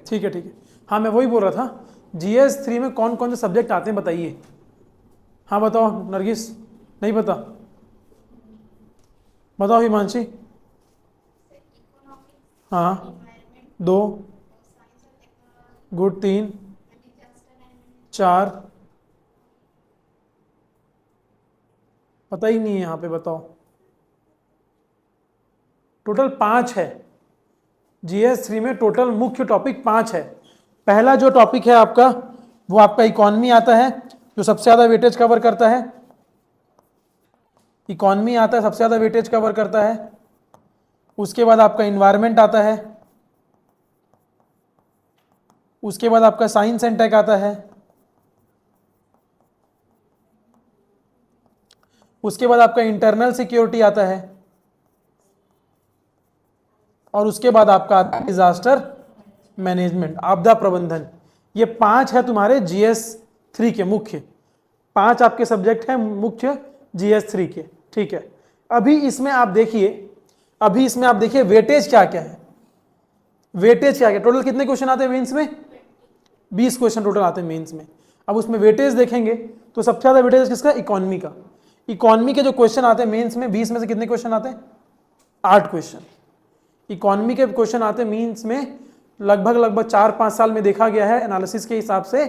ठीक है ठीक है, हाँ मैं वही बोल रहा था, GS 3 में कौन कौन से सब्जेक्ट आते हैं बताइए। हाँ बताओ नरगिस, नहीं पता, बताओ हिमांशी। हाँ 2, गुड 3, 4, पता ही नहीं है यहाँ पे, बताओ। टोटल 5 है, GS 3 में टोटल मुख्य टॉपिक 5 है। पहला जो टॉपिक है आपका वो आपका इकोनॉमी आता है, जो सबसे ज़्यादा वेटेज कवर करता है। इकोनॉमी आता है, सबसे ज़्यादा वेटेज कवर करता है। उसके बाद आपका इन्वायरमेंट आता है। उसके बाद आपका साइंस एंड टेक आता है। उसके बाद आपका इंटरनल सिक्योरिटी आता है। और उसके बाद आपका डिजास्टर मैनेजमेंट, आपदा प्रबंधन। ये 5 है तुम्हारे GS 3 के मुख्य, 5 आपके सब्जेक्ट हैं मुख्य GS 3 के। ठीक है, अभी इसमें आप देखिए वेटेज क्या क्या है। वेटेज क्या क्या, टोटल कितने क्वेश्चन आते हैं मेंस में? 20 क्वेश्चन टोटल आते हैं मेंस में। अब उसमें वेटेज देखेंगे तो सबसे ज्यादा वेटेज किसका? इकोनॉमी का। इकोनॉमी के जो क्वेश्चन आते हैं मेंस में, 20 में से कितने क्वेश्चन आते हैं? 8 क्वेश्चन इकोनॉमी के क्वेश्चन आते हैं मीन्स में। लगभग 4-5 साल में देखा गया है एनालिसिस के हिसाब से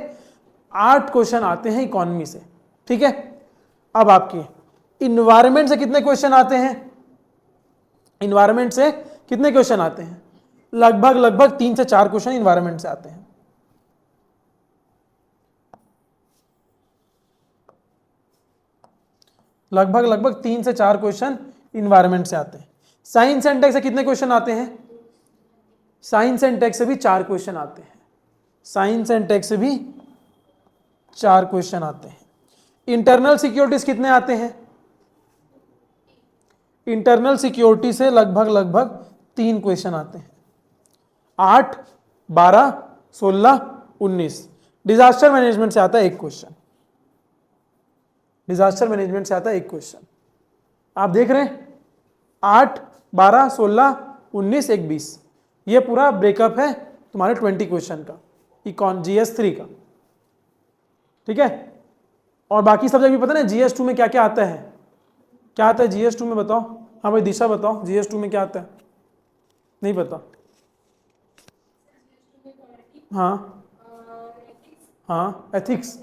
8 क्वेश्चन आते हैं इकोनॉमी से। ठीक है, अब आपके इन्वायरमेंट से कितने क्वेश्चन आते हैं? इन्वायरमेंट से कितने क्वेश्चन आते हैं? लगभग 3 से 4 क्वेश्चन इन्वायरमेंट से आते हैं। लगभग 3 से 4 क्वेश्चन इन्वायरमेंट से आते हैं। साइंस एंड टेक से कितने क्वेश्चन आते हैं? साइंस एंड टेक से भी 4 क्वेश्चन आते हैं। साइंस एंड टेक से भी 4 क्वेश्चन आते हैं। इंटरनल सिक्योरिटीज कितने आते हैं? इंटरनल सिक्योरिटी से लगभग 3 क्वेश्चन आते हैं। 8, 12, 16, 19। डिजास्टर मैनेजमेंट से आता है 1 क्वेश्चन। डिजास्टर मैनेजमेंट से आता है 1 क्वेश्चन। आप देख रहे हैं 8, 12, 16, 19, 1, 20। ये पूरा ब्रेकअप है तुम्हारे 20 क्वेश्चन का GS 3 का। ठीक है, और बाकी सब्जेक्ट भी पता है GS 2 में क्या क्या आता है? क्या आता है GS 2 में बताओ? हाँ भाई दिशा बताओ, GS 2 में क्या आता है? नहीं पता? हाँ हाँ, एथिक्स,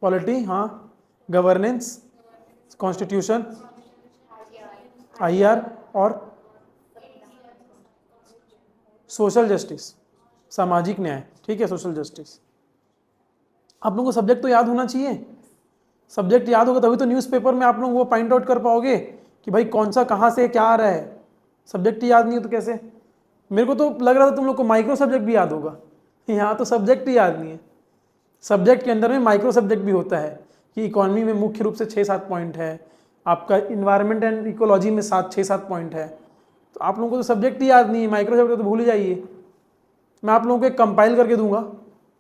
पॉलिटी, हाँ, गवर्नेंस, कॉन्स्टिट्यूशन, IR, और सोशल जस्टिस, सामाजिक न्याय। ठीक है, सोशल जस्टिस। आप लोगों को सब्जेक्ट तो याद होना चाहिए। सब्जेक्ट याद होगा तभी तो न्यूज़पेपर में आप लोग वो पॉइंट आउट कर पाओगे कि भाई कौन सा कहाँ से क्या आ रहा है। सब्जेक्ट ही याद नहीं हो तो कैसे? मेरे को तो लग रहा था तुम लोग को माइक्रो सब्जेक्ट भी याद होगा, यहाँ तो सब्जेक्ट ही याद नहीं है। सब्जेक्ट के अंदर में माइक्रो सब्जेक्ट भी होता है कि इकोनॉमी में मुख्य रूप से 6-7 पॉइंट है, आपका इन्वायरमेंट एंड इकोलॉजी में 6-7 पॉइंट है। तो आप लोगों को तो सब्जेक्ट ही याद नहीं है, माइक्रो सब्जेक्ट तो भूल ही जाइए। मैं आप लोगों को एक कंपाइल करके दूंगा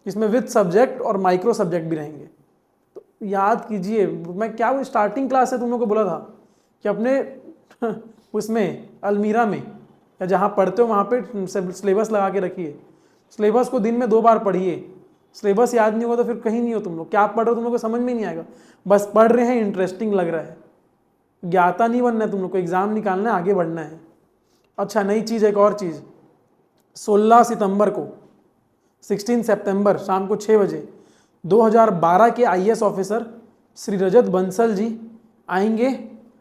जिसमें विद सब्जेक्ट और माइक्रो सब्जेक्ट भी रहेंगे, तो याद कीजिए। मैं क्या वो स्टार्टिंग क्लास से तुम लोगों को बोला था कि अपने उसमें अलमीरा में या जहाँ पढ़ते हो वहाँ पे सिलेबस लगा के रखिए। सिलेबस को दिन में 2 बार पढ़िए। सिलेबस याद नहीं होगा तो फिर कहीं नहीं हो तुम लोग। क्या पढ़ रहे हो तुम लोग को समझ में नहीं आएगा। बस पढ़ रहे हैं, इंटरेस्टिंग लग रहा है, ज्ञाता नहीं बनना है तुम लोग को, एग्जाम निकालना है, आगे बढ़ना है। अच्छा नई चीज़, एक और चीज़, 16 सितंबर को 16 सितंबर शाम को 6 बजे 2012 के IAS ऑफिसर श्री रजत बंसल जी आएंगे।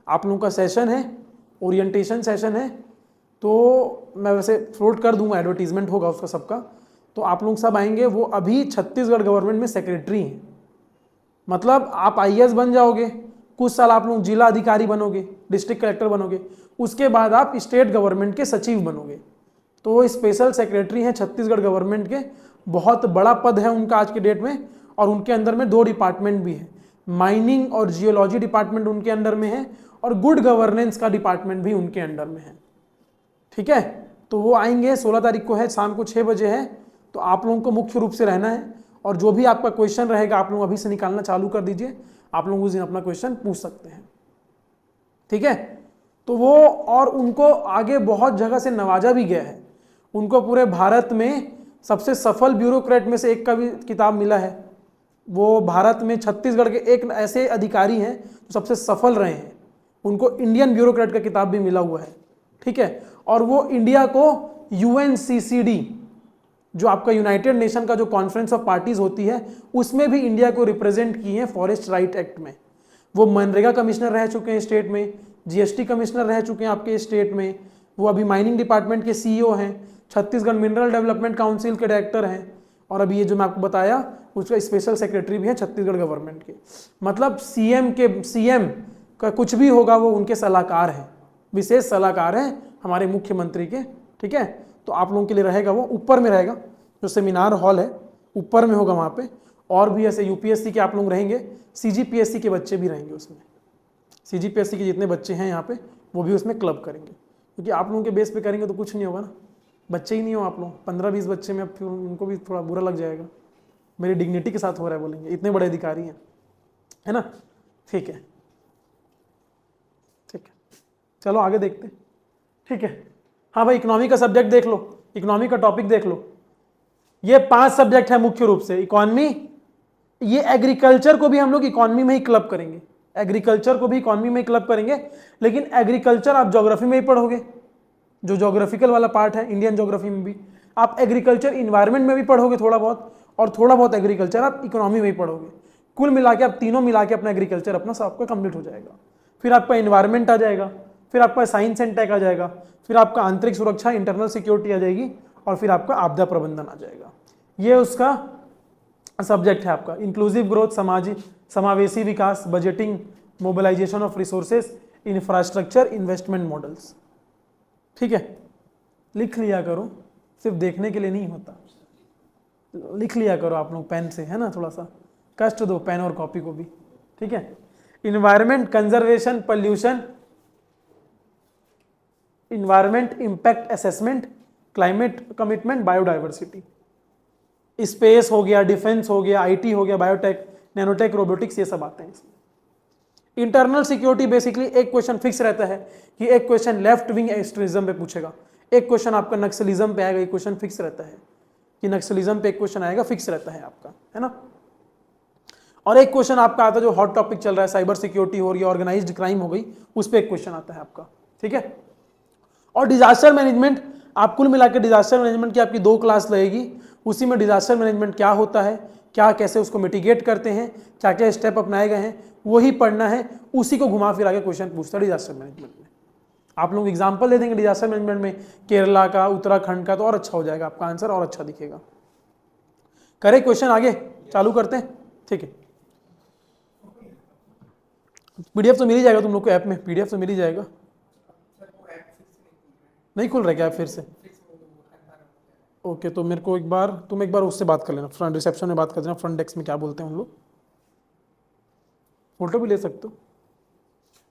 आप लोगों का सेशन है, ओरिएंटेशन सेशन है, तो मैं वैसे फ्लोट कर दूंगा, एडवर्टीजमेंट होगा उसका सबका। तो आप लोग सब आएंगे। वो अभी छत्तीसगढ़ गवर्नमेंट में सेक्रेटरी हैं, मतलब आप IAS बन जाओगे, कुछ साल आप लोग जिला अधिकारी बनोगे, डिस्ट्रिक्ट कलेक्टर बनोगे, उसके बाद आप स्टेट गवर्नमेंट के सचिव बनोगे। तो वो स्पेशल सेक्रेटरी हैं छत्तीसगढ़ गवर्नमेंट के, बहुत बड़ा पद है उनका आज के डेट में। और उनके अंदर में 2 डिपार्टमेंट भी है, माइनिंग और जियोलॉजी डिपार्टमेंट उनके अंडर में है, और गुड गवर्नेंस का डिपार्टमेंट भी उनके अंडर में है। ठीक है, तो वो आएंगे, 16 तारीख को है, शाम को 6 बजे है। तो आप लोगों को मुख्य रूप से रहना है, और जो भी आपका क्वेश्चन रहेगा आप लोग अभी से निकालना चालू कर दीजिए। आप लोग उस दिन अपना क्वेश्चन पूछ सकते हैं। ठीक है, तो वो, और उनको आगे बहुत जगह से नवाजा भी गया है। उनको पूरे भारत में सबसे सफल ब्यूरोक्रेट में से एक का भी किताब मिला है। वो भारत में छत्तीसगढ़ के एक ऐसे अधिकारी हैं जो सबसे सफल रहे हैं, उनको इंडियन ब्यूरोक्रेट का किताब भी मिला हुआ है, ठीक है। और वो इंडिया को UNCCD जो आपका यूनाइटेड नेशन का जो कॉन्फ्रेंस ऑफ पार्टीज होती है उसमें भी इंडिया को रिप्रेजेंट किए हैं फॉरेस्ट राइट एक्ट में। वो मनरेगा कमिश्नर रह चुके हैं स्टेट में, GST कमिश्नर रह चुके हैं आपके स्टेट में, वो अभी माइनिंग डिपार्टमेंट के CEO हैं, छत्तीसगढ़ मिनरल डेवलपमेंट काउंसिल के डायरेक्टर हैं, और अभी ये जो मैं आपको बताया उसका स्पेशल सेक्रेटरी भी है छत्तीसगढ़ गवर्नमेंट के। मतलब CM का कुछ भी होगा वो उनके सलाहकार हैं, विशेष सलाहकार हैं हमारे मुख्यमंत्री के, ठीक है। तो आप लोगों के लिए रहेगा, वो ऊपर में रहेगा, जो सेमिनार हॉल है ऊपर में होगा वहाँ पे। और भी ऐसे UPSC के आप लोग रहेंगे, CGPSC के बच्चे भी रहेंगे उसमें, CGPSC के जितने बच्चे हैं यहाँ पे वो भी उसमें क्लब करेंगे, क्योंकि आप लोगों के बेस पे करेंगे तो कुछ नहीं होगा ना, बच्चे ही नहीं हो आप लोग, 15-20 बच्चे में, अब फिर उनको भी थोड़ा बुरा लग जाएगा, मेरी डिग्निटी के साथ हो रहा है बोलेंगे, इतने बड़े अधिकारी हैं, है ना। ठीक है, ठीक है, चलो आगे देखते हैं, ठीक है। हाँ भाई, इकोनॉमी का सब्जेक्ट देख लो, इकोनॉमी का टॉपिक देख लो। ये 5 सब्जेक्ट है मुख्य रूप से, इकोनॉमी, ये एग्रीकल्चर को भी हम लोग इकोनॉमी में ही क्लब करेंगे, एग्रीकल्चर को भी इकोनॉमी में ही क्लब करेंगे, लेकिन एग्रीकल्चर आप ज्योग्राफी में ही पढ़ोगे, जो ज्योग्राफिकल वाला पार्ट है इंडियन ज्योग्राफी में भी आप एग्रीकल्चर इन्वायरमेंट में भी पढ़ोगे थोड़ा बहुत, और थोड़ा बहुत एग्रीकल्चर आप इकोनॉमी में ही पढ़ोगे। कुल मिला के आप तीनों मिला के अपना एग्रीकल्चर अपना सबका कंप्लीट हो जाएगा। फिर आपका इन्वायरमेंट आ जाएगा, फिर आपका साइंस एंड टेक आ जाएगा, फिर आपका आंतरिक सुरक्षा इंटरनल सिक्योरिटी आ जाएगी, और फिर आपका आपदा प्रबंधन आ जाएगा। ये उसका सब्जेक्ट है आपका। इंक्लूसिव ग्रोथ, समावेशी विकास, budgeting, mobilisation of resources, infrastructure, investment models. ठीक है, लिख लिया करो, सिर्फ देखने के लिए नहीं होता, लिख लिया करो आप लोग पेन से, है ना, थोड़ा सा कष्ट दो पेन और कॉपी को भी, ठीक है। Environment, conservation, pollution, environment impact assessment, climate commitment, biodiversity, space हो गया, डिफेंस हो गया, IT हो गया, बायोटेक, नैनोटेक, रोबोटिक्स, ये सब आते हैं इसमें। इंटरनल सिक्योरिटी बेसिकली एक क्वेश्चन फिक्स रहता है कि एक क्वेश्चन लेफ्ट विंग एक्सट्रीमिज्म पे पूछेगा, एक क्वेश्चन आपका नक्सलिज्म पे आएगा, एक क्वेश्चन फिक्स रहता है कि नक्सलिज्म पे एक क्वेश्चन आएगा, फिक्स रहता है आपका, है ना। और एक क्वेश्चन आपका आता है जो हॉट टॉपिक चल रहा है, साइबर सिक्योरिटी हो रही है, ऑर्गेनाइज्ड क्राइम हो गई, उस पर एक क्वेश्चन आता है आपका, ठीक है। और डिजास्टर मैनेजमेंट, आप कुल मिलाकर डिजास्टर मैनेजमेंट की आपकी 2 क्लास लगेगी, उसी में डिजास्टर मैनेजमेंट क्या होता है, क्या कैसे उसको मिटिगेट करते हैं, क्या क्या स्टेप अपनाए गए हैं, वही पढ़ना है, उसी को घुमा फिरा के क्वेश्चन पूछता है डिजास्टर मैनेजमेंट में। आप लोग एग्जाम्पल दे देंगे डिजास्टर मैनेजमेंट में केरला का, उत्तराखंड का, तो और अच्छा हो जाएगा आपका आंसर, और अच्छा दिखेगा। करे क्वेश्चन, आगे चालू करते हैं, ठीक है। PDF तो मिल ही जाएगा तुम लोग को, ऐप में PDF तो मिल ही जाएगा। नहीं खुल रहा क्या फिर से? ओके, तो मेरे को तुम एक बार उससे बात कर लेना, फ्रंट रिसेप्शन में बात कर देना, फ्रंट डेस्क में क्या बोलते हैं हम लोग, फोटो भी ले सकते हो।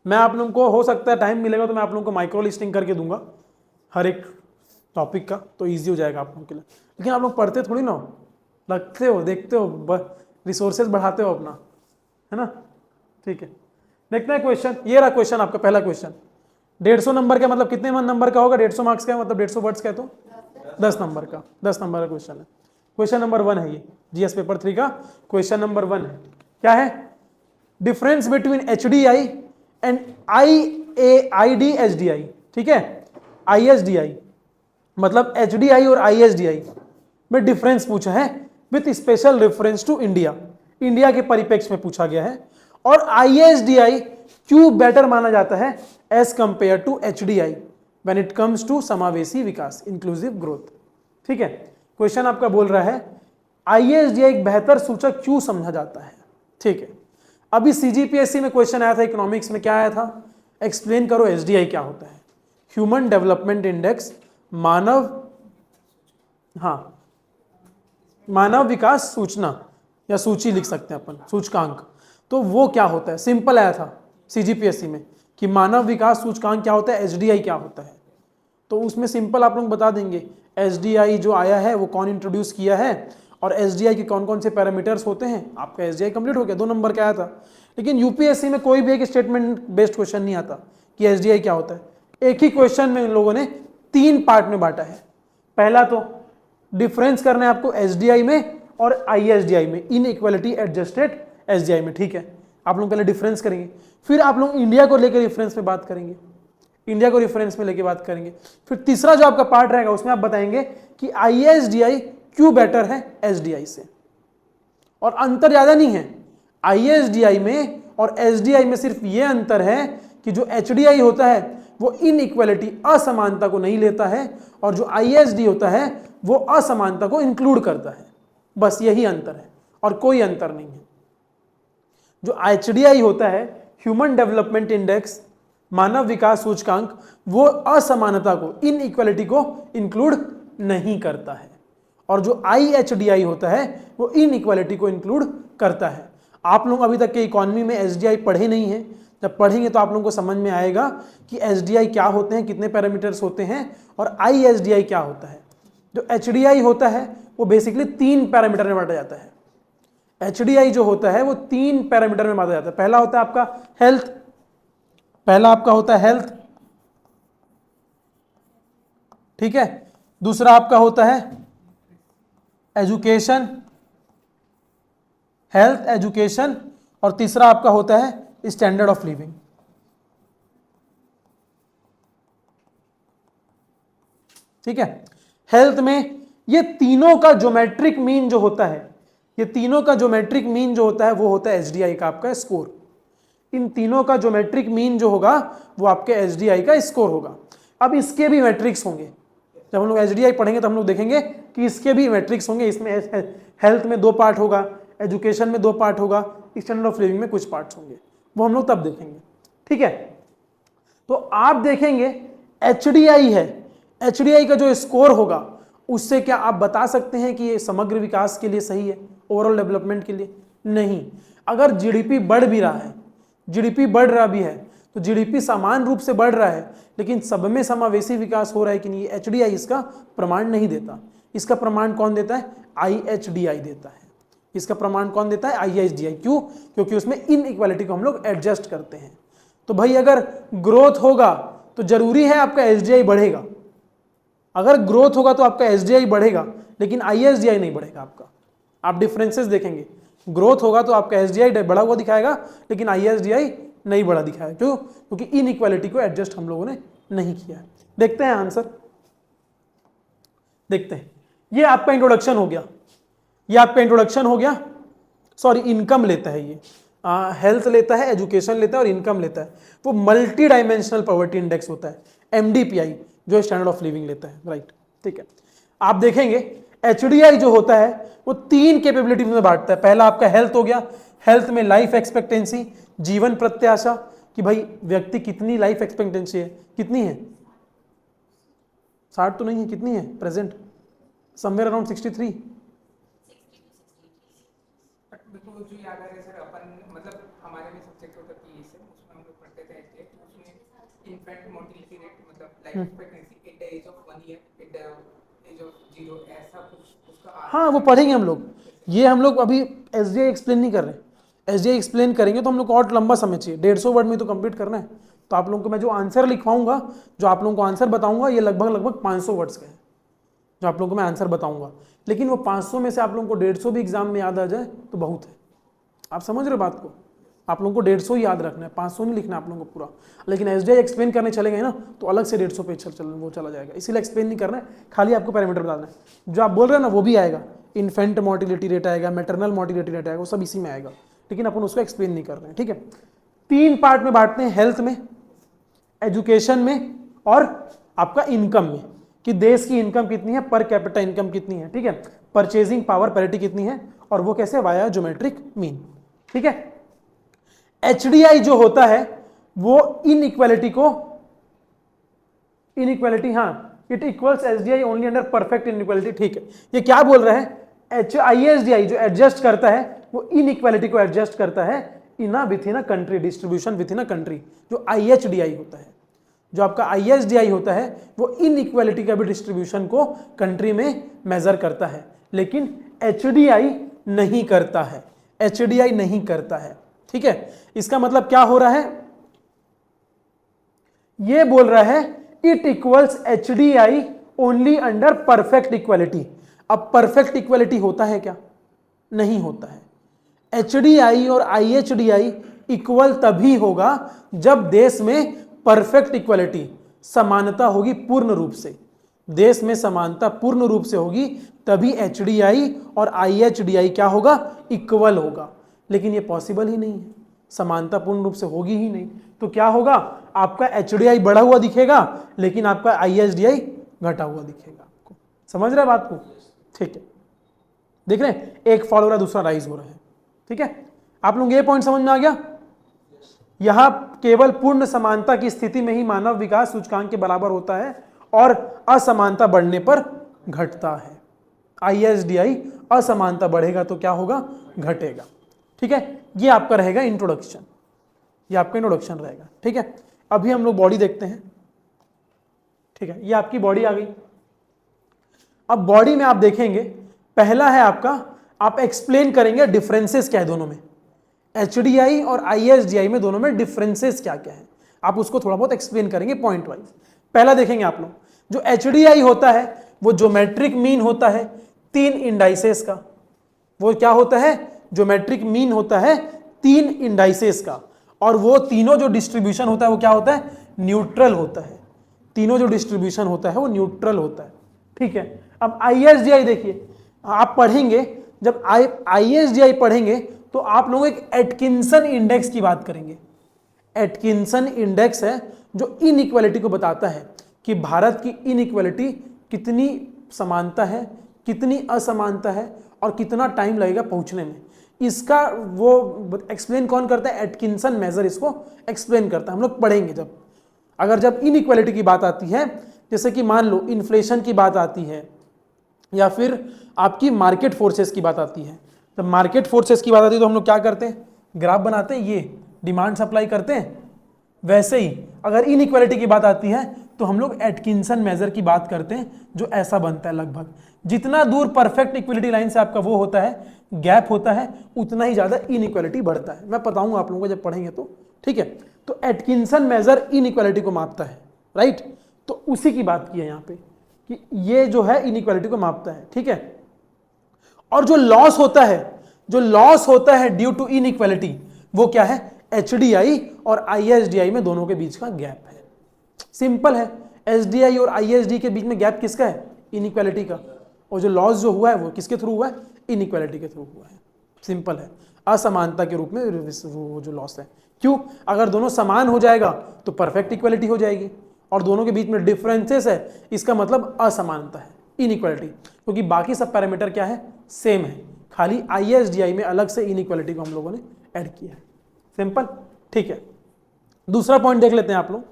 मैं आप लोगों को, हो सकता है टाइम मिलेगा तो मैं आप लोगों को माइक्रो लिस्टिंग करके दूंगा हर एक टॉपिक का, तो ईजी हो जाएगा आप लोगों के लिए। लेकिन आप लोग पढ़ते थोड़ी ना हो, रखते हो, देखते हो, रिसोर्सेज बढ़ाते हो अपना, है ना। ठीक है, देखते हैं क्वेश्चन। ये रहा क्वेश्चन आपका, पहला क्वेश्चन। 150 नंबर का मतलब कितने नंबर का होगा? 150 मार्क्स का मतलब 150 वर्ड्स का है, तो 10 नंबर का, 10 नंबर का क्वेश्चन है। क्वेश्चन नंबर 1 है ये, GS पेपर 3 का क्वेश्चन नंबर 1 है। क्या है? Difference between HDI and IDSDI, ठीक है। ISDI मतलब HDI और ISDI में डिफरेंस पूछा है, with special reference to India, India के परिप्रेक्ष्य में पूछा गया है। और ISDI क्यों बेटर माना जाता है as compare to HDI when it comes to समावेशी विकास, इंक्लूसिव ग्रोथ, ठीक है। क्वेश्चन आपका बोल रहा है ISDI एक बेहतर सूचक क्यों समझा जाता है, ठीक है। अभी CGPSC में क्वेश्चन आया था, इकोनॉमिक्स में क्या आया था, एक्सप्लेन करो HDI क्या होता है। ह्यूमन डेवलपमेंट इंडेक्स, मानव विकास सूचना, या सूची लिख सकते हैं अपन, सूचकांक। तो वो क्या होता है, सिंपल आया था CGPSC में कि मानव विकास सूचकांक क्या होता है, HDI क्या होता है। तो उसमें सिंपल आप लोग बता देंगे HDI जो आया है वो कौन इंट्रोड्यूस किया है, और HDI के कौन कौन से पैरामीटर्स होते हैं। आपका HDI कंप्लीट हो गया, 2 नंबर का आया था। लेकिन UPSC में कोई भी एक स्टेटमेंट बेस्ड क्वेश्चन नहीं आता कि HDI क्या होता है। एक ही क्वेश्चन में इन लोगों ने 3 पार्ट में बांटा है पहला तो डिफरेंस करना है आपको एसडीआई में और आईएसडीआई में, इन इक्वालिटी एडजस्टेड एसडीआई में, ठीक है। आप लोग पहले डिफरेंस करेंगे, फिर आप लोग इंडिया को लेकर रेफरेंस में बात करेंगे, इंडिया को रेफरेंस में लेके बात करेंगे। फिर तीसरा जो आपका पार्ट रहेगा उसमें आप बताएंगे कि आईएसडीआई क्यों बेटर है एसडीआई से। और अंतर ज्यादा नहीं है, आईएसडीआई में और एसडीआई में सिर्फ ये अंतर है कि जो एचडीआई होता है वो इन इक्वालिटी असमानता को नहीं लेता है, और जो आईएसडी होता है वो असमानता को इंक्लूड करता है। बस यही अंतर है और कोई अंतर नहीं है। जो एचडीआई होता है, ह्यूमन डेवलपमेंट इंडेक्स, मानव विकास सूचकांक, वो असमानता को, इन इक्वालिटी को इंक्लूड नहीं करता है, और जो आईएचडीआई होता है वो इन इक्वालिटी को इंक्लूड करता है। आप लोग अभी तक के इकोनॉमी में एसडीआई पढ़े नहीं हैं, जब पढ़ेंगे तो आप लोगों को समझ में आएगा कि एसडीआई क्या होते हैं, कितने पैरामीटर्स होते हैं, और आईएसडीआई क्या होता है। जो एचडीआई होता है वो बेसिकली 3 पैरामीटर में बांटा जाता है। एचडीआई जो होता है वो 3 पैरामीटर में बांटा जाता है। पहला होता है आपका हेल्थ, पहला आपका होता है हेल्थ, ठीक है। दूसरा आपका होता है एजुकेशन, हेल्थ एजुकेशन, और तीसरा आपका होता है स्टैंडर्ड ऑफ लिविंग, ठीक है। हेल्थ में ये तीनों का ज्योमेट्रिक मीन जो होता है, ये तीनों का ज्योमेट्रिक मीन जो होता है वो होता है एसडीआई का आपका स्कोर। इन तीनों का ज्योमेट्रिक मीन जो होगा वो आपके एसडीआई का स्कोर होगा। अब इसके भी मैट्रिक्स होंगे, जब हम लोग एसडीआई पढ़ेंगे तो हम लोग देखेंगे कि इसके भी मैट्रिक्स होंगे। इसमें हेल्थ में 2 पार्ट होगा, एजुकेशन में 2 पार्ट होगा, स्टैंडर्ड ऑफ लिविंग में कुछ पार्ट्स होंगे, वो हम लोग तब देखेंगे, ठीक है। तो आप देखेंगे एचडीआई है, एचडीआई का जो स्कोर होगा उससे क्या आप बता सकते हैं कि ये समग्र विकास के लिए सही है, ओवरऑल डेवलपमेंट के लिए? नहीं। अगर जीडीपी बढ़ भी रहा है, जीडीपी बढ़ रहा भी है, तो जीडीपी समान रूप से बढ़ रहा है, लेकिन सब में समावेशी विकास हो रहा है कि नहीं, एचडीआई इसका प्रमाण नहीं देता। इसका प्रमाण कौन देता है? आईएचडीआई देता है। इसका प्रमाण कौन देता है? आईएचडीआई। क्यों? क्योंकि उसमें इन इक्वालिटी को हम लोग एडजस्ट करते हैं। तो भाई अगर ग्रोथ होगा तो जरूरी है आपका एसडीआई बढ़ेगा। अगर ग्रोथ होगा तो आपका एसडीआई बढ़ेगा, लेकिन आईएसडीआई नहीं बढ़ेगा आपका। आप डिफरेंसेस देखेंगे, ग्रोथ होगा तो आपका एसडीआई बढ़ा हुआ दिखाएगा, लेकिन आईएसडीआई नहीं बढ़ा दिखाएगा। क्यों? क्योंकि इन इक्वालिटी को एडजस्ट हम लोगों ने नहीं किया है। देखते हैं आंसर, देखते हैं। ये आपका इंट्रोडक्शन हो गया, ये आपका इंट्रोडक्शन हो गया। सॉरी, इनकम लेता है ये, हेल्थ लेता है, एजुकेशन लेता है और इनकम लेता है। वो मल्टी डायमेंशनल पॉवर्टी इंडेक्स होता है, एमडीपीआई, जो स्टैंडर्ड ऑफ लिविंग लेता है, राइट, ठीक है। आप देखेंगे एचडीआई जो होता है वो 3 कैपेबिलिटी में बांटता है। पहला आपका हेल्थ हो गया, हेल्थ में लाइफ एक्सपेक्टेंसी, जीवन प्रत्याशा, कि भाई व्यक्ति कितनी लाइफ एक्सपेक्टेंसी है, कितनी है, 60 तो नहीं है, कितनी है प्रेजेंट? Somewhere around 63। जो याद आ रहा है सर, अपन मतलब हमारे में सब्जेक्ट होता था ये सर, उसमें हम लोग पढ़ते थे उसमें इन्फेंट मोर्टेलिटी रेट, मतलब life expectancy at the age of 1 year, at the age of 0, ऐसा कुछ उसका। हाँ, वो पढ़ेंगे हम लोग। ये हम लोग अभी एसडीआई एक्सप्लेन नहीं कर रहे, एसडीआई एक्सप्लेन करेंगे तो हम लोग को और लंबा समय चाहिए, 150 वर्ड में तो कंप्लीट करना है। तो आप लोगों को मैं जो आंसर लिखवाऊंगा, जो आप लोगों को आंसर बताऊंगा, ये लगभग 500 वर्ड्स का है जो आप लोगों को मैं आंसर बताऊंगा। लेकिन वो 500 में से आप लोगों को 150 भी एग्जाम में याद आ जाए तो बहुत है। आप समझ रहे बात को? आप लोगों को 150 ही याद रखना है, 500 नहीं लिखना आप लोगों को पूरा। लेकिन एसडीआई एक्सप्लेन करने चले गए ना तो अलग से 150 पेज वो चला जाएगा, इसीलिए एक्सप्लेन नहीं करना है, खाली आपको पैरामीटर बताना है। जो आप बोल रहे हैं ना वो भी आएगा, इन्फेंट मोर्टिलिटी रेट आएगा, मैटरनल मोर्टिलिटी रेट आएगा, वो सब इसी में आएगा, लेकिन अपन उसको एक्सप्लेन नहीं कर रहे हैं, ठीक है। 3 पार्ट में बांटते हैं, हेल्थ में, एजुकेशन में और आपका इनकम में, कि देश की इनकम कितनी है, पर कैपिटा इनकम कितनी है, ठीक है, परचेजिंग पावर पैरिटी कितनी है, और वो कैसे, वाया ज्योमेट्रिक मीन, ठीक है। एचडीआई जो होता है वो इनइक्वालिटी को, इनइक्वालिटी, हाँ, it equals SDI only under perfect inequality, ठीक है। ये क्या बोल रहा है? आईएसडीआई जो एडजस्ट करता है वो इनइक्वालिटी को एडजस्ट करता है with in a country, distribution with in a country. जो आईएचडीआई होता है, जो आपका आईएसडीआई होता है वो इनइक्वालिटी का भी डिस्ट्रीब्यूशन को कंट्री में मेजर करता है, लेकिन एचडीआई नहीं करता है, एचडीआई नहीं करता है, ठीक है। इसका मतलब क्या हो रहा है? ये बोल रहा है it equals HDI only under perfect equality. अब परफेक्ट इक्वालिटी होता है क्या? नहीं होता है। HDI और IHDI इक्वल तभी होगा जब देश में परफेक्ट इक्वालिटी, समानता होगी पूर्ण रूप से। देश में समानता पूर्ण रूप से होगी तभी HDI और IHDI क्या होगा? इक्वल होगा। लेकिन ये पॉसिबल ही नहीं है, समानता पूर्ण रूप से होगी ही नहीं। तो क्या होगा? आपका HDI बढ़ा हुआ दिखेगा लेकिन आपका IHDI घटा हुआ दिखेगा। आपको समझ रहे हैं बात को? ठीक है, देख रहे हैं, एक फॉल हो रहा है दूसरा राइज हो रहा है। ठीक है, आप लोग ये पॉइंट समझ में आ गया? यहां केवल पूर्ण समानता की स्थिति में ही मानव विकास सूचकांक के बराबर होता है और असमानता बढ़ने पर घटता है। ISDI असमानता बढ़ेगा तो क्या होगा? घटेगा। ठीक है, ये आपका रहेगा इंट्रोडक्शन, ये आपका इंट्रोडक्शन रहेगा। ठीक है, अभी हम लोग बॉडी देखते हैं। ठीक है, ये आपकी बॉडी आ गई। अब बॉडी में आप देखेंगे, पहला है आपका, आप एक्सप्लेन करेंगे डिफरेंसेस क्या है दोनों में। HDI और ISDI में दोनों में डिफरेंसेस क्या क्या है, आप उसको थोड़ा बहुत एक्सप्लेन करेंगे पॉइंट वाइज। पहला देखेंगे आप लोग, जो HDI होता है वो ज्योमेट्रिक मीन होता है 3 इंडाइसेस का। वो क्या होता है? ज्योमेट्रिक मीन होता है 3 इंडाइसेस का, और वो तीनों जो डिस्ट्रीब्यूशन होता है वो क्या होता है? न्यूट्रल होता है। तीनों जो डिस्ट्रीब्यूशन होता है वो न्यूट्रल होता है। ठीक है, अब ISDI देखिए, आप पढ़ेंगे, जब ISDI पढ़ेंगे तो आप लोग एक एटकिंसन इंडेक्स की बात करेंगे। एटकिंसन इंडेक्स है जो इनइक्वालिटी को बताता है कि भारत की इनइक्वालिटी कितनी समानता है, कितनी असमानता है और कितना टाइम लगेगा पहुंचने में। इसका वो एक्सप्लेन कौन करता है? एटकिंसन मेजर इसको एक्सप्लेन करता है। हम लोग पढ़ेंगे जब इनइक्वालिटी की बात आती है, जैसे कि मान लो इन्फ्लेशन की बात आती है या फिर आपकी मार्केट फोर्सेस की बात आती है। जब मार्केट फोर्सेस की बात आती है तो हम लोग क्या करते हैं? ग्राफ बनाते हैं, ये डिमांड सप्लाई करते हैं। वैसे ही अगर इनइक्वालिटी की बात आती है तो हम लोग एटकिंसन मेजर की बात करते हैं, जो ऐसा बनता है लगभग। जितना दूर परफेक्ट इक्विलिटी लाइन से आपका वो होता है, गैप होता है, उतना ही ज्यादा इनइक्वालिटी बढ़ता है। मैं बताऊंगा आप लोगों को जब पढ़ेंगे तो। ठीक है, तो एटकिंसन मेजर इनइक्वालिटी को मापता है, राइट? तो उसी की बात की है यहाँ पे कि ये जो है इनइक्वालिटी को मापता है। ठीक है, और जो लॉस होता है ड्यू टू इनइक्वालिटी, वो क्या है? HDI और ISDI में दोनों के बीच का गैप है। सिंपल है, HDI और ISD के बीच में गैप किसका है? इनइक्वालिटी का। और जो लॉस जो हुआ है वो किसके थ्रू हुआ है? इनइक्वालिटी के थ्रू हुआ है। सिंपल है, असमानता के रूप में वो जो लॉस है। क्यों? अगर दोनों समान हो जाएगा तो परफेक्ट इक्वालिटी हो जाएगी, और दोनों के बीच में डिफरेंसेस है, इसका मतलब असमानता है, इनइक्वालिटी। क्योंकि बाकी सब पैरामीटर क्या है? सेम है, खाली ISDI में अलग से इनइक्वालिटी को हम लोगों ने ऐड किया है। सिंपल। ठीक है, दूसरा पॉइंट देख लेते हैं आप लोग।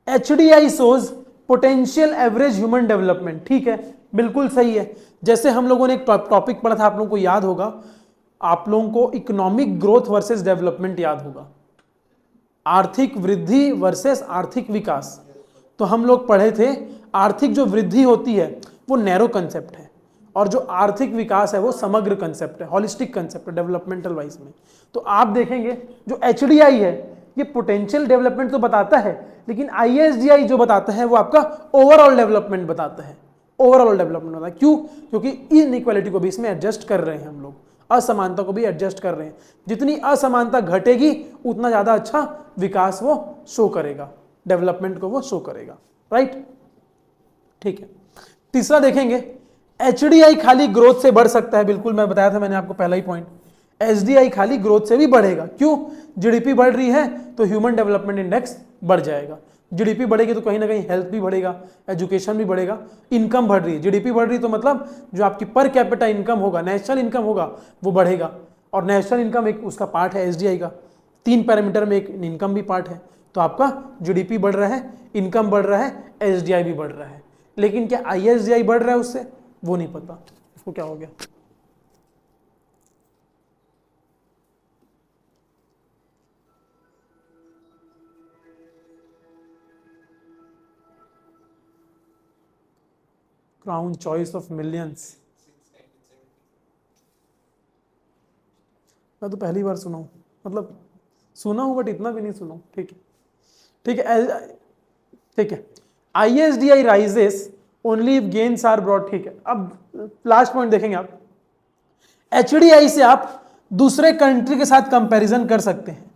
HDI shows potential average human development. ठीक है, बिल्कुल सही है। जैसे हम लोगों ने एक टॉपिक पढ़ा था, आप लोगों को याद होगा, आप लोगों को इकोनॉमिक ग्रोथ वर्सेस डेवलपमेंट याद होगा, आर्थिक वृद्धि वर्सेस आर्थिक विकास। तो हम लोग पढ़े थे आर्थिक जो वृद्धि होती है वो नैरो कंसेप्ट है, और जो आर्थिक विकास है वो समग्र कंसेप्ट है, हॉलिस्टिक कंसेप्ट है डेवलपमेंटल वाइज में। तो आप देखेंगे जो HDI है ये पोटेंशियल डेवलपमेंट तो बताता है, लेकिन ISDI जो बताता है वो आपका ओवरऑल डेवलपमेंट बताता है। ओवरऑल डेवलपमेंट बताता है। क्यों? क्योंकि इनइक्वालिटी को भी इसमें एडजस्ट कर रहे हैं हम लोग, असमानता को भी एडजस्ट कर रहे हैं। जितनी असमानता घटेगी उतना ज्यादा अच्छा विकास वो शो करेगा, डेवलपमेंट को वो शो करेगा, राइट? ठीक है, तीसरा देखेंगे, HDI खाली ग्रोथ से बढ़ सकता है। बिल्कुल, मैं बताया था मैंने आपको पहला ही पॉइंट, HDI खाली ग्रोथ से भी बढ़ेगा। क्यों? GDP बढ़ रही है तो ह्यूमन डेवलपमेंट इंडेक्स बढ़ जाएगा। GDP बढ़ेगी तो कहीं ना कहीं हेल्थ भी बढ़ेगा, एजुकेशन भी बढ़ेगा, इनकम बढ़ रही है, GDP बढ़ रही है तो मतलब जो आपकी पर कैपिटा इनकम होगा, नेशनल इनकम होगा, वो बढ़ेगा। और नेशनल इनकम एक उसका पार्ट है HDI का, 3 पैरामीटर में एक इनकम भी पार्ट है। तो आपका GDP बढ़ रहा है, इनकम बढ़ रहा है, HDI भी बढ़ रहा है। लेकिन क्या ISDI बढ़ रहा है उससे? वो नहीं पता इसको क्या हो गया। क्राउन चॉइस ऑफ मिलियंस, मैं तो पहली बार सुना हूँ, मतलब सुना हूँ बट इतना भी नहीं सुना हूँ। ठीक है, ठीक है, ठीक है। ISDI rises only if gains are broad, ठीक है। अब लास्ट पॉइंट देखेंगे आप, HDI से आप दूसरे कंट्री के साथ कंपैरिजन कर सकते हैं।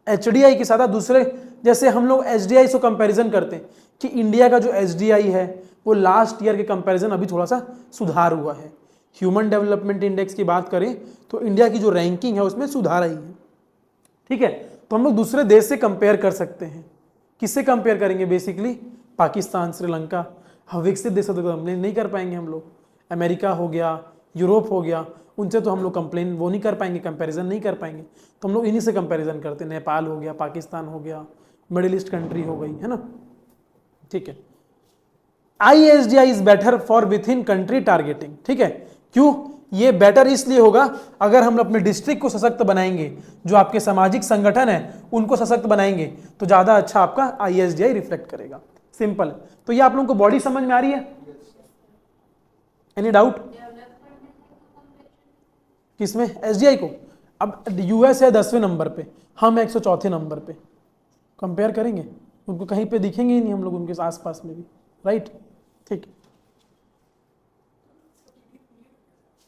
HDI के साथ आप दूसरे, जैसे हम लोग SDI से कंपैरिजन करते हैं कि इंडिया का जो SDI है वो लास्ट ईयर के कंपैरिजन अभी थोड़ा सा सुधार हुआ है। ह्यूमन डेवलपमेंट इंडेक्स की बात करें तो इंडिया की जो रैंकिंग है उसमें सुधार आई है, ठीक है। तो हम लोग दूसरे देश से कंपेयर कर सकते हैं। किससे कंपेयर करेंगे? बेसिकली पाकिस्तान, श्रीलंका, विकसित देशों से कंप्लेन नहीं कर पाएंगे हम लोग। अमेरिका हो गया, यूरोप हो गया, उनसे तो हम लोग कंप्लेन वो नहीं कर पाएंगे, कंपैरिजन नहीं कर पाएंगे। तो हम लोग इन्हीं से कंपैरिजन करते हैं। नेपाल हो गया, पाकिस्तान हो गया, मिडिल ईस्ट कंट्री हो गई, है ना, ठीक है। ISDI is better for with in country targeting, ठीक है। क्यों? ये बेटर इसलिए होगा अगर हम अपने डिस्ट्रिक्ट को सशक्त बनाएंगे, जो आपके सामाजिक संगठन है उनको सशक्त बनाएंगे, तो ज्यादा अच्छा आपका ISDI रिफ्लेक्ट करेगा। सिंपल। तो ये आप लोगों को बॉडी समझ में आ रही है? Any doubt? किसमें? SDI को। अब US है 10वें नंबर पे, हम 104 नंबर पे, कंपेयर करेंगे, उनको कहीं पे दिखेंगे ही नहीं हम लोग उनके आसपास में भी, राइट, ठीक।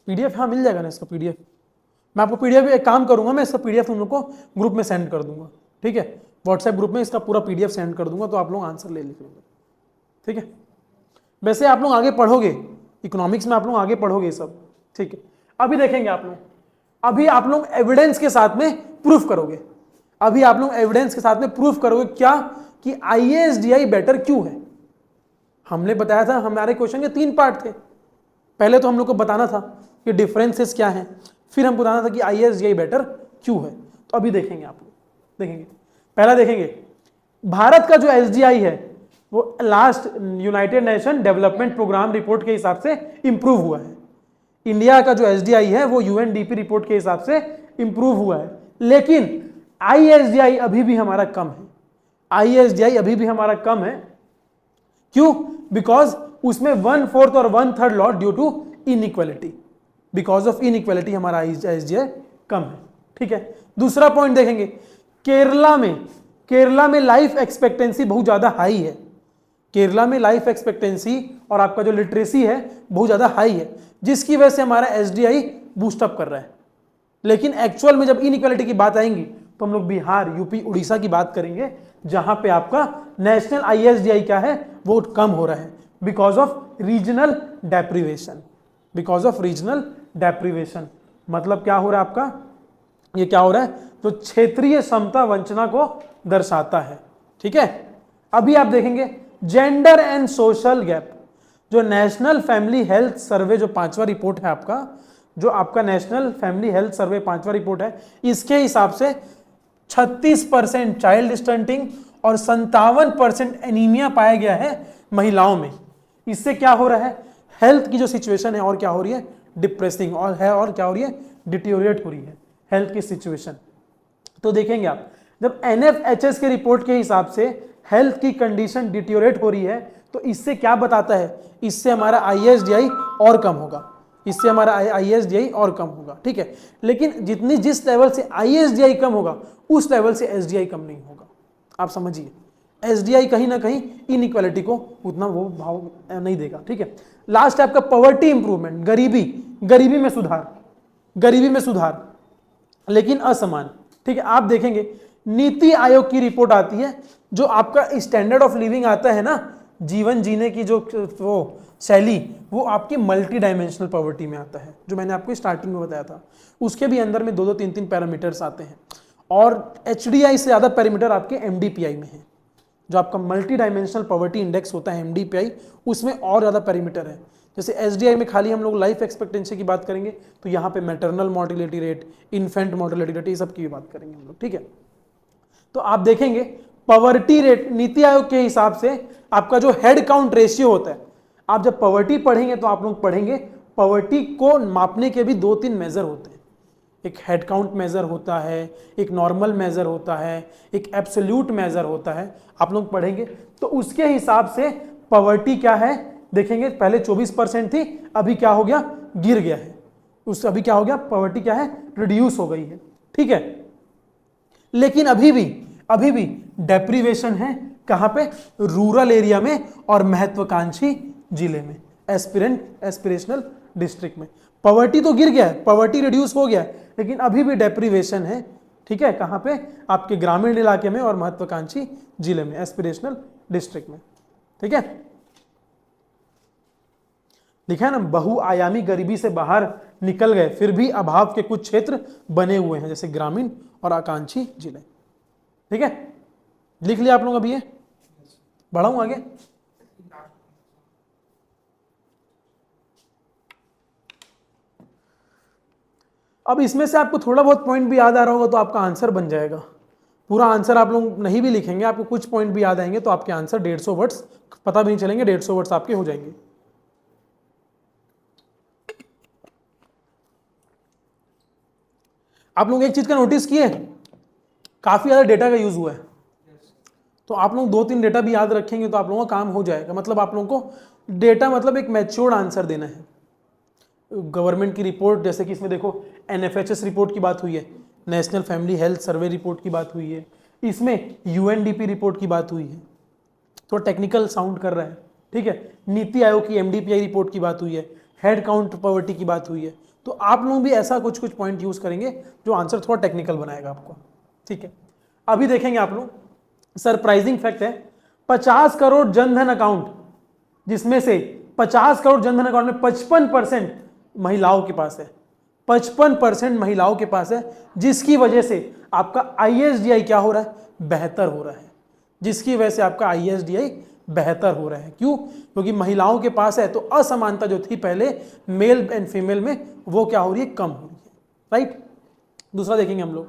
PDF, हाँ मिल जाएगा ना इसका PDF। मैं आपको PDF एक काम करूंगा, मैं इसका PDF तुम लोग को ग्रुप में सेंड कर दूंगा, ठीक है। व्हाट्सएप ग्रुप में इसका पूरा PDF सेंड कर दूंगा, तो आप लोग आंसर ले लिखेंगे, ठीक है। वैसे आप लोग आगे पढ़ोगे, इकोनॉमिक्स में आप लोग आगे पढ़ोगे सब, ठीक है। अभी देखेंगे आप लोग, अभी आप लोग एविडेंस के साथ में प्रूफ करोगे। अभी आप लोग एविडेंस के साथ में प्रूफ करोगे क्या कि ISDI बेटर क्यों है। हमने बताया था हमारे क्वेश्चन के 3 पार्ट थे। पहले तो हम लोग को बताना था कि डिफरेंसेस क्या हैं, फिर हम बताना था कि ISDI बेटर क्यों है। तो अभी देखेंगे आप लोग, देखेंगे पहला देखेंगे भारत का जो SDI है वो last United Nation Development Programme report के हिसाब से इंप्रूव हुआ है। इंडिया का जो SDI है वो UNDP रिपोर्ट के हिसाब से इंप्रूव हुआ है, लेकिन ISDI अभी भी हमारा कम है। ISDI अभी भी हमारा कम है। क्यों? बिकॉज उसमें 1/4 और 1/3 loss due to inequality. Because of inequality हमारा ISDI कम है, ठीक है। दूसरा पॉइंट देखेंगे, केरला में लाइफ एक्सपेक्टेंसी बहुत ज्यादा हाई है। केरला में लाइफ एक्सपेक्टेंसी और आपका जो लिटरेसी है बहुत ज्यादा हाई है, जिसकी वजह से हमारा SDI बूस्टअप कर रहा है। लेकिन एक्चुअल में जब इनइक्वालिटी की बात आएंगी तो हम लोग बिहार, यूपी, उड़ीसा की बात करेंगे, जहां पे आपका नेशनल ISDI क्या है वो कम हो रहा है, because of regional deprivation. Because of regional deprivation मतलब क्या हो रहा है आपका, ये क्या हो रहा है, जो क्षेत्रीय समता वंचना को दर्शाता है, ठीक है। अभी आप देखेंगे जेंडर एंड सोशल गैप, जो नेशनल फैमिली हेल्थ सर्वे जो 5वां रिपोर्ट है आपका, जो आपका नेशनल फैमिली हेल्थ सर्वे 5वां रिपोर्ट है, इसके हिसाब से 36% चाइल्ड स्टंटिंग और 57% एनीमिया पाया गया है महिलाओं में। इससे क्या हो रहा है, हेल्थ की जो सिचुएशन है और क्या हो रही है, डिप्रेसिंग और है, और क्या हो रही है, डिटीरियोरेट हो रही है हेल्थ की सिचुएशन। तो देखेंगे आप, जब NFHS के रिपोर्ट के हिसाब से हेल्थ की कंडीशन डिटीरियोरेट हो रही है, तो इससे क्या बताता है, इससे हमारा ISDI और कम होगा, इससे हमारा ISDI और कम होगा, ठीक है। लेकिन जिस लेवल से ISDI कम होगा उस लेवल से SDI कम नहीं होगा। आप समझिए, SDI कहीं ना कहीं इनइक्वालिटी को उतना वो भाव नहीं देगा, ठीक है। लास्ट है आपका पॉवर्टी इंप्रूवमेंट, गरीबी में सुधार, लेकिन असमान, ठीक है। आप देखेंगे नीति आयोग की रिपोर्ट आती है, जो आपका स्टैंडर्ड ऑफ लिविंग आता है ना, जीवन जीने की जो वो शैली, वो आपकी मल्टी डायमेंशनल पॉवर्टी में आता है, जो मैंने आपको स्टार्टिंग में बताया था। उसके भी अंदर में 2-2, 3-3 पैरामीटर्स आते हैं, और HDI से ज़्यादा पैरामीटर आपके MDPI में है। जो आपका मल्टी डायमेंशनल पॉवर्टी इंडेक्स होता है MDPI, उसमें और ज़्यादा पैरामीटर है। जैसे SDI में खाली हम लोग लाइफ एक्सपेक्टेंसी की बात करेंगे, तो यहाँ पे maternal mortality rate, infant mortality rate, ये सब की भी बात करेंगे हम लोग, ठीक है। तो आप देखेंगे पॉवर्टी रेट नीति आयोग के हिसाब से आपका जो हेड काउंट रेशियो होता है, आप जब पॉवर्टी पढ़ेंगे तो आप लोग पढ़ेंगे पॉवर्टी को मापने के भी 2-3 मेजर होते हैं। एक हेड काउंट मेजर होता है, एक नॉर्मल मेजर होता है, एक एब्सोल्यूट मेजर होता है, आप लोग पढ़ेंगे। तो उसके हिसाब से पॉवर्टी क्या है देखेंगे, पहले 24% थी, अभी क्या हो गया, गिर गया है। अभी क्या हो गया, पॉवर्टी क्या है, रिड्यूस हो गई है, ठीक है। लेकिन अभी भी डेप्रीवेशन है, कहां पे? रूरल एरिया में और महत्वाकांक्षी जिले में, एस्पिरेशनल डिस्ट्रिक्ट में। पॉवर्टी तो गिर गया है, पॉवर्टी रिड्यूस हो गया है, लेकिन अभी भी डेप्रीवेशन है, ठीक है, कहां पे? आपके ग्रामीण इलाके में और महत्वाकांक्षी जिले में, एस्पिरेशनल डिस्ट्रिक्ट में, ठीक है। लिखा है ना, बहुआयामी गरीबी से बाहर निकल गए फिर भी अभाव के कुछ क्षेत्र बने हुए हैं, जैसे ग्रामीण और आकांक्षी जिले, ठीक है। लिख लिया आप लोग अभी ये? बढ़ाऊं आगे? अब इसमें से आपको थोड़ा बहुत पॉइंट भी याद आ रहा होगा तो आपका आंसर बन जाएगा। पूरा आंसर आप लोग नहीं भी लिखेंगे, आपको कुछ पॉइंट भी याद आएंगे तो आपके आंसर 150 वर्ड्स, पता भी नहीं चलेंगे, 150 वर्ड्स आपके हो जाएंगे। आप लोग एक चीज का नोटिस किए, काफी ज्यादा डेटा का यूज हुआ है, तो आप लोग 2-3 डेटा भी याद रखेंगे तो आप लोगों का काम हो जाएगा। मतलब आप लोगों को डेटा मतलब एक मैच्योर्ड आंसर देना है। गवर्नमेंट की रिपोर्ट, जैसे कि इसमें देखो NFHS रिपोर्ट की बात हुई है, national family health survey report की बात हुई है, इसमें UNDP रिपोर्ट की बात हुई है, थोड़ा टेक्निकल साउंड कर रहा है, ठीक है। नीति आयोग की MDPI रिपोर्ट की बात हुई है, हेड काउंट पॉवर्टी की बात हुई है, तो आप लोग भी ऐसा कुछ कुछ पॉइंट यूज करेंगे जो आंसर थोड़ा टेक्निकल बनाएगा आपको, ठीक है। अभी देखेंगे आप लोग, सरप्राइजिंग फैक्ट है, 50 करोड़ जनधन अकाउंट, जिसमें से 50 करोड़ जनधन अकाउंट में 55% महिलाओं के पास है, 55% महिलाओं के पास है, जिसकी वजह से आपका ISDI क्या हो रहा है? बेहतर हो रहा है, जिसकी वजह से आपका ISDI बेहतर हो रहा है। क्यों? क्योंकि महिलाओं के पास है तो असमानता जो थी पहले मेल एंड फीमेल में, वो क्या हो रही है? कम हो रही है, राइट। दूसरा देखेंगे हम लोग,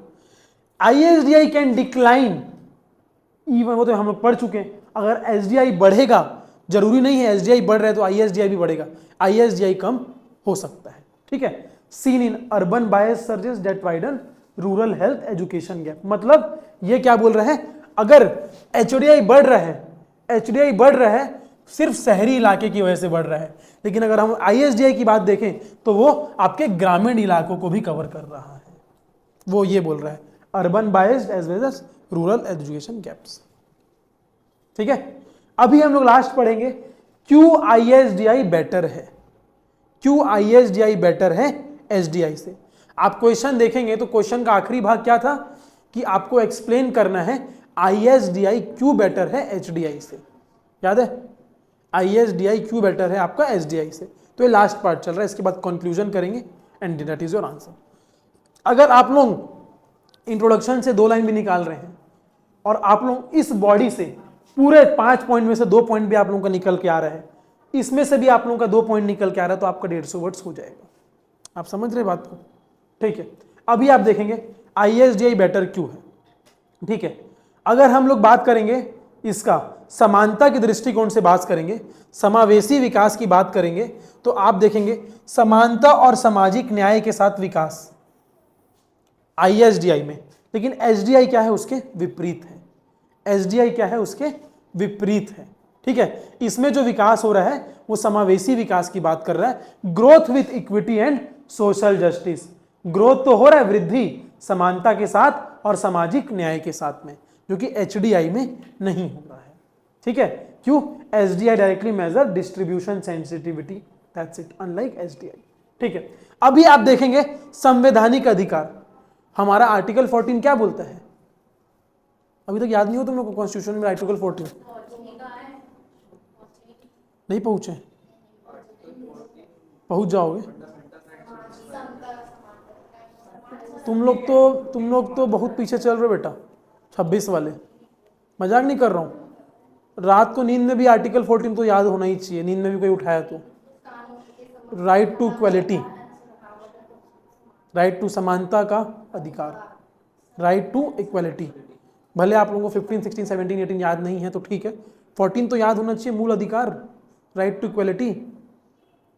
ISDI कैन डिक्लाइन इवन, वो तो हम लोग पढ़ चुके हैं, अगर SDI बढ़ेगा, जरूरी नहीं है SDI बढ़ रहा है तो ISDI भी बढ़ेगा, ISDI कम हो सकता है, ठीक है। Seen in urban bias surges that widen rural health education gap, मतलब ये क्या बोल रहे हैं, अगर HDI बढ़ रहा है, HDI बढ़ रहा है सिर्फ शहरी इलाके की वजह से बढ़ रहा है, लेकिन अगर हम ISDI की बात देखें तो वो आपके ग्रामीण इलाकों को भी कवर कर रहा है, वो ये बोल रहा है urban biased as well as rural education gaps, ठीक है। अभी हम लोग लास्ट पढ़ेंगे, क्यों ISDI बेटर है, क्यों ISDI बेटर है SDI से। आप क्वेश्चन देखेंगे तो क्वेश्चन का आखिरी भाग क्या था कि आपको एक्सप्लेन करना है ISDI क्यों बेटर है HDI से, याद है? ISDI क्यों बेटर है आपका SDI से। तो ये लास्ट पार्ट चल रहा है, इसके बाद कंक्लूजन करेंगे and that is your answer. अगर आप लोग इंट्रोडक्शन से 2 लाइन भी निकाल रहे हैं और आप लोग इस बॉडी से पूरे 5 पॉइंट में से 2 पॉइंट भी आप लोगों का निकल के आ रहा है, इसमें से भी आप लोगों का 2 पॉइंट निकल के आ रहा है, तो आपका 150 वर्ड्स हो जाएगा। आप समझ रहे बात को, ठीक है। अभी आप देखेंगे ISDI बेटर क्यों है, ठीक है। अगर हम लोग बात करेंगे इसका समानता के दृष्टिकोण से बात करेंगे, समावेशी विकास की बात करेंगे, तो आप देखेंगे समानता और सामाजिक न्याय के साथ विकास ISDI में, लेकिन SDI क्या है? उसके विपरीत है। SDI क्या है? उसके विपरीत है, ठीक है। इसमें जो विकास हो रहा है वो समावेशी विकास की बात कर रहा है, growth with equity and social justice. Growth तो हो रहा है, वृद्धि समानता के साथ और सामाजिक न्याय के साथ में, जो कि HDI में नहीं हो रहा है, ठीक है। क्यों? SDI directly measure distribution sensitivity, that's it, unlike SDI, ठीक है। अभी आप देखेंगे संवैधानिक अधिकार, हमारा आर्टिकल 14 क्या बोलता है? अभी तक याद नहीं हो तुम लोग को कॉन्स्टिट्यूशन में आर्टिकल 14? नहीं पहुंचे? पहुंच जाओगे। तुम लोग तो बहुत पीछे चल रहे हो बेटा, 26 वाले, मजाक नहीं कर रहा हूं। रात को नींद में भी आर्टिकल 14 तो याद होना ही चाहिए, नींद में भी कोई उठाया तो। Right to equality, right to समानता का अधिकार, राइट टू इक्वलिटी। भले आप लोगों को 15, 16, 17, 18 याद नहीं है तो ठीक है, 14 तो याद होना चाहिए, मूल अधिकार, राइट टू इक्वलिटी।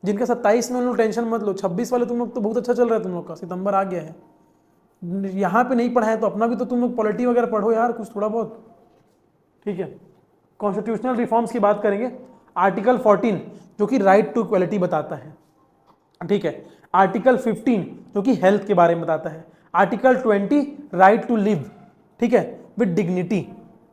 जिनका 27 में उन लोग टेंशन मत लो, 26 वाले तुम लोग तो बहुत अच्छा चल रहा है, तुम लोग का सितंबर आ गया है, यहाँ पे नहीं पढ़ा है तो अपना भी तो तुम लोग पॉलिटी वगैरह पढ़ो यार कुछ थोड़ा बहुत, ठीक है। कॉन्स्टिट्यूशनल रिफॉर्म्स की बात करेंगे, आर्टिकल 14 जो कि राइट टू इक्वलिटी बताता है, ठीक है। आर्टिकल 15 जो कि हेल्थ के बारे में बताता है, आर्टिकल 20 राइट टू लिव, ठीक है, विद डिग्निटी,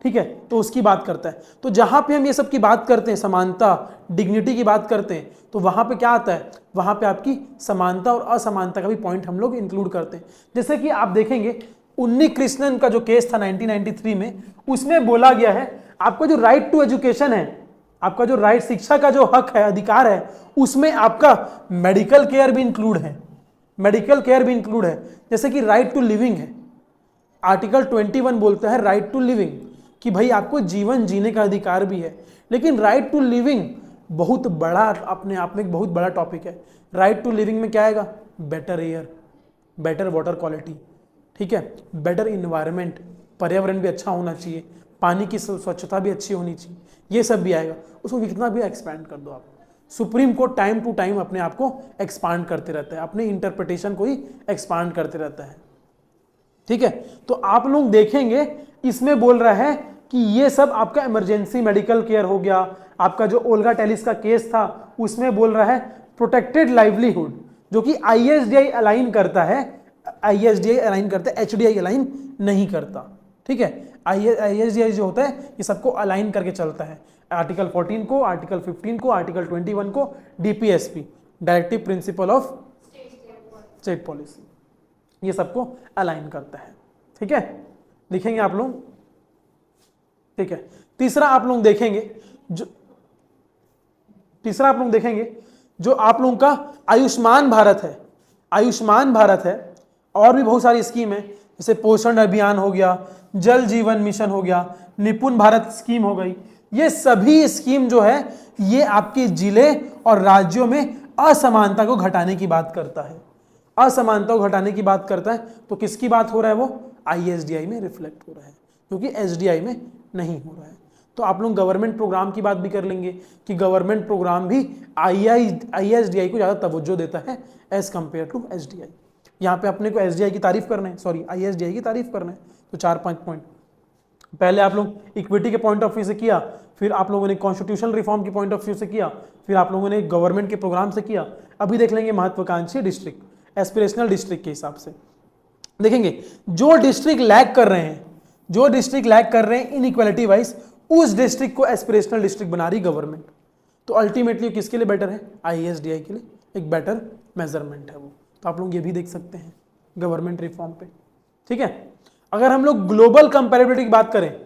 ठीक है, तो उसकी बात करता है। तो जहां पे हम ये सब की बात करते हैं, समानता, डिग्निटी की बात करते हैं, तो वहां पे क्या आता है, वहां पे आपकी समानता और असमानता का भी पॉइंट हम लोग इंक्लूड करते हैं। जैसे कि आप देखेंगे उन्नी कृष्णन का जो केस था 1993 में, उसमें बोला गया है आपका जो राइट टू एजुकेशन है, आपका जो राइट, शिक्षा का जो हक है, अधिकार है, उसमें आपका मेडिकल केयर भी इंक्लूड है, मेडिकल केयर भी इंक्लूड है। जैसे कि राइट टू लिविंग है, आर्टिकल 21 बोलता है राइट टू लिविंग, कि भाई आपको जीवन जीने का अधिकार भी है। लेकिन राइट टू लिविंग बहुत बड़ा, अपने आप में एक बहुत बड़ा टॉपिक है। राइट टू लिविंग में क्या आएगा, better air, better water quality, ठीक है, बेटर इन्वायरमेंट, पर्यावरण भी अच्छा होना चाहिए, पानी की स्वच्छता भी अच्छी होनी चाहिए, ये सब भी आएगा। उसको कितना भी एक्सपैंड कर दो आप। Supreme Court time to time अपने आप को एक्सपांड करते रहता है, अपने इंटरप्रिटेशन को ही एक्सपांड करते रहता है, ठीक है। तो आप लोग देखेंगे इसमें बोल रहा है कि ये सब आपका इमरजेंसी मेडिकल केयर हो गया। आपका जो ओल्गा टेलिस का केस था उसमें बोल रहा है प्रोटेक्टेड लाइवलीहुड, जो कि ISDI अलाइन करता है, ISDI अलाइन करता है, HDI अलाइन नहीं करता, ठीक है। ISDI जो होता है ये सबको अलाइन करके चलता है, आर्टिकल 14 को, आर्टिकल 15 को, आर्टिकल 21 को, DPSP, directive principle of state policy, ये सबको अलाइन करता है, ठीक है। लिखेंगे आप लोग, ठीक है। तीसरा आप लोग देखेंगे जो आप लोगों का आयुष्मान भारत है, आयुष्मान भारत है, और भी बहुत सारी स्कीम है, जैसे पोषण अभियान हो गया, जल जीवन मिशन हो गया, निपुण भारत स्कीम हो गई। ये सभी स्कीम जो है ये आपके जिले और राज्यों में असमानता को घटाने की बात करता है, असमानता को घटाने की बात करता है। तो किसकी बात हो रहा है, वो ISDI में रिफ्लेक्ट हो रहा है, क्योंकि SDI में नहीं हो रहा है। तो आप लोग गवर्नमेंट प्रोग्राम की बात भी कर लेंगे कि गवर्नमेंट प्रोग्राम भी ISDI को ज़्यादा तवज्जो देता है एज कंपेयर टू SDI। यहाँ पे अपने को SDI की तारीफ करना है, सॉरी ISDI की तारीफ करना है। तो 4-5 पॉइंट पहले आप लोग इक्विटी के पॉइंट ऑफ व्यू से किया, फिर आप लोगों ने कॉन्स्टिट्यूशनल रिफॉर्म के पॉइंट ऑफ व्यू से किया, फिर आप लोगों ने गवर्नमेंट के प्रोग्राम से किया। अभी देख लेंगे महत्वाकांक्षी डिस्ट्रिक्ट, एस्पिरेशनल डिस्ट्रिक्ट के हिसाब से देखेंगे। जो डिस्ट्रिक्ट लैग कर रहे हैं, जो डिस्ट्रिक्ट लैग कर रहे हैं इनइक्वालिटी वाइज, उस डिस्ट्रिक्ट को एस्पिरेशनल डिस्ट्रिक्ट बना रही गवर्नमेंट। तो अल्टीमेटली किसके लिए बेटर है, ISDI के लिए एक बेटर मेजरमेंट है वो। तो आप लोग ये भी देख सकते हैं गवर्नमेंट रिफॉर्म पे, ठीक है। अगर हम लोग ग्लोबल कंपैरेबिलिटी की बात करें,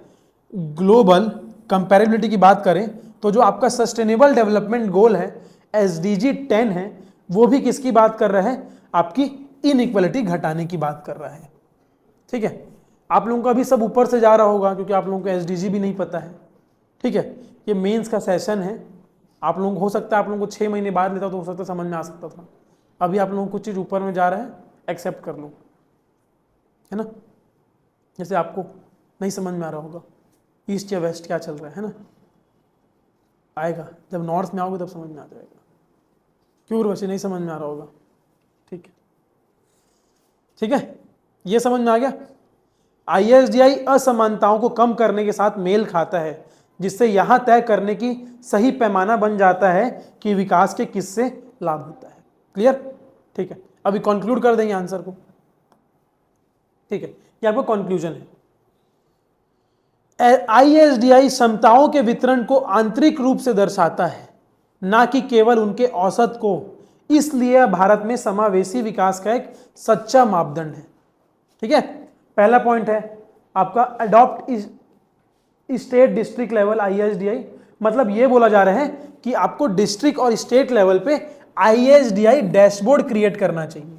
ग्लोबल कंपैरेबिलिटी की बात करें, तो जो आपका सस्टेनेबल डेवलपमेंट गोल है SDG 10 है, वो भी किसकी बात कर रहा है, आपकी इनइक्वालिटी घटाने की बात कर रहा है, ठीक है। आप लोगों का भी सब ऊपर से जा रहा होगा, क्योंकि आप लोगों को SDG भी नहीं पता है, ठीक है। ये मेंस का सेशन है, आप लोगों को हो सकता है आप लोगों को 6 महीने बाद लेता तो हो सकता है समझ में आ सकता था। अभी आप लोगों को कुछ चीज़ ऊपर में जा रहा है, एक्सेप्ट कर लो, है ना। जैसे आपको नहीं समझ में आ रहा होगा ईस्ट या वेस्ट क्या चल रहा है ना, आएगा जब नॉर्थ में आओगे तब समझ में आ जाएगा। क्यों वैसे नहीं समझ में आ रहा होगा, ठीक है, ठीक है, ये समझ में आ गया। ISDI असमानताओं को कम करने के साथ मेल खाता है, जिससे यहां तय करने की सही पैमाना बन जाता है कि विकास के किससे लाभ होता है। क्लियर, ठीक है। अभी कंक्लूड कर देंगे आंसर को, ठीक है। ये आपका कंक्लूजन है। ISDI क्षमताओं के वितरण को आंतरिक रूप से दर्शाता है, ना कि केवल उनके औसत को। इसलिए भारत में समावेशी विकास का एक सच्चा मापदंड है, ठीक है। पहला पॉइंट है आपका adopt state district level ISDI, मतलब ये बोला जा रहा है कि आपको डिस्ट्रिक्ट और स्टेट लेवल पे ISDI डैशबोर्ड क्रिएट करना चाहिए,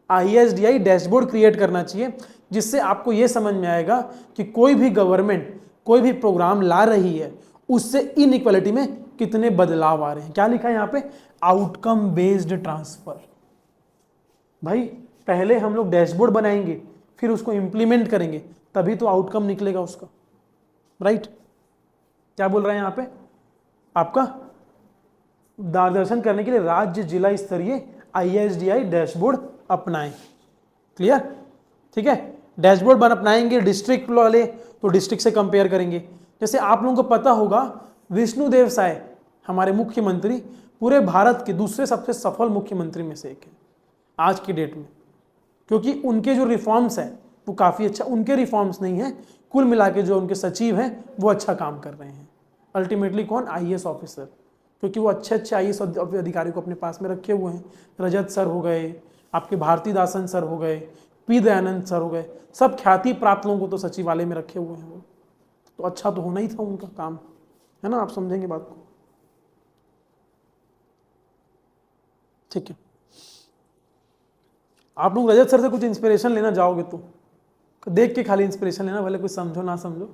ISDI डैशबोर्ड क्रिएट करना चाहिए, जिससे आपको ये समझ में आएगा कि कोई भी गवर्नमेंट कोई भी प्रोग्राम ला रही है उससे इनइक्वालिटी में कितने बदलाव आ रहे हैं। क्या लिखा है यहाँ पे, आउटकम बेस्ड ट्रांसफर। भाई पहले हम लोग डैशबोर्ड बनाएंगे, फिर उसको इंप्लीमेंट करेंगे, तभी तो आउटकम निकलेगा उसका, राइट। क्या बोल रहे हैं यहाँ पे, आपका मार्गदर्शन करने के लिए राज्य जिला स्तरीय ISDI डैशबोर्ड अपनाएं। क्लियर, ठीक है। डैशबोर्ड अपनाएंगे डिस्ट्रिक्ट वाले, तो डिस्ट्रिक्ट से कंपेयर करेंगे। जैसे आप लोगों को पता होगा विष्णुदेव साय हमारे मुख्यमंत्री पूरे भारत के दूसरे सबसे सफल मुख्यमंत्री में से एक है आज की डेट में, क्योंकि उनके जो रिफॉर्म्स हैं वो काफ़ी अच्छा, उनके रिफॉर्म्स नहीं है, कुल मिला के जो उनके सचिव हैं वो अच्छा काम कर रहे हैं। अल्टीमेटली कौन? आईएएस ऑफिसर, क्योंकि वो अच्छे अच्छे आईएएस अधिकारी को अपने पास में रखे हुए हैं। रजत सर हो गए, आपके भारतीदासन सर हो गए, पी दयानंद सर हो गए, सब ख्याति प्राप्त लोगों को तो सचिवालय में रखे हुए हैं वो, तो अच्छा तो होना ही था उनका काम, है ना? आप समझेंगे बात को, ठीक है। आप लोग रजत सर से कुछ इंस्पिरेशन लेना जाओगे तो देख के खाली इंस्पिरेशन लेना, भले कुछ समझो ना समझो,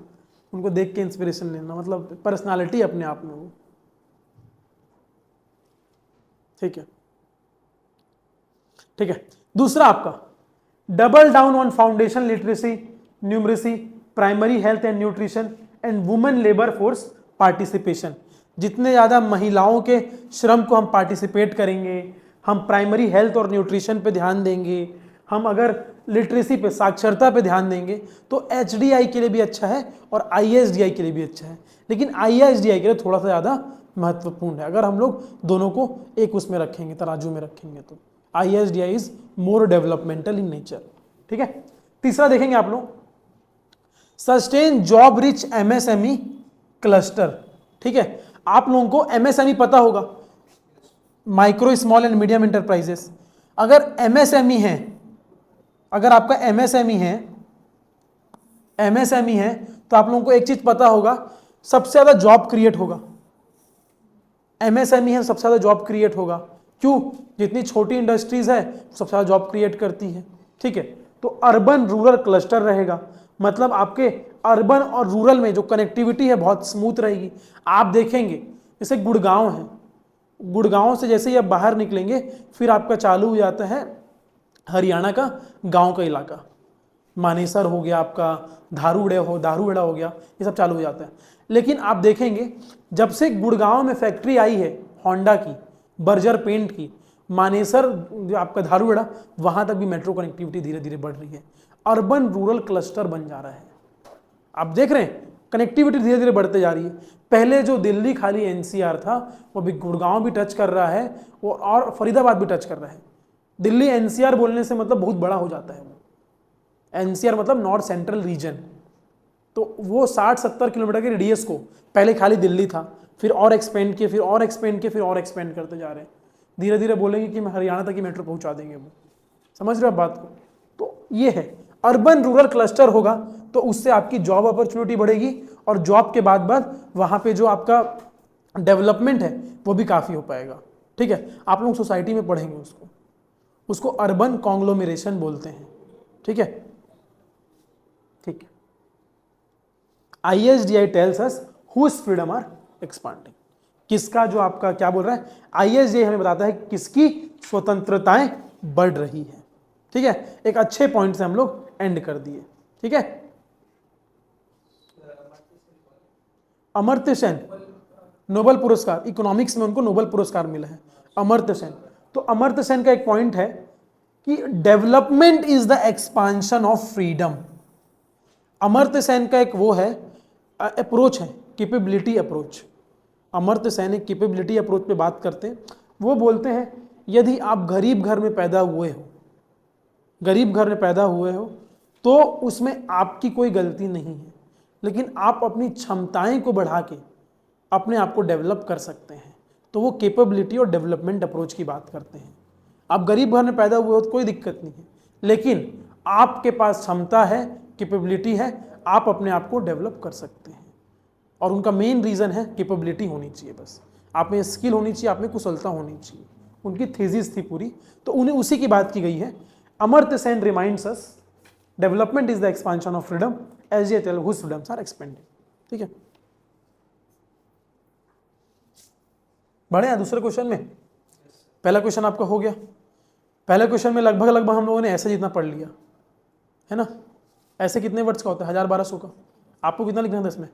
उनको देख के इंस्पिरेशन लेना, मतलब पर्सनालिटी अपने आप में वो, ठीक है। ठीक है, दूसरा आपका double down on foundation literacy, numeracy, primary health and nutrition and women labour force participation. जितने ज़्यादा महिलाओं के श्रम को हम पार्टिसिपेट करेंगे, हम प्राइमरी हेल्थ और न्यूट्रिशन पे ध्यान देंगे, हम अगर लिटरेसी पे, साक्षरता पे ध्यान देंगे तो एचडीआई के लिए भी अच्छा है और आईएसडीआई के लिए भी अच्छा है। लेकिन आईएसडीआई के लिए थोड़ा सा ज़्यादा महत्वपूर्ण है, अगर हम लोग दोनों को एक उसमें रखेंगे, तराजू में रखेंगे तो ISDI is more developmental in nature, ठीक है। तीसरा देखेंगे आप लोग, sustain job rich MSME cluster, ठीक है। आप लोगों को MSME पता होगा, micro small and medium enterprises. अगर MSME है, अगर आपका MSME है तो आप लोगों को एक चीज पता होगा, सबसे ज्यादा जॉब क्रिएट होगा। MSME है, सबसे ज्यादा जॉब क्रिएट होगा। क्यों? जितनी छोटी इंडस्ट्रीज है सबसे ज्यादा जॉब क्रिएट करती है, ठीक है। तो अर्बन रूरल क्लस्टर रहेगा, मतलब आपके अर्बन और रूरल में जो कनेक्टिविटी है बहुत स्मूथ रहेगी। आप देखेंगे जैसे गुड़गांव है, गुड़गांव से जैसे ही आप बाहर निकलेंगे फिर आपका चालू हो जाता है हरियाणा का गांव का इलाका, मानेसर हो गया, आपका दारूहेड़ा हो गया, ये सब चालू हो जाता है। लेकिन आप देखेंगे जब से गुड़गांव में फैक्ट्री आई है होंडा की, बर्जर पेंट की, मानेसर जो आपका दारूहेड़ा, वहां तक भी मेट्रो कनेक्टिविटी धीरे धीरे बढ़ रही है, अर्बन रूरल क्लस्टर बन जा रहा है। आप देख रहे हैं कनेक्टिविटी धीरे धीरे बढ़ते जा रही है। पहले जो दिल्ली खाली NCR था वो अभी गुड़गांव भी टच कर रहा है, वो और फरीदाबाद भी टच कर रहा है। दिल्ली NCR बोलने से मतलब बहुत बड़ा हो जाता है वो, NCR मतलब नॉर्थ सेंट्रल रीजन, तो वो 60-70 किलोमीटर के रेडियस को पहले खाली दिल्ली था, फिर और एक्सपेंड किए, फिर और एक्सपेंड किए, फिर और एक्सपेंड करते जा रहे हैं। धीरे धीरे बोलेंगे कि हरियाणा तक ही मेट्रो पहुंचा देंगे वो, समझ रहे हो आप बात को? तो ये है अर्बन रूरल क्लस्टर होगा तो उससे आपकी जॉब अपॉर्चुनिटी बढ़ेगी और जॉब के बाद वहां पे जो आपका डेवलपमेंट है वो भी काफी हो पाएगा, ठीक है। आप लोग सोसाइटी में पढ़ेंगे उसको अर्बन कॉन्ग्लोमरेशन बोलते हैं, ठीक है, ठीक है। ISDI tells us whose freedom are expanding, किसका जो आपका क्या बोल रहा है, ISDI हमें बताता है किसकी स्वतंत्रताएं बढ़ रही है, ठीक है। एक अच्छे पॉइंट से हम लोग एंड कर दिए, ठीक है। अमर्त्य सेन नोबेल पुरस्कार, इकोनॉमिक्स में उनको नोबेल पुरस्कार मिला है, अमर्त्य सेन। तो अमर्त्य सेन का एक पॉइंट है कि development is the expansion of freedom. Amartya Sen का एक वो है अप्रोच है, कैपेबिलिटी अप्रोच। अमर्त्य सेन एक कैपेबिलिटी अप्रोच पे बात करते हैं। वो बोलते हैं यदि आप गरीब घर में पैदा हुए हो, गरीब घर में पैदा हुए हो तो उसमें आपकी कोई गलती नहीं है, लेकिन आप अपनी क्षमताएं को बढ़ा के अपने आप को डेवलप कर सकते हैं। तो वो कैपेबिलिटी और डेवलपमेंट अप्रोच की बात करते हैं। आप गरीब घर में पैदा हुए हो तो कोई दिक्कत नहीं है, लेकिन आपके पास क्षमता है, कैपेबिलिटी है, आप अपने आप को डेवलप कर सकते हैं। और उनका मेन रीज़न है कैपेबिलिटी होनी चाहिए, बस आप में स्किल होनी चाहिए, आप में कुशलता होनी चाहिए। उनकी थीसिस थी पूरी, तो उन्हें उसी की बात की गई है। Amartya Sen reminds us development is the expansion of freedom as ये tell whose freedoms are expanded, ठीक है। बढ़े हैं दूसरे क्वेश्चन में। पहला क्वेश्चन आपका हो गया। पहले क्वेश्चन में लगभग हम लोगों ने ऐसे जितना पढ़ लिया है ना। ऐसे कितने वर्ड्स का होता है? 1000-1200 का। आपको कितना लिखना था इसमें?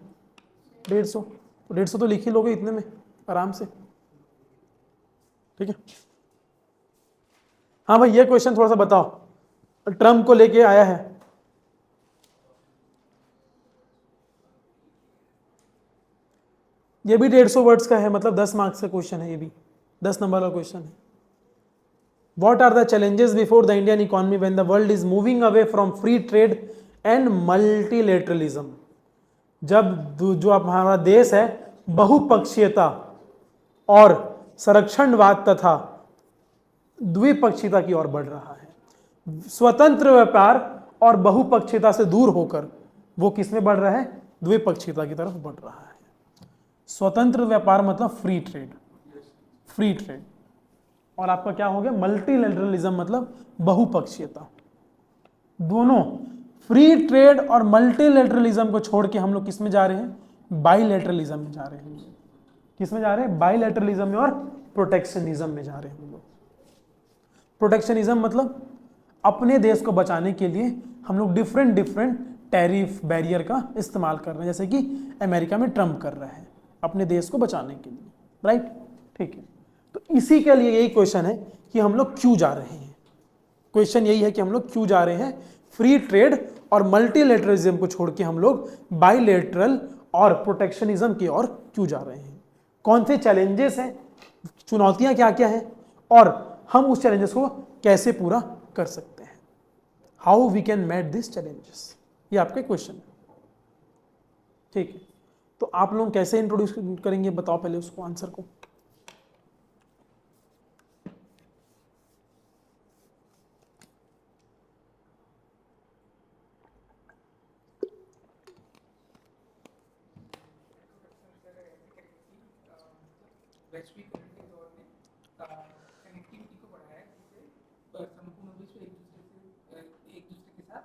150। 150 तो लिख ही लोगे इतने में आराम से, ठीक है। हाँ भाई, ये क्वेश्चन थोड़ा सा बताओ, ट्रम्प को लेके आया है। ये भी 150 वर्ड्स का है, मतलब 10 मार्क्स का क्वेश्चन है, ये भी 10 नंबर का क्वेश्चन है। What are the challenges before the Indian economy when the world is moving away from free trade and multilateralism. जब जो हमारा देश है बहुपक्षीयता और संरक्षणवाद तथा द्विपक्षीयता की ओर बढ़ रहा है। स्वतंत्र व्यापार और बहुपक्षीयता से दूर होकर वो किस में बढ़ रहा है? द्विपक्षीयता की तरफ बढ़ रहा है। स्वतंत्र व्यापार मतलब फ्री ट्रेड, फ्री ट्रेड, और आपका क्या हो गया? मल्टीलेटरलिज्म मतलब बहुपक्षीयता। दोनों फ्री ट्रेड और मल्टीलेटरलिज्म को छोड़ के हम लोग किस में जा रहे हैं? बाइलेटरलिज्म में जा रहे हैं। किस में जा रहे हैं? बाइलेटरलिज्म में और प्रोटेक्शनिज्म में जा रहे हैं हम लोग। प्रोटेक्शनिज्म मतलब अपने देश को बचाने के लिए हम लोग डिफरेंट टैरिफ बैरियर का इस्तेमाल कर रहे हैं, जैसे कि अमेरिका में ट्रम्प कर रहा है अपने देश को बचाने के लिए, राइट? ठीक है, तो इसी के लिए यही क्वेश्चन है कि हम लोग क्यों जा रहे हैं। क्वेश्चन यही है कि हम लोग क्यों जा रहे हैं फ्री ट्रेड और मल्टीलेटरलिज्म को छोड़ के हम लोग बाइलेटरल और प्रोटेक्शनिज्म की ओर क्यों जा रहे हैं। कौन से चैलेंजेस हैं, चुनौतियां क्या क्या हैं, और हम उस चैलेंजेस को कैसे पूरा कर सकते हैं। How we can met this challenges, ये आपके क्वेश्चन है। ठीक है, तो आप लोग कैसे इंट्रोड्यूस करेंगे बताओ पहले उसको, आंसर को। वैश्विक के दौर में कनेक्टिविटी को बढ़ाया, जिससे संपूर्ण विश्व एक दूसरे के साथ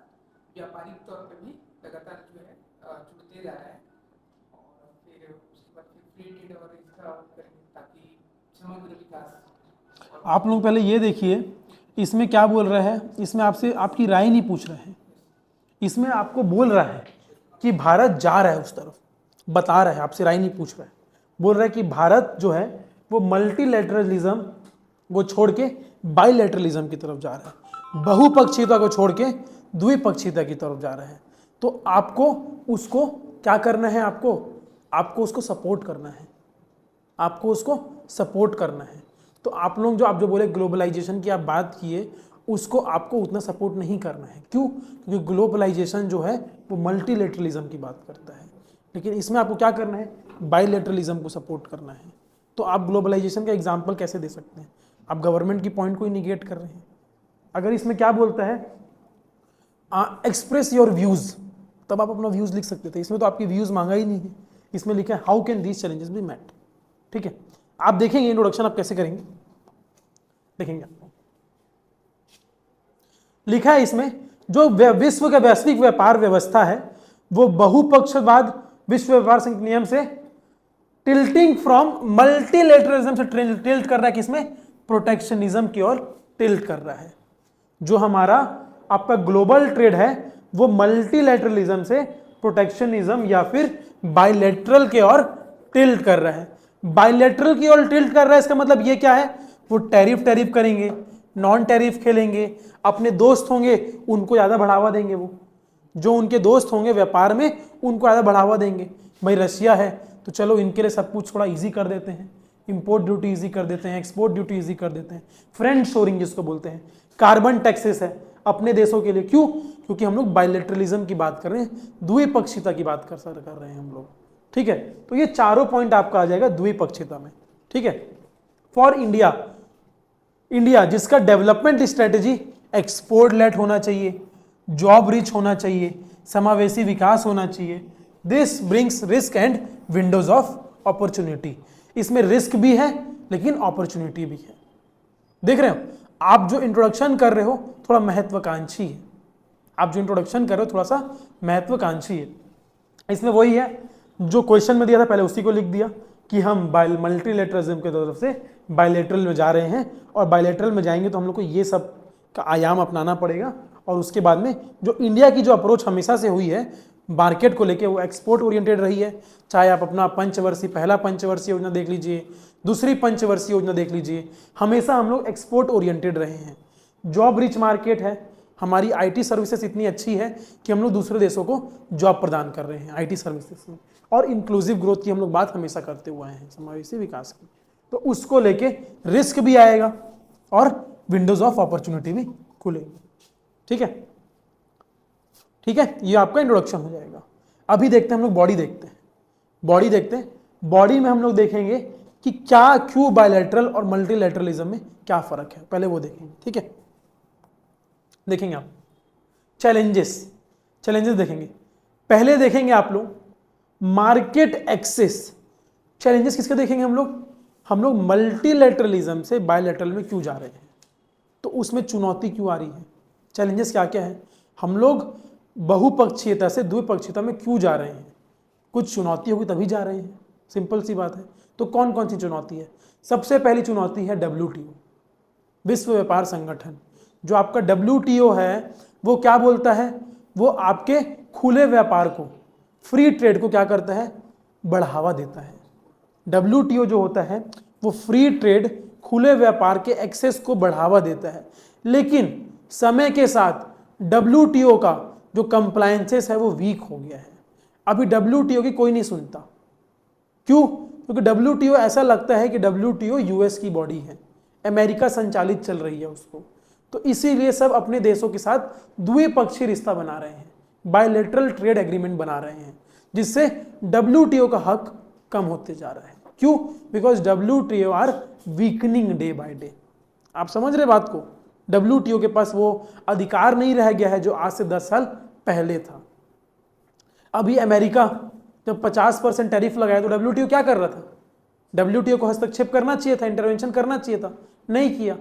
व्यापारिक तौर पर भी लगातार जो है जुड़ते जा रहा है, और फिर उसके बाद फिर फ्री ट्रेड और इसका करेंगे ताकि समग्र विकास। आप लोग पहले ये देखिए इसमें क्या बोल रहा है, इसमें आपसे आपकी राय नहीं पूछ रहे हैं, इसमें आपको बोल रहा है कि भारत जा रहा है उस तरफ, बता रहा है, आपसे राय नहीं पूछ रहा है। बोल रहा है कि भारत जो है वो मल्टीलेटरलिज्म को छोड़ के बाइलेटरलिज्म की तरफ जा रहा है, बहुपक्षीयता को छोड़ के द्विपक्षीयता की तरफ जा रहा है। तो आपको उसको क्या करना है? आपको उसको सपोर्ट करना है, आपको उसको सपोर्ट करना है। तो आप लोग आप जो बोले ग्लोबलाइजेशन की आप बात किए, उसको आपको उतना सपोर्ट नहीं करना है। क्यों? क्योंकि ग्लोबलाइजेशन जो है वो मल्टीलेटरलिज्म की बात करता है, लेकिन इसमें आपको क्या करना है? बाइलेटरलिज्म को सपोर्ट करना है। तो आप ग्लोबलाइजेशन का एग्जाम्पल कैसे दे सकते हैं? आप गवर्नमेंट की पॉइंट को ही निगेट कर रहे हैं। अगर इसमें क्या बोलता है एक्सप्रेस योर व्यूज, तब आप अपना व्यूज लिख सकते थे। इसमें तो आपकी व्यूज मांगा ही नहीं है, इसमें लिखा है how can these challenges be met. ठीक है, आप देखेंगे इंट्रोडक्शन आप कैसे करेंगे, देखेंगे आपको लिखा है इसमें जो विश्व का वैश्विक व्यापार व्यवस्था है वो बहुपक्षवाद विश्व व्यापार संघ नियम से टिल्टिंग फ्रॉम मल्टीलेटरलिज्म से टिल्ट कर रहा है, किसमें? प्रोटेक्शनिज्म की ओर टिल्ट कर रहा है। जो हमारा आपका ग्लोबल ट्रेड है वो मल्टीलेटरलिज्म से प्रोटेक्शनिज्म या फिर बाइलेटरल के ओर टिल्ट कर रहा है। बाइलेटरल की ओर टिल्ट कर रहा है, इसका मतलब ये क्या है? वो टैरिफ करेंगे, नॉन टैरिफ खेलेंगे, अपने दोस्त होंगे उनको ज़्यादा बढ़ावा देंगे, वो जो उनके दोस्त होंगे व्यापार में उनको ज़्यादा बढ़ावा देंगे। भाई रशिया है तो चलो इनके लिए सब कुछ थोड़ा इजी कर देते हैं, इंपोर्ट ड्यूटी इजी कर देते हैं, एक्सपोर्ट ड्यूटी इजी कर देते हैं, फ्रेंड शोरिंग जिसको बोलते हैं, कार्बन टैक्सेस है अपने देशों के लिए। क्यों? क्योंकि हम लोग बाइलेटरलिज्म की बात कर रहे हैं, द्विपक्षीयता की बात कर रहे हैं हम लोग। ठीक है, तो ये चारों पॉइंट आपका आ जाएगा द्विपक्षीयता में। ठीक है, फॉर इंडिया जिसका डेवलपमेंट स्ट्रेटेजी एक्सपोर्ट लेट होना चाहिए, जॉब रिच होना चाहिए, समावेशी विकास होना चाहिए। This brings risk and Windows of opportunity. इसमें रिस्क भी है लेकिन अपॉर्चुनिटी भी है। देख रहे हो, आप जो इंट्रोडक्शन कर रहे हो थोड़ा महत्वाकांक्षी है, आप जो इंट्रोडक्शन कर रहे हो थोड़ा सा महत्वाकांक्षी है। इसमें वही है जो क्वेश्चन में दिया था, पहले उसी को लिख दिया कि हम मल्टीलेटरलिज्म की तरफ से बाइलेटरल में जा रहे हैं, और बाइलेटरल में जाएंगे तो हम लोग को ये सब का आयाम अपनाना पड़ेगा। और उसके बाद में जो इंडिया की जो अप्रोच हमेशा से हुई है मार्केट को लेके, वो एक्सपोर्ट ओरिएंटेड रही है। चाहे आप अपना पहला पंचवर्षीय योजना देख लीजिए, दूसरी पंचवर्षीय योजना देख लीजिए, हमेशा हम लोग एक्सपोर्ट ओरिएंटेड रहे हैं। जॉब रिच मार्केट है, हमारी आईटी सर्विसेज इतनी अच्छी है कि हम लोग दूसरे देशों को जॉब प्रदान कर रहे हैं आईटी सर्विसेज में। और इंक्लूसिव ग्रोथ की हम लोग बात हमेशा करते हुए हैं, समावेशी विकास की। तो उसको लेके रिस्क भी आएगा और विंडोज ऑफ अपॉर्चुनिटी भी खुलेगी। ठीक है, ठीक है, ये आपका इंट्रोडक्शन हो जाएगा। अभी देखते हैं हम लोग बॉडी देखते हैं, बॉडी देखते हैं। बॉडी में हम लोग देखेंगे कि क्या क्यों बायलैटरल और मल्टीलैटरलिज्म में क्या फर्क है, पहले वो देखेंगे। ठीक है, देखेंगे आप चैलेंजेस देखेंगे। पहले देखेंगे आप लोग मार्केट एक्सेस। चैलेंजेस किसके देखेंगे हम लोग मल्टीलैटरलिज्म से बायलैटरल में क्यों जा रहे हैं, तो उसमें चुनौती क्यों आ रही है, चैलेंजेस क्या क्या है, हम लोग बहुपक्षीयता से द्विपक्षीयता में क्यों जा रहे हैं, कुछ चुनौती होगी तभी जा रहे हैं, सिंपल सी बात है। तो कौन कौन सी चुनौती है? सबसे पहली चुनौती है WTO, विश्व व्यापार संगठन। जो आपका WTO है वो क्या बोलता है, वो आपके खुले व्यापार को, फ्री ट्रेड को क्या करता है, बढ़ावा देता है। WTO जो होता है वो फ्री ट्रेड, खुले व्यापार के एक्सेस को बढ़ावा देता है, लेकिन समय के साथ WTO का जो कंप्लायंसेस है वो वीक हो गया है। अभी WTO की कोई नहीं सुनता, क्यों? क्योंकि WTO ऐसा लगता है कि WTO US की बॉडी है, अमेरिका संचालित चल रही है उसको, तो इसीलिए सब अपने देशों के साथ द्विपक्षीय रिश्ता बना रहे हैं, बायलैटरल ट्रेड एग्रीमेंट बना रहे हैं, जिससे WTO का हक कम होते जा रहा है। क्यों? Because WTO are weakening day by day. आप समझ रहे बात को? WTO के पास वो अधिकार नहीं रह गया है जो आज से 10 साल पहले था। अभी अमेरिका जब 50% टैरिफ लगाया तो WTO क्या कर रहा था? WTO को हस्तक्षेप करना चाहिए था, इंटरवेंशन करना चाहिए था, नहीं किया,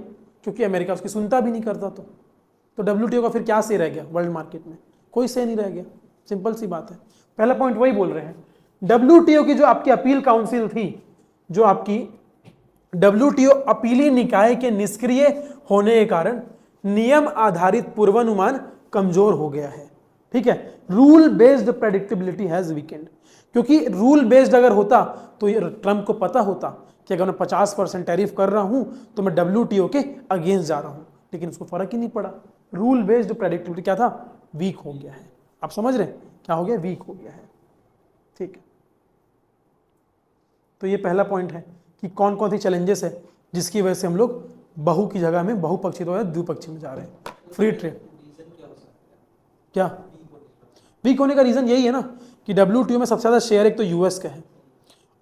क्योंकि अमेरिका उसकी सुनता भी नहीं करता। तो WTO का फिर क्या से रह गया वर्ल्ड मार्केट में? कोई से नहीं रह गया, सिंपल सी बात है। पहला पॉइंट वही बोल रहे हैं। WTO की जो आपकी अपील काउंसिल थी, जो आपकी WTO अपीली निकाय के निष्क्रिय होने के कारण नियम आधारित पूर्वानुमान कमजोर हो गया है। ठीक है, rule based predictability has weekend. क्योंकि रूल बेस्ड अगर होता तो ये ट्रम्प को पता होता कि अगर मैं 50% टैरिफ कर रहा हूं तो मैं WTO के अगेंस्ट जा रहा हूं, लेकिन उसको फर्क ही नहीं पड़ा। रूल बेस्ड प्रेडिक्टेबिलिटी क्या था? वीक हो गया है। आप समझ रहे हैं क्या हो गया? वीक हो गया है। ठीक है, तो ये पहला पॉइंट है कि कौन कौन सी चैलेंजेस है जिसकी वजह से हम लोग बहु की जगह में बहुपक्षीय या द्विपक्षीय में जा रहे हैं। फ्री ट्रेड क्या वीक होने का रीजन यही है ना कि WTO में सबसे ज्यादा शेयर एक तो US का है,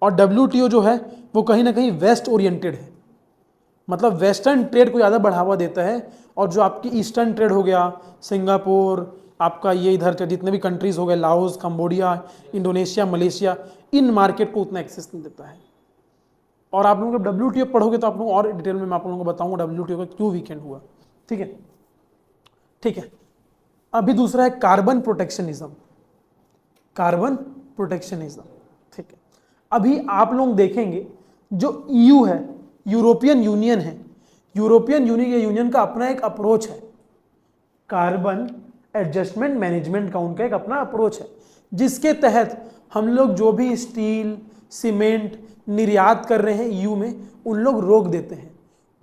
और WTO जो है वो कहीं ना कहीं वेस्ट ओरिएंटेड है, मतलब वेस्टर्न ट्रेड को ज़्यादा बढ़ावा देता है, और जो आपकी ईस्टर्न ट्रेड हो गया, सिंगापुर, आपका ये इधर के जितने भी कंट्रीज हो गए, लाओस, कंबोडिया, इंडोनेशिया, मलेशिया, इन मार्केट को उतना एक्सेस नहीं देता है। और आप लोग जब WTO पढ़ोगे तो आप लोग और डिटेल में मैं आप लोगों को बताऊंगा WTO का क्यों वीकेंड हुआ। ठीक है, ठीक है। अभी दूसरा है कार्बन प्रोटेक्शनिज्म। कार्बन प्रोटेक्शनिज्म, ठीक है। अभी आप लोग देखेंगे जो EU है, यूरोपियन यूनियन है, यूरोपियन यूनियन का अपना एक अप्रोच है, कार्बन एडजस्टमेंट मैनेजमेंट का उनका एक अपना अप्रोच है, जिसके तहत हम लोग जो भी स्टील, सीमेंट निर्यात कर रहे हैं EU में, उन लोग रोक देते हैं,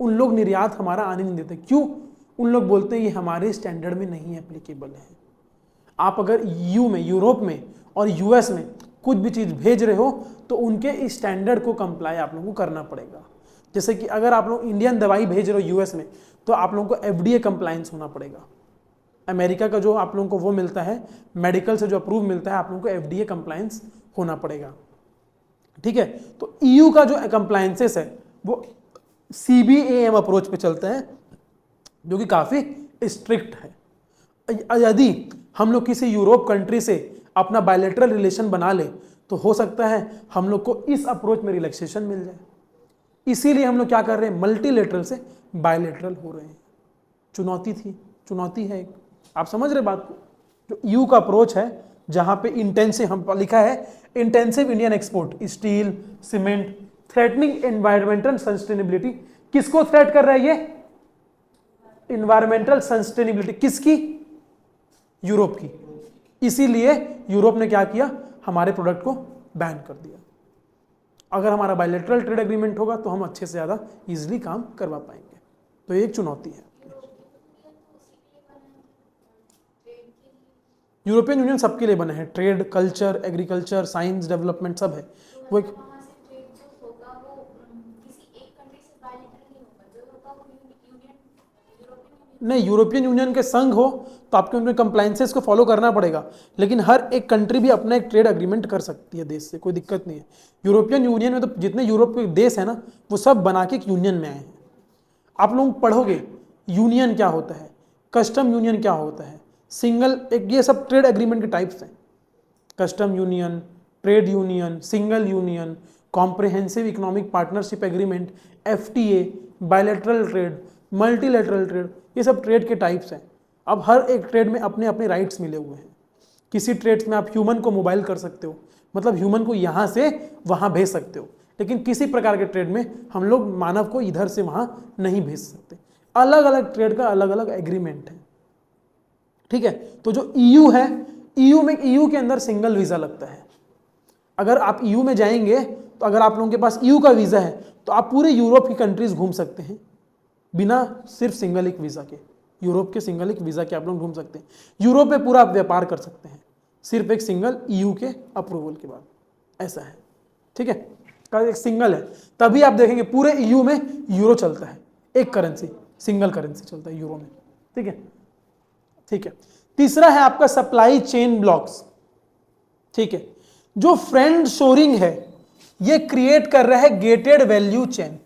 उन लोग निर्यात हमारा आने नहीं देते। क्यों? उन लोग बोलते हैं ये हमारे स्टैंडर्ड में नहीं एप्लीकेबल है। आप अगर EU में, यूरोप में और US में कुछ भी चीज़ भेज रहे हो तो उनके स्टैंडर्ड को कंप्लाई आप लोगों को करना पड़ेगा। जैसे कि अगर आप लोग इंडियन दवाई भेज रहे हो US में तो आप लोगों को FDA कंप्लायंस होना पड़ेगा। अमेरिका का जो आप लोगों को वो मिलता है, मेडिकल से जो अप्रूव मिलता है, आप लोगों को FDA कंप्लायंस होना पड़ेगा। ठीक है, तो EU का जो कंप्लायंसेस है वो CBAM अप्रोच पे चलते हैं, जो कि काफ़ी स्ट्रिक्ट है। यदि हम लोग किसी यूरोप कंट्री से अपना बायलैटरल रिलेशन बना ले तो हो सकता है हम लोग को इस अप्रोच में रिलैक्सेशन मिल जाए। इसीलिए हम लोग क्या कर रहे हैं, मल्टीलेटरल से बायलैटरल हो रहे हैं। चुनौती है एक, आप समझ रहे बात को? जो EU का अप्रोच है जहां पे इंटेंसिव, हम लिखा है intensive Indian export, steel, cement, threatening environmental sustainability. किसको थ्रेट कर रहा है ये? इन्वायरमेंटल सस्टेनेबिलिटी किसकी? यूरोप की। इसीलिए यूरोप ने क्या किया, हमारे प्रोडक्ट को बैन कर दिया। अगर हमारा बायलैटरल ट्रेड एग्रीमेंट होगा तो हम अच्छे से ज़्यादा इजीली काम करवा पाएंगे। तो ये एक चुनौती है। यूरोपियन यूनियन सबके लिए बना है, trade, culture, agriculture, science, development सब है। वो एक नहीं, यूरोपियन यूनियन के संघ हो तो आपको उनके कंप्लाइंसेस को फॉलो करना पड़ेगा। लेकिन हर एक कंट्री भी अपना एक ट्रेड एग्रीमेंट कर सकती है देश से, कोई दिक्कत नहीं है। यूरोपियन यूनियन में तो जितने यूरोप के देश है ना, वो सब बना के एक यूनियन में आए हैं। आप लोग पढ़ोगे यूनियन क्या होता है, कस्टम यूनियन क्या होता है, सिंगल, एक ये सब ट्रेड एग्रीमेंट के टाइप्स हैं। Custom union, trade union, single union, comprehensive economic partnership agreement, FTA, bilateral trade, multilateral trade, ये सब ट्रेड के टाइप्स हैं। अब हर एक ट्रेड में अपने अपने राइट्स मिले हुए हैं। किसी ट्रेड्स में आप ह्यूमन को मोबाइल कर सकते हो, मतलब ह्यूमन को यहाँ से वहाँ भेज सकते हो, लेकिन किसी प्रकार के ट्रेड में हम लोग मानव को इधर से वहाँ नहीं भेज सकते। अलग अलग ट्रेड का अलग अलग एग्रीमेंट है, ठीक है। तो जो EU है, EU के अंदर सिंगल वीज़ा लगता है। अगर आप EU में जाएंगे तो अगर आप लोगों के पास EU का वीज़ा है तो आप पूरे यूरोप की कंट्रीज घूम सकते हैं बिना सिर्फ सिंगल एक वीज़ा के। यूरोप के सिंगल एक वीज़ा के आप लोग घूम सकते हैं। यूरोप में पूरा आप व्यापार कर सकते हैं सिर्फ एक सिंगल EU के अप्रूवल के बाद, ऐसा है, ठीक है। एक सिंगल है, तभी आप देखेंगे पूरे EU में यूरो चलता है, एक करेंसी, सिंगल करेंसी चलता है यूरो में, ठीक है, ठीक है। तीसरा है आपका सप्लाई चेन ब्लॉक्स, ठीक है। जो फ्रेंड शोरिंग है ये क्रिएट कर रहा है gated value chain.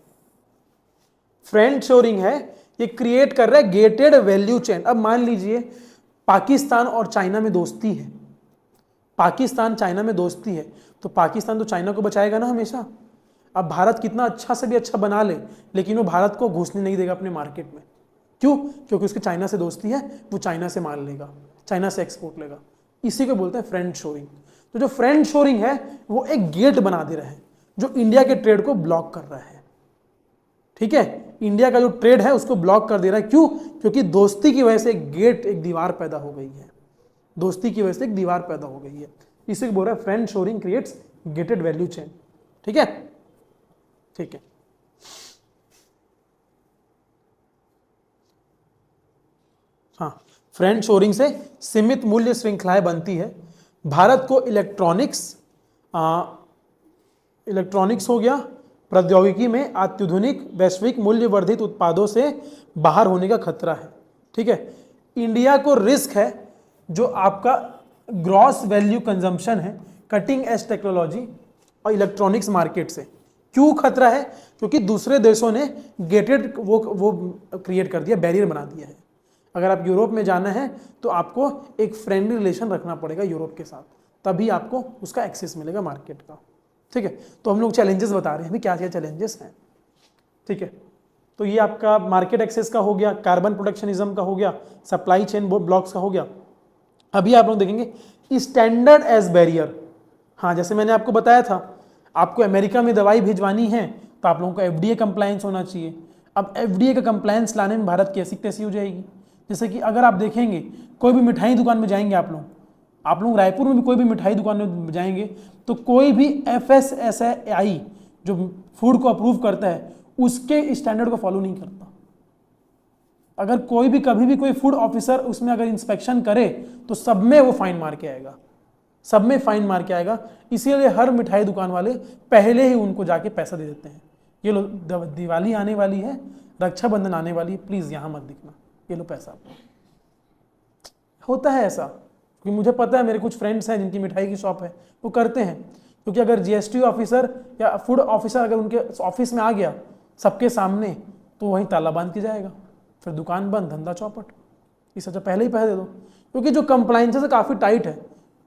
Friend shoring है ये क्रिएट कर रहा है गेटेड वैल्यू चेन। अब मान लीजिए पाकिस्तान और चाइना में दोस्ती है, पाकिस्तान चाइना में दोस्ती है, तो पाकिस्तान तो चाइना को बचाएगा ना हमेशा। अब भारत कितना अच्छा से भी अच्छा बना ले, लेकिन वो भारत को घुसने नहीं देगा अपने मार्केट में। क्यों? क्योंकि उसकी चाइना से दोस्ती है, वो चाइना से माल लेगा, चाइना से एक्सपोर्ट लेगा। इसी को बोलते हैं फ्रेंड शोरिंग। तो जो फ्रेंड शोरिंग है वो एक गेट बना दे रहा है जो इंडिया के ट्रेड को ब्लॉक कर रहा है, ठीक है। इंडिया का जो ट्रेड है उसको ब्लॉक कर दे रहा है। क्यों? क्योंकि दोस्ती की वजह से एक गेट, एक दीवार पैदा हो गई है। दोस्ती की वजह से एक दीवार पैदा हो गई है, इसे बोल रहा है friend shoring creates gated value chain, ठीक है, ठीक है। हाँ, फ्रेंड शोरिंग से सीमित मूल्य श्रृंखलाएं बनती है। भारत को इलेक्ट्रॉनिक्स हो गया, प्रौद्योगिकी में अत्याधुनिक वैश्विक मूल्य वर्धित उत्पादों से बाहर होने का खतरा है, ठीक है। इंडिया को रिस्क है जो आपका ग्रॉस वैल्यू कंजम्पशन है, कटिंग एज टेक्नोलॉजी और इलेक्ट्रॉनिक्स मार्केट से। क्यों खतरा है? क्योंकि दूसरे देशों ने गेटेड वो क्रिएट कर दिया, बैरियर बना दिया है। अगर आप यूरोप में जाना है तो आपको एक फ्रेंडली रिलेशन रखना पड़ेगा यूरोप के साथ, तभी आपको उसका एक्सेस मिलेगा मार्केट का, ठीक है। तो हम लोग चैलेंजेस बता रहे हैं अभी क्या क्या चैलेंजेस हैं, ठीक है। तो ये आपका मार्केट एक्सेस का हो गया, कार्बन प्रोटेक्शनिज्म का हो गया, सप्लाई चेन ब्लॉक्स का हो गया। अभी आप लोग देखेंगे स्टैंडर्ड एज बैरियर। हाँ, जैसे मैंने आपको बताया था, आपको अमेरिका में दवाई भिजवानी है तो आप लोगों को FDA कंप्लायंस होना चाहिए। अब FDA का कंप्लायंस लाने में भारत की ऐसी तैसी हो जाएगी। जैसे कि अगर आप देखेंगे कोई भी मिठाई दुकान में जाएंगे आप लोग रायपुर में भी कोई भी मिठाई दुकान में जाएंगे तो कोई भी FSSAI जो फूड को अप्रूव करता है उसके स्टैंडर्ड को फॉलो नहीं करता। अगर कोई भी कभी भी कोई फूड ऑफिसर उसमें अगर इंस्पेक्शन करे तो सब में वो फाइन मार के आएगा, सब में फाइन मार के आएगा। इसीलिए हर मिठाई दुकान वाले पहले ही उनको जाके पैसा दे देते हैं, ये लो दिवाली आने वाली है, रक्षाबंधन आने वाली है, प्लीज़ यहाँ मत दिखना, ये लो पैसा आपको। होता है ऐसा, क्योंकि मुझे पता है, मेरे कुछ फ्रेंड्स हैं जिनकी मिठाई की शॉप है, वो करते हैं। क्योंकि अगर GST ऑफिसर या फूड ऑफिसर अगर उनके ऑफिस में आ गया सबके सामने तो वहीं ताला बांध के जाएगा, फिर दुकान बंद, धंधा चौपट। इस वजह पहले ही पैसे दे दो, क्योंकि जो कंप्लाइंसेस है काफ़ी टाइट है।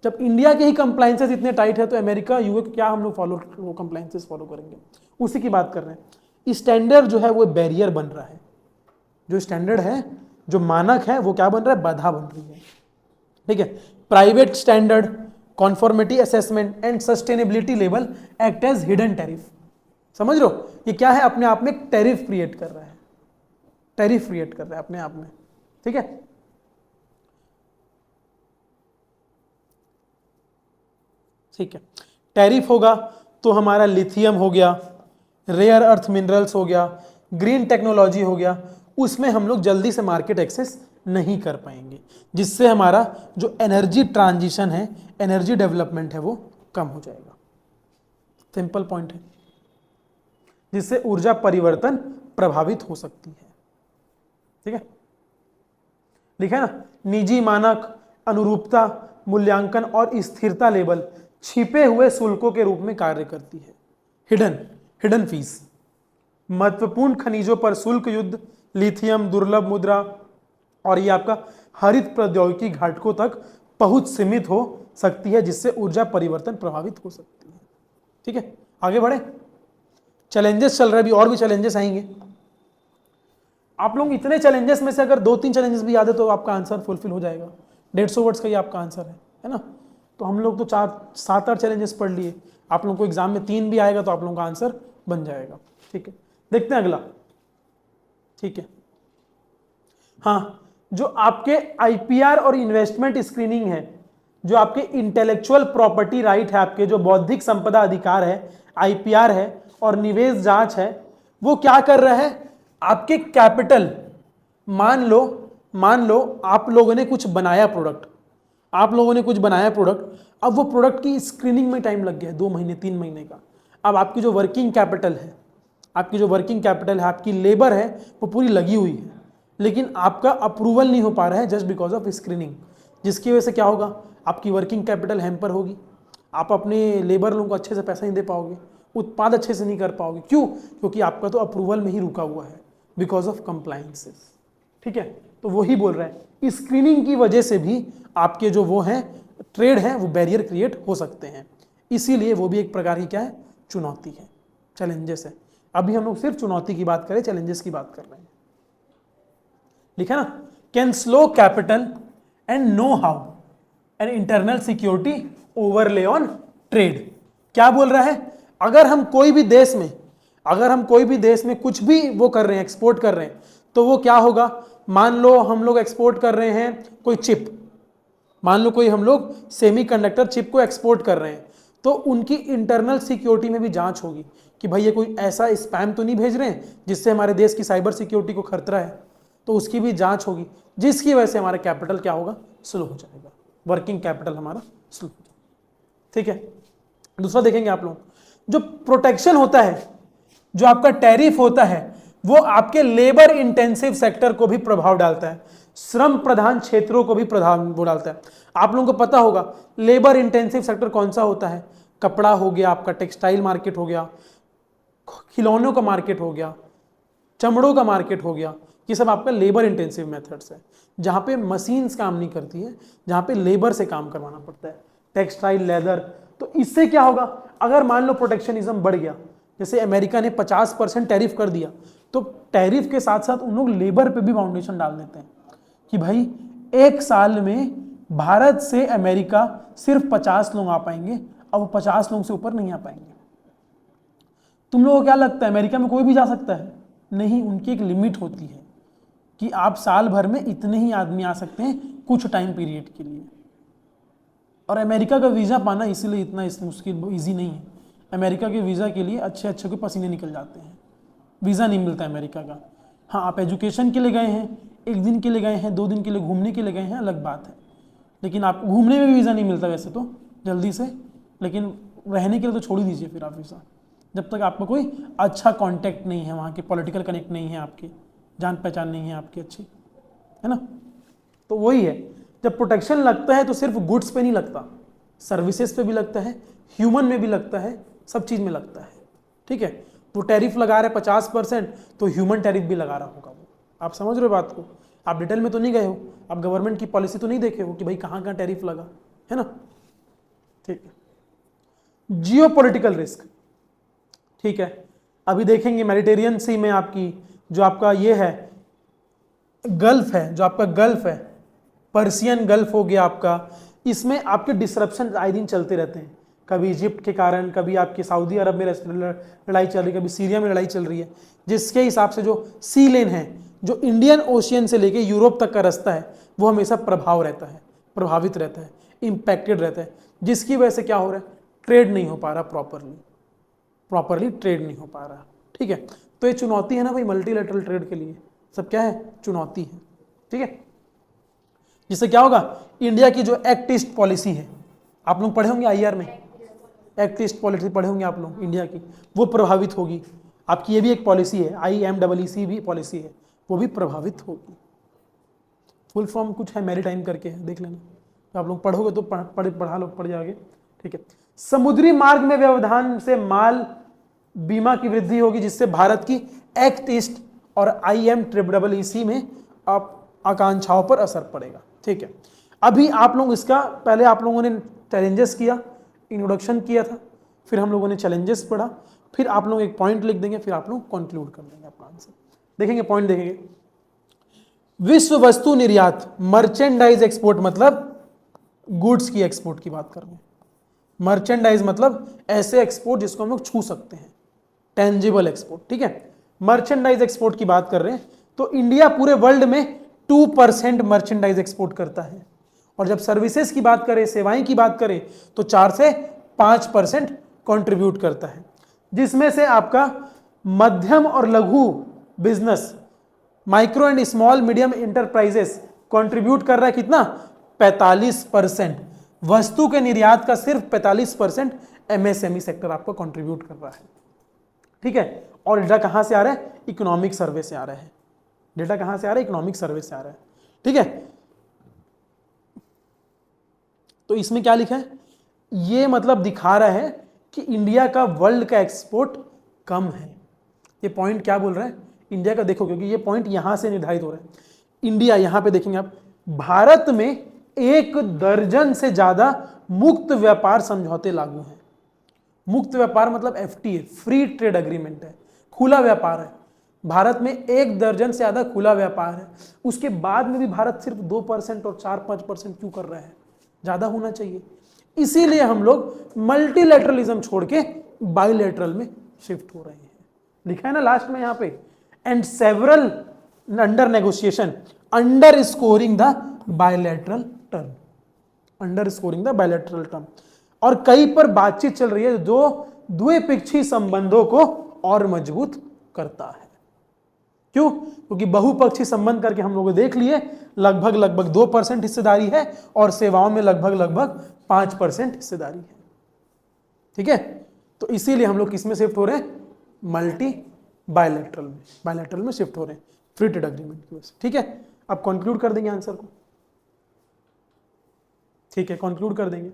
जब इंडिया के ही कंप्लाइंसेस इतने टाइट है तो अमेरिका यूए क्या हम लोग वो कंप्लाइंसेस फॉलो करेंगे? उसी की बात कर रहे हैं। स्टैंडर्ड जो है वो बैरियर बन रहा है, जो स्टैंडर्ड है, जो मानक है, वो क्या बन रहा है? बाधा बन रही है, ठीक है। Private standard, conformity assessment and sustainability level act as hidden tariff. समझ लो ये क्या है? अपने आप में एक टैरिफ क्रिएट कर रहा है, टैरिफ क्रिएट कर रहा है अपने आप में, ठीक है। ठीक है, टैरिफ होगा तो हमारा लिथियम हो गया, रेयर अर्थ मिनरल्स हो गया, ग्रीन टेक्नोलॉजी हो गया, उसमें हम लोग जल्दी से मार्केट एक्सेस नहीं कर पाएंगे, जिससे हमारा जो एनर्जी ट्रांजिशन है, एनर्जी डेवलपमेंट है, वो कम हो जाएगा। सिंपल पॉइंट है, जिससे ऊर्जा परिवर्तन प्रभावित हो सकती है, ठीक है। लिखा है ना, निजी मानक, अनुरूपता, मूल्यांकन और स्थिरता लेबल छिपे हुए शुल्कों के रूप में कार्य करती है। हिडन फीस, महत्वपूर्ण खनिजों पर शुल्क युद्ध, लिथियम, दुर्लभ मुद्रा और ये आपका हरित प्रौद्योगिकी घाटकों तक पहुंच सीमित हो सकती है, जिससे ऊर्जा परिवर्तन प्रभावित हो सकती है। ठीक है, आगे बढ़े। चैलेंजेस चल रहे हैं, अभी और भी चैलेंजेस आएंगे। आप लोग इतने चैलेंजेस में से अगर 2-3 चैलेंजेस भी याद है तो आपका आंसर फुलफिल हो जाएगा। 150 वर्ड्स का ही आपका आंसर है ना। तो हम लोग तो 4-7-8 चैलेंजेस पढ़ लिए, आप लोगों को एग्जाम में 3 भी आएगा तो आप लोगों का आंसर बन जाएगा। ठीक है, देखते हैं अगला। ठीक है, हाँ, जो आपके आईपीआर और इन्वेस्टमेंट स्क्रीनिंग है, जो आपके इंटेलेक्चुअल प्रॉपर्टी राइट है, आपके जो बौद्धिक संपदा अधिकार है, आईपीआर है और निवेश जांच है, वो क्या कर रहा है, आपके कैपिटल, मान लो आप लोगों ने कुछ बनाया प्रोडक्ट, अब वो प्रोडक्ट की स्क्रीनिंग में टाइम लग गया है 2 महीने 3 महीने का। अब आपकी जो वर्किंग कैपिटल है, आपकी लेबर है, वो पूरी लगी हुई है, लेकिन आपका अप्रूवल नहीं हो पा रहा है जस्ट बिकॉज ऑफ स्क्रीनिंग, जिसकी वजह से क्या होगा, आपकी वर्किंग कैपिटल हैम्पर होगी, आप अपने लेबर लोगों को अच्छे से पैसा नहीं दे पाओगे, उत्पाद अच्छे से नहीं कर पाओगे। क्यों? क्योंकि आपका तो अप्रूवल में ही रुका हुआ है बिकॉज ऑफ कंप्लायंसेस। ठीक है, तो वही बोल रहा है, स्क्रीनिंग की वजह से भी आपके जो वो हैं ट्रेड हैं वो बैरियर क्रिएट हो सकते हैं, इसीलिए वो भी एक प्रकार की क्या है, चुनौती है, चैलेंजेस है। अभी हम लोग सिर्फ चुनौती की बात करें, चैलेंजेस की बात कर रहे हैं। लिखा ना, can slow capital and know how and internal security overlay on trade. क्या बोल रहा है, अगर हम कोई भी देश में कुछ भी वो कर रहे हैं, एक्सपोर्ट कर रहे हैं, तो वो क्या होगा, मान लो हम लोग एक्सपोर्ट कर रहे हैं कोई चिप, मान लो कोई हम लोग सेमीकंडक्टर चिप को एक्सपोर्ट कर रहे हैं, तो उनकी इंटरनल सिक्योरिटी में भी जांच होगी कि भाई ये कोई ऐसा स्पैम तो नहीं भेज रहे हैं जिससे हमारे देश की साइबर सिक्योरिटी को खतरा है, तो उसकी भी जांच होगी, जिसकी वजह से हमारा कैपिटल क्या होगा, स्लो हो जाएगा, वर्किंग कैपिटल हमारा स्लो हो जाएगा। ठीक है, दूसरा देखेंगे आप लोग, जो प्रोटेक्शन होता है, जो आपका टैरिफ होता है, वो आपके लेबर इंटेंसिव सेक्टर को भी प्रभाव डालता है, श्रम प्रधान क्षेत्रों को भी प्रभाव डालता है। आप लोगों को पता होगा लेबर इंटेंसिव सेक्टर कौन सा होता है, कपड़ा हो गया, आपका टेक्सटाइल मार्केट हो गया, खिलौनों का मार्केट हो गया, चमड़ों का मार्केट हो गया, ये सब आपका लेबर इंटेंसिव मेथड्स है, जहाँ पे मशीन्स काम नहीं करती है, जहाँ पे लेबर से काम करवाना पड़ता है, टेक्सटाइल, लेदर। तो इससे क्या होगा, अगर मान लो प्रोटेक्शनिज्म बढ़ गया, जैसे अमेरिका ने 50% टैरिफ कर दिया, तो टैरिफ के साथ साथ उन लोग लेबर पे भी फाउंडेशन डाल देते हैं कि भाई 1 साल में भारत से अमेरिका सिर्फ 50 लोग आ पाएंगे, अब वो 50 लोग से ऊपर नहीं आ पाएंगे। तुम लोगों को क्या लगता है अमेरिका में कोई भी जा सकता है? नहीं, उनकी एक लिमिट होती है कि आप साल भर में इतने ही आदमी आ सकते हैं कुछ टाइम पीरियड के लिए। और अमेरिका का वीज़ा पाना इसीलिए इतना मुश्किल ईजी नहीं है। अमेरिका के वीज़ा के लिए अच्छे के पसीने निकल जाते हैं, वीज़ा नहीं मिलता अमेरिका का। हाँ, आप एजुकेशन के लिए गए हैं, 1 दिन के लिए गए हैं, 2 दिन के लिए घूमने के लिए गए हैं, अलग बात है, लेकिन आप घूमने में भी वीज़ा नहीं मिलता वैसे तो जल्दी से, लेकिन रहने के लिए तो छोड़ ही दीजिए फिर आप वीज़ा, जब तक आपका कोई अच्छा कॉन्टैक्ट नहीं है, वहाँ के पॉलिटिकल कनेक्ट नहीं है, आपकी जान पहचान नहीं है आपकी अच्छी, है ना। तो वही है, जब प्रोटेक्शन लगता है तो सिर्फ गुड्स पे नहीं लगता, सर्विसेज पे भी लगता है, ह्यूमन में भी लगता है, सब चीज़ में लगता है। ठीक है, वो टैरिफ लगा रहे 50%, तो ह्यूमन टैरिफ भी लगा रहा होगा वो। आप समझ रहे हो बात को? आप डिटेल में तो नहीं गए हो, आप गवर्नमेंट की पॉलिसी तो नहीं देखे हो कि भाई कहाँ कहाँ टैरिफ लगा, है ना। ठीक है, जियो पोलिटिकल रिस्क। ठीक है, अभी देखेंगे मेडिटेरियन सी में आपकी जो आपका ये है गल्फ है, जो आपका गल्फ है, पर्सियन गल्फ हो गया आपका, इसमें आपके डिसरप्शन आए दिन चलते रहते हैं, कभी इजिप्ट के कारण, कभी आपके सऊदी अरब में लड़ाई चल रही है, कभी सीरिया में लड़ाई चल रही है, जिसके हिसाब से जो सी लेन है, जो इंडियन ओशियन से लेके यूरोप तक का रास्ता है, वो हमेशा प्रभावित रहता है, इम्पैक्टेड रहता है, जिसकी वजह से क्या हो रहा है, ट्रेड नहीं हो पा रहा प्रॉपरली ट्रेड नहीं हो पा रहा। ठीक है, तो ये चुनौती है ना भाई, मल्टीलैटरल ट्रेड के लिए सब क्या है, चुनौती है। ठीक है, जिससे क्या होगा, इंडिया की जो एक्ट ईस्ट पॉलिसी है, आप लोग पढ़े होंगे IR में, एक्ट ईस्ट पॉलिसी पढ़े होंगे आप लोग इंडिया की, वो प्रभावित होगी। आपकी ये भी एक पॉलिसी है, IMEEC भी पॉलिसी है, वो भी प्रभावित होगी। फुल फॉर्म कुछ है मैरीटाइम करके है, देख लेना, तो आप लोग पढ़ोगे तो पढ़ जाओगे। ठीक है, समुद्री मार्ग में व्यवधान से माल बीमा की वृद्धि होगी, जिससे भारत की एक्ट ईस्ट और IMEEC में आकांक्षाओं पर असर पड़ेगा। ठीक है, अभी आप लोग इसका पहले आप लोगों ने चैलेंजेस किया, इंट्रोडक्शन किया था, फिर हम लोगों ने चैलेंजेस पढ़ा, फिर आप लोग एक पॉइंट लिख देंगे, फिर आप लोग कंक्लूड कर देंगे अपना आंसर। देखेंगे पॉइंट देखेंगे। विश्व वस्तु निर्यात, मर्चेंडाइज एक्सपोर्ट मतलब गुड्स की एक्सपोर्ट की बात कर रहे हैं। मर्चेंडाइज मतलब ऐसे एक्सपोर्ट जिसको हम लोग छू सकते हैं, टेंजिबल एक्सपोर्ट। ठीक है, मर्चेंडाइज एक्सपोर्ट की बात कर रहे हैं तो इंडिया पूरे वर्ल्ड में 2% मर्चेंडाइज एक्सपोर्ट करता है, और जब सर्विसेज की बात करें, सेवाएं की बात करें, तो 4 से 5% कंट्रीब्यूट करता है, जिसमें से आपका मध्यम और लघु business, micro and small medium enterprises contribute कर रहा है कितना, 45%। वस्तु के निर्यात का सिर्फ 45% MSME सेक्टर आपको कंट्रीब्यूट कर रहा है। ठीक है, और डेटा कहां से आ रहा है, इकोनॉमिक सर्वे से आ रहा है। डेटा कहां से आ रहा है, इकोनॉमिक सर्वे से आ रहा है। ठीक है, तो इसमें क्या लिखा है, ये मतलब दिखा रहा है कि इंडिया का वर्ल्ड का एक्सपोर्ट कम है। ये पॉइंट क्या बोल रहा है, इंडिया का देखो, क्योंकि ये पॉइंट यहां से निर्धारित हो रहा है। इंडिया, यहां पे देखेंगे आप, भारत में 1 दर्जन से ज्यादा मुक्त व्यापार समझौते लागू हैं। मुक्त व्यापार मतलब FTA, फ्री ट्रेड एग्रीमेंट है, खुला व्यापार है। भारत में 1 दर्जन से ज्यादा खुला व्यापार है। उसके बाद में भी भारत सिर्फ 2% और 4-5% क्यों कर रहा है, ज्यादा होना चाहिए। इसीलिए हम लोग मल्टीलैटरलिज्म छोड़ के बाइलैटरल में शिफ्ट हो रहे हैं। लिखा है ना लास्ट में यहां पे, and several under negotiation under scoring the bilateral term, under scoring the bilateral term, और कई पर बातचीत चल रही है जो द्विपक्षीय संबंधों को और मजबूत करता है। क्यों, क्योंकि बहुपक्षीय संबंध करके हम लोग देख लिए, लगभग 2% हिस्सेदारी है, और सेवाओं में लगभग 5% हिस्सेदारी है। ठीक है, तो इसीलिए हम लोग किसमें शिफ्ट हो रहे हैं, मल्टी बायलैटरल में शिफ्ट हो रहे हैं, फ्री ट्रेड एग्रीमेंट की वजह से। ठीक है, अब कंक्लूड कर देंगे आंसर को। ठीक है, कंक्लूड कर देंगे।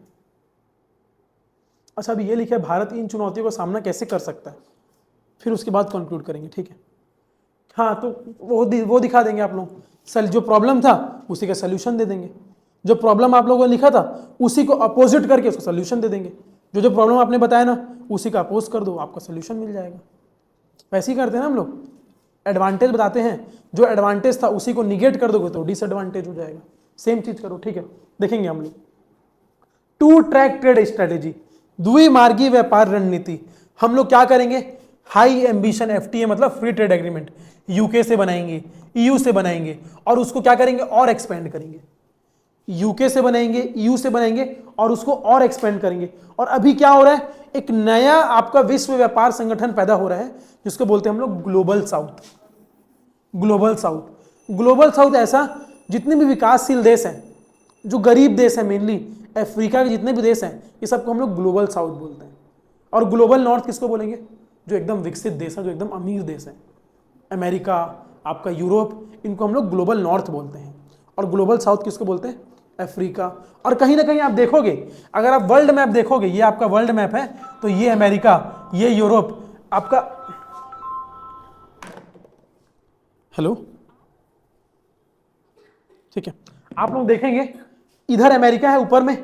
अच्छा, अभी ये लिखा है, भारत इन चुनौतियों का सामना कैसे कर सकता है, फिर उसके बाद कंक्लूड करेंगे। ठीक है, हाँ, तो वो दिखा देंगे आप लोग, जो प्रॉब्लम था उसी का सोल्यूशन दे देंगे। जो प्रॉब्लम आप लोगों ने लिखा था उसी को अपोजिट करके उसको सोल्यूशन दे देंगे। जो प्रॉब्लम आपने बताया ना उसी का अपोज कर दो, आपका सोल्यूशन मिल जाएगा। वैसे ही करते हैं ना हम लोग, एडवांटेज बताते हैं, जो एडवांटेज था उसी को निगेट कर दोगे तो डिसएडवांटेज हो जाएगा। सेम चीज करो। ठीक है, देखेंगे हम लोग 2 ट्रैक ट्रेड स्ट्रेटेजी, द्विमार्गी व्यापार रणनीति। हम लोग क्या करेंगे, हाई एम्बिशन FTA मतलब फ्री ट्रेड एग्रीमेंट UK से बनाएंगे, EU से बनाएंगे, और उसको क्या करेंगे और एक्सपेंड करेंगे। UK से बनाएंगे, EU से बनाएंगे, और उसको और एक्सपेंड करेंगे। और अभी क्या हो रहा है, एक नया आपका विश्व व्यापार संगठन पैदा हो रहा है, जिसको बोलते हैं हम लोग ग्लोबल साउथ। ग्लोबल साउथ ऐसा, जितने भी विकासशील देश हैं, जो गरीब देश हैं, मेनली अफ्रीका के जितने भी देश हैं, ये सबको हम लोग ग्लोबल साउथ बोलते हैं। और ग्लोबल नॉर्थ किसको बोलेंगे, जो एकदम विकसित देश है, जो एकदम अमीर देश है, अमेरिका, आपका यूरोप, इनको हम लोग ग्लोबल नॉर्थ बोलते हैं। और ग्लोबल साउथ किसको बोलते हैं, अफ्रीका। और कहीं ना कहीं आप देखोगे, अगर आप वर्ल्ड मैप देखोगे, ये आपका वर्ल्ड मैप है, तो ये अमेरिका, ये यूरोप आपका, हेलो, ठीक है, आप लोग देखेंगे इधर अमेरिका है ऊपर में,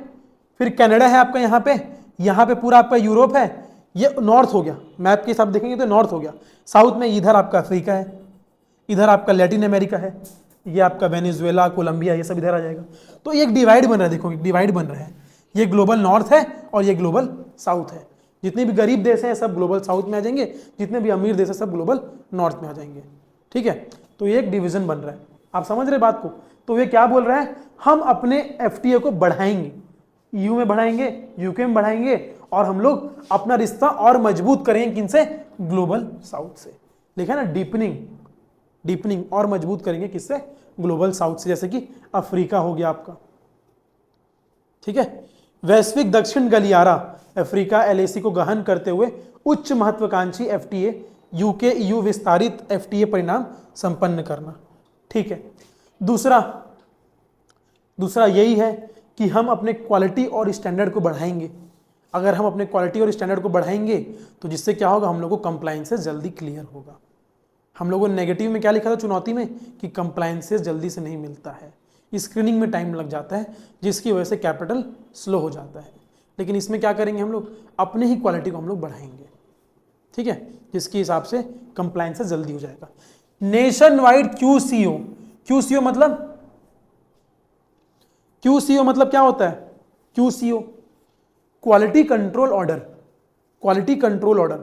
फिर कनाडा है आपका यहाँ पे पूरा आपका यूरोप है, ये नॉर्थ हो गया। मैप के हिसाब से देखेंगे तो नॉर्थ हो गया। साउथ में इधर आपका अफ्रीका है, इधर आपका लैटिन अमेरिका है, ये आपका वेनेजुएला, कोलंबिया, ये सब इधर आ जाएगा। तो एक डिवाइड बन रहा है, देखो एक डिवाइड बन रहा है, ये ग्लोबल नॉर्थ है और ये ग्लोबल साउथ है। जितने भी गरीब देश हैं सब ग्लोबल साउथ में आ जाएंगे, जितने भी अमीर देश हैं सब ग्लोबल नॉर्थ में आ जाएंगे। ठीक है, तो ये एक डिवीजन बन रहा है। आप समझ रहे बात को। तो ये क्या बोल रहा है, हम अपने FTA को बढ़ाएंगे, EU में बढ़ाएंगे, UK में बढ़ाएंगे, और हम लोग अपना रिश्ता और मजबूत करेंगे किनसे, ग्लोबल साउथ से। लिखा है ना, डीपनिंग और मजबूत करेंगे किससे, ग्लोबल साउथ से, जैसे कि अफ्रीका हो गया आपका। ठीक है, वैश्विक दक्षिण गलियारा अफ्रीका LAC को गहन करते हुए उच्च महत्वाकांक्षी FTA UK EU विस्तारित FTA परिणाम संपन्न करना। ठीक है, दूसरा दूसरा यही है कि हम अपने क्वालिटी और स्टैंडर्ड को बढ़ाएंगे। अगर हम अपने क्वालिटी और स्टैंडर्ड को बढ़ाएंगे तो जिससे क्या होगा, हम लोग को कंप्लायंसेस जल्दी क्लियर होगा। हम लोगों ने नेगेटिव में क्या लिखा था चुनौती में कि कंप्लायंसेस जल्दी से नहीं मिलता है, स्क्रीनिंग में टाइम लग जाता है, जिसकी वजह से कैपिटल स्लो हो जाता है। लेकिन इसमें क्या करेंगे हम लोग, अपने ही क्वालिटी को हम लोग बढ़ाएंगे, ठीक है, जिसके हिसाब से कंप्लायंसेस जल्दी हो जाएगा। नेशन वाइड QCO, QCO मतलब क्या होता है? QCO quality control order. Quality control order,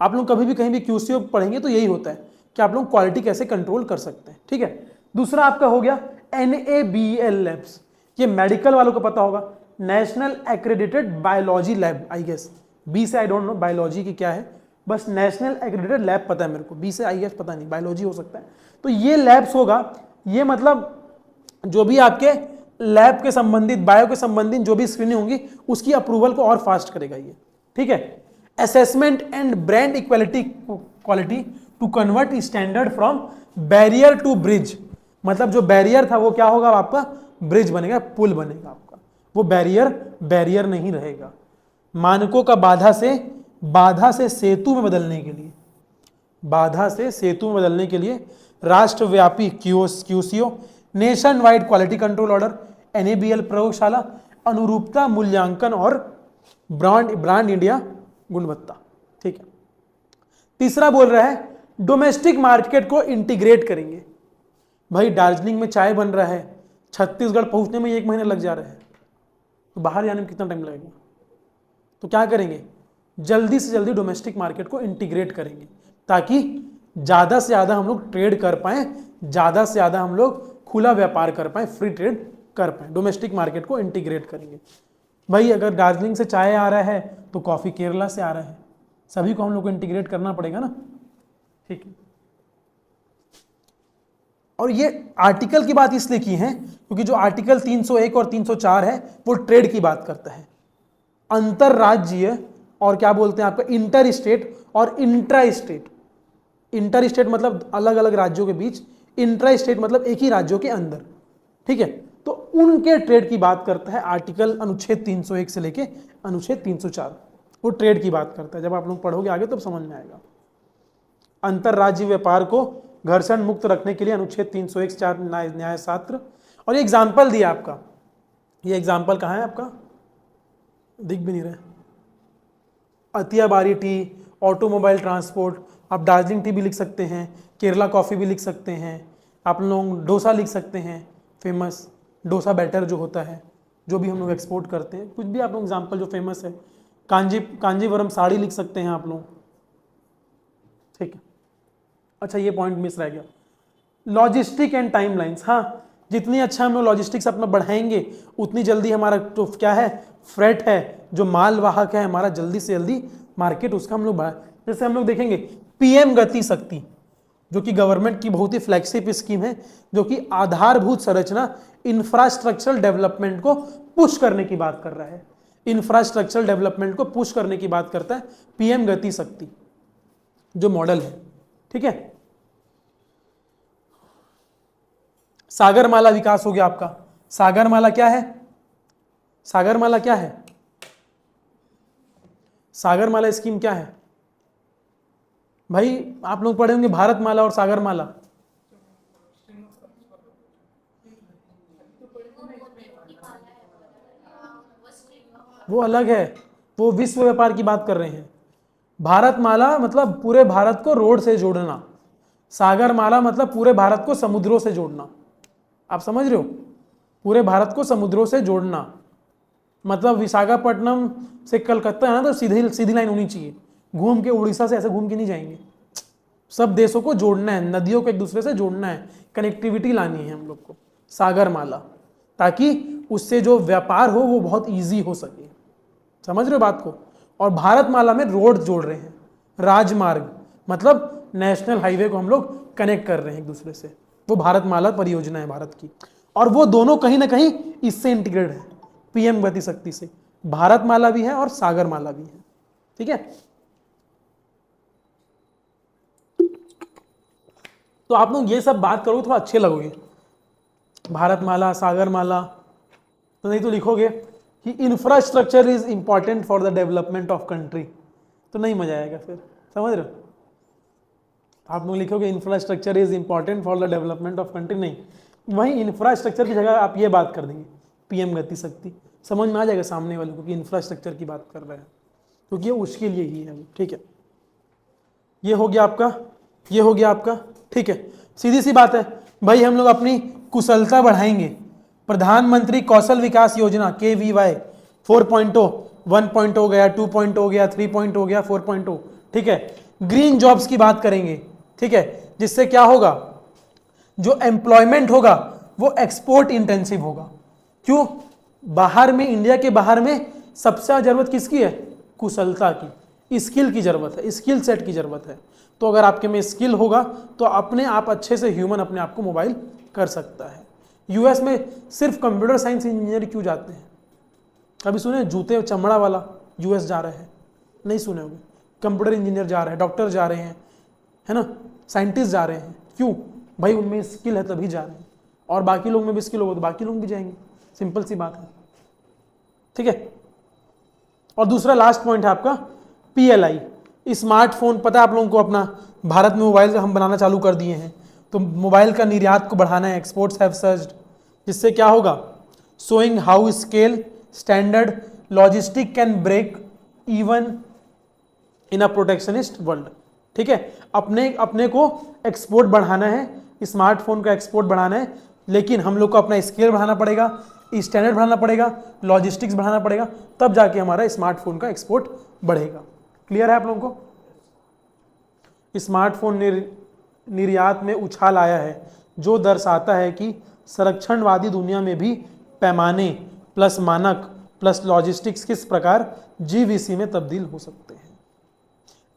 आप लोग कभी भी कहीं भी QCO पढ़ेंगे तो यही होता है कि आप लोग क्वालिटी कैसे कंट्रोल कर सकते हैं, ठीक है। दूसरा आपका हो गया NABL लैब्स, ये मेडिकल वालों को पता होगा, national accredited biology lab. I guess B से आई डोंट नो बायोलॉजी की क्या है, बस नेशनल एक्रेडिटेड लैब पता है मेरे को, बी से आई गेस पता नहीं, बायोलॉजी हो सकता है। तो ये लैब्स होगा, ये मतलब जो भी आपके लैब के संबंधित, बायो के संबंधित जो भी स्क्रीनिंग होंगी उसकी अप्रूवल को और फास्ट करेगा ये, ठीक है। Assessment and brand equality quality to convert standard from barrier to bridge, मतलब जो बैरियर था वो क्या होगा आपका, ब्रिज बनेगा, पुल बनेगा आपका, वो बैरियर नहीं रहेगा। मानकों का बाधा से सेतु में बदलने के लिए, बाधा से सेतु में बदलने के लिए राष्ट्रव्यापी QCO, nation wide quality control order, NABL प्रयोगशाला, अनुरूपता मूल्यांकन और ब्रांड इंडिया गुणवत्ता, ठीक है। तीसरा बोल रहा है डोमेस्टिक मार्केट को इंटीग्रेट करेंगे। भाई दार्जिलिंग में चाय बन रहा है, छत्तीसगढ़ पहुंचने में 1 महीना लग जा रहा है, तो बाहर जाने में कितना टाइम लगेगा? तो क्या करेंगे, जल्दी से जल्दी डोमेस्टिक मार्केट को इंटीग्रेट करेंगे ताकि ज़्यादा से ज़्यादा हम लोग ट्रेड कर पाएँ, ज़्यादा से ज़्यादा हम लोग खुला व्यापार कर पाएँ, फ्री ट्रेड कर पाएँ। डोमेस्टिक मार्केट को इंटीग्रेट करेंगे। भाई अगर दार्जिलिंग से चाय आ रहा है तो कॉफ़ी केरला से आ रहा है, सभी को हम लोग को इंटीग्रेट करना पड़ेगा ना, ठीक है। और ये आर्टिकल की बात इसलिए की है क्योंकि जो आर्टिकल 301 और 304 है वो ट्रेड की बात करता है, अंतरराज्यीय और क्या बोलते हैं आपका इंटर स्टेट और इंट्रा स्टेट। इंटर स्टेट मतलब अलग अलग राज्यों के बीच, इंट्रा स्टेट मतलब एक ही राज्यों के अंदर, ठीक है। तो उनके ट्रेड की बात करता है आर्टिकल अनुच्छेद 301 से लेके अनुच्छेद 304, वो ट्रेड की बात करता है। जब आप लोग पढ़ोगे आगे तो समझ में आएगा। अंतरराज्यीय व्यापार को घर्षण मुक्त रखने के लिए अनुच्छेद 301 4 न्याय शास्त्र। और ये एग्जाम्पल दिया आपका, ये एग्जाम्पल कहाँ है आपका, दिख भी नहीं रहा है। अतियाबारी टी, ऑटोमोबाइल ट्रांसपोर्ट, आप दार्जिलिंग टी भी लिख सकते हैं, केरला कॉफ़ी भी लिख सकते हैं, आप लोग डोसा लिख सकते हैं, फेमस डोसा बैटर जो होता है, जो भी हम लोग एक्सपोर्ट करते हैं, कुछ भी आप लोग एग्जाम्पल जो फेमस है, कांजीवरम साड़ी लिख सकते हैं आप लोग, ठीक है। अच्छा ये पॉइंट मिस रह गया, लॉजिस्टिक एंड टाइमलाइंस। हाँ, जितनी अच्छा हम लोग लॉजिस्टिक्स अपना बढ़ाएंगे उतनी जल्दी हमारा तो क्या है, फ्रेट है, जो माल वाहक है हमारा, जल्दी से जल्दी मार्केट उसका हम लोग बढ़ा। जैसे हम लोग देखेंगे PM गति शक्ति, जो कि गवर्नमेंट की बहुत ही फ्लैगशिप स्कीम है, जो कि आधारभूत संरचना इंफ्रास्ट्रक्चरल डेवलपमेंट को पुश करने की बात कर रहा है। इंफ्रास्ट्रक्चरल डेवलपमेंट को पुश करने की बात करता है PM गति शक्ति जो मॉडल है, ठीक है। सागरमाला विकास हो गया आपका। सागरमाला क्या है, सागरमाला क्या है, सागरमाला स्कीम क्या है भाई? आप लोग पढ़े होंगे भारतमाला और सागरमाला। वो अलग है, वो विश्व व्यापार की बात कर रहे हैं। भारतमाला मतलब पूरे भारत को रोड से जोड़ना, सागरमाला मतलब पूरे भारत को समुद्रों से जोड़ना। आप समझ रहे हो, पूरे भारत को समुद्रों से जोड़ना मतलब विशाखापट्टनम से कलकत्ता है ना, तो सीधी सीधी लाइन होनी चाहिए, घूम के उड़ीसा से ऐसे घूम के नहीं जाएंगे। सब देशों को जोड़ना है, नदियों को एक दूसरे से जोड़ना है, कनेक्टिविटी लानी है हम लोग को, सागरमाला, ताकि उससे जो व्यापार हो वो बहुत ईजी हो सके। समझ रहे हो बात को? और भारतमाला में रोड जोड़ रहे हैं, राजमार्ग मतलब नेशनल हाईवे को हम लोग कनेक्ट कर रहे हैं एक दूसरे से, वो भारतमाला परियोजना है भारत की। और वो दोनों कहीं ना कहीं इससे इंटीग्रेटेड है, PM गति शक्ति से। भारतमाला भी है और सागरमाला भी है, ठीक है। तो आप लोग ये सब बात करो थोड़ा अच्छे लगोगे, भारतमाला, सागरमाला, तो नहीं तो लिखोगे कि infrastructure is important for the development of country, तो नहीं मजा आएगा फिर, समझ रहे हो? आप लोग लिखोगे infrastructure is important for the development of country, नहीं, वहीं इंफ्रास्ट्रक्चर की जगह आप ये बात कर देंगे पीएम गति शक्ति, समझ में आ जाएगा सामने वाले को कि इंफ्रास्ट्रक्चर की बात कर रहे हैं, क्योंकि ये उसके लिए ही है वो, ठीक है। ये हो गया आपका, ये हो गया आपका, ठीक है। सीधी सी बात है भाई, हम लोग अपनी कुशलता बढ़ाएंगे। प्रधानमंत्री कौशल विकास योजना KVY 4.0, 1.0 गया, 2.0 गया, 3.0 गया, 4.0, ठीक है। ग्रीन जॉब्स की बात करेंगे, ठीक है, जिससे क्या होगा, जो एम्प्लॉयमेंट होगा वो एक्सपोर्ट इंटेंसिव होगा। क्यों? बाहर में, इंडिया के बाहर में सबसे ज्यादा जरूरत किसकी है? कुशलता की, स्किल की जरूरत है, स्किल सेट की जरूरत है। तो अगर आपके में स्किल होगा तो अपने आप अच्छे से ह्यूमन अपने आप को मोबाइल कर सकता है। यूएस में सिर्फ कंप्यूटर साइंस इंजीनियर क्यों जाते हैं? कभी सुने? जूते चमड़ा वाला यूएस जा रहे हैं, नहीं सुने होंगे। कंप्यूटर इंजीनियर जा रहे हैं, डॉक्टर जा रहे हैं, है ना, साइंटिस्ट जा रहे हैं। क्यों भाई? उनमें स्किल है तभी जा रहे हैं, और बाकी लोग में भी स्किल होगा तो बाकी लोग भी जाएंगे, सिंपल सी बात है, ठीक है। और दूसरा लास्ट पॉइंट है आपका PLI, स्मार्टफोन। पता है आप लोगों को, अपना भारत में मोबाइल हम बनाना चालू कर दिए हैं, तो मोबाइल का निर्यात को बढ़ाना है, एक्सपोर्ट्स हैव सर्ज्ड, जिससे क्या होगा, showing how scale standard logistic can break even in a protectionist world, ठीक है। अपने को एक्सपोर्ट बढ़ाना है, स्मार्टफोन का एक्सपोर्ट बढ़ाना है, लेकिन हम लोग को अपना स्केल बढ़ाना पड़ेगा, स्टैंडर्ड बढ़ाना पड़ेगा, लॉजिस्टिक्स बढ़ाना पड़ेगा, तब जाके हमारा स्मार्टफोन का एक्सपोर्ट बढ़ेगा। क्लियर है आप लोगों को? स्मार्टफोन निर्यात में उछाल आया है, जो दर्शाता है कि संरक्षणवादी दुनिया में भी पैमाने प्लस मानक प्लस लॉजिस्टिक्स किस प्रकार GVC में तब्दील हो सकते हैं।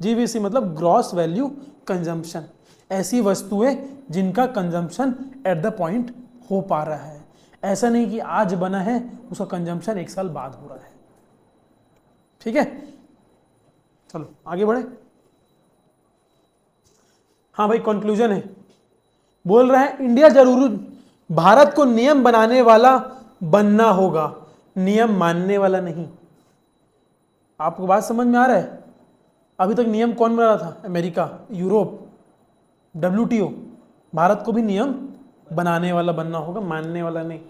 GVC मतलब ग्रॉस वैल्यू कंजम्पशन, ऐसी वस्तुएं जिनका कंजम्पशन एट द पॉइंट हो पा रहा है, ऐसा नहीं कि आज बना है उसका कंजम्पशन 1 साल बाद हो रहा है, ठीक है। चलो आगे बढ़े। हाँ भाई, कंक्लूजन है, बोल रहे हैं इंडिया जरूर भारत को नियम बनाने वाला बनना होगा, नियम मानने वाला नहीं। आपको बात समझ में आ रहा है? अभी तक नियम कौन बना रहा था? America, Europe, WTO। भारत को भी नियम बनाने वाला बनना होगा, मानने वाला नहीं।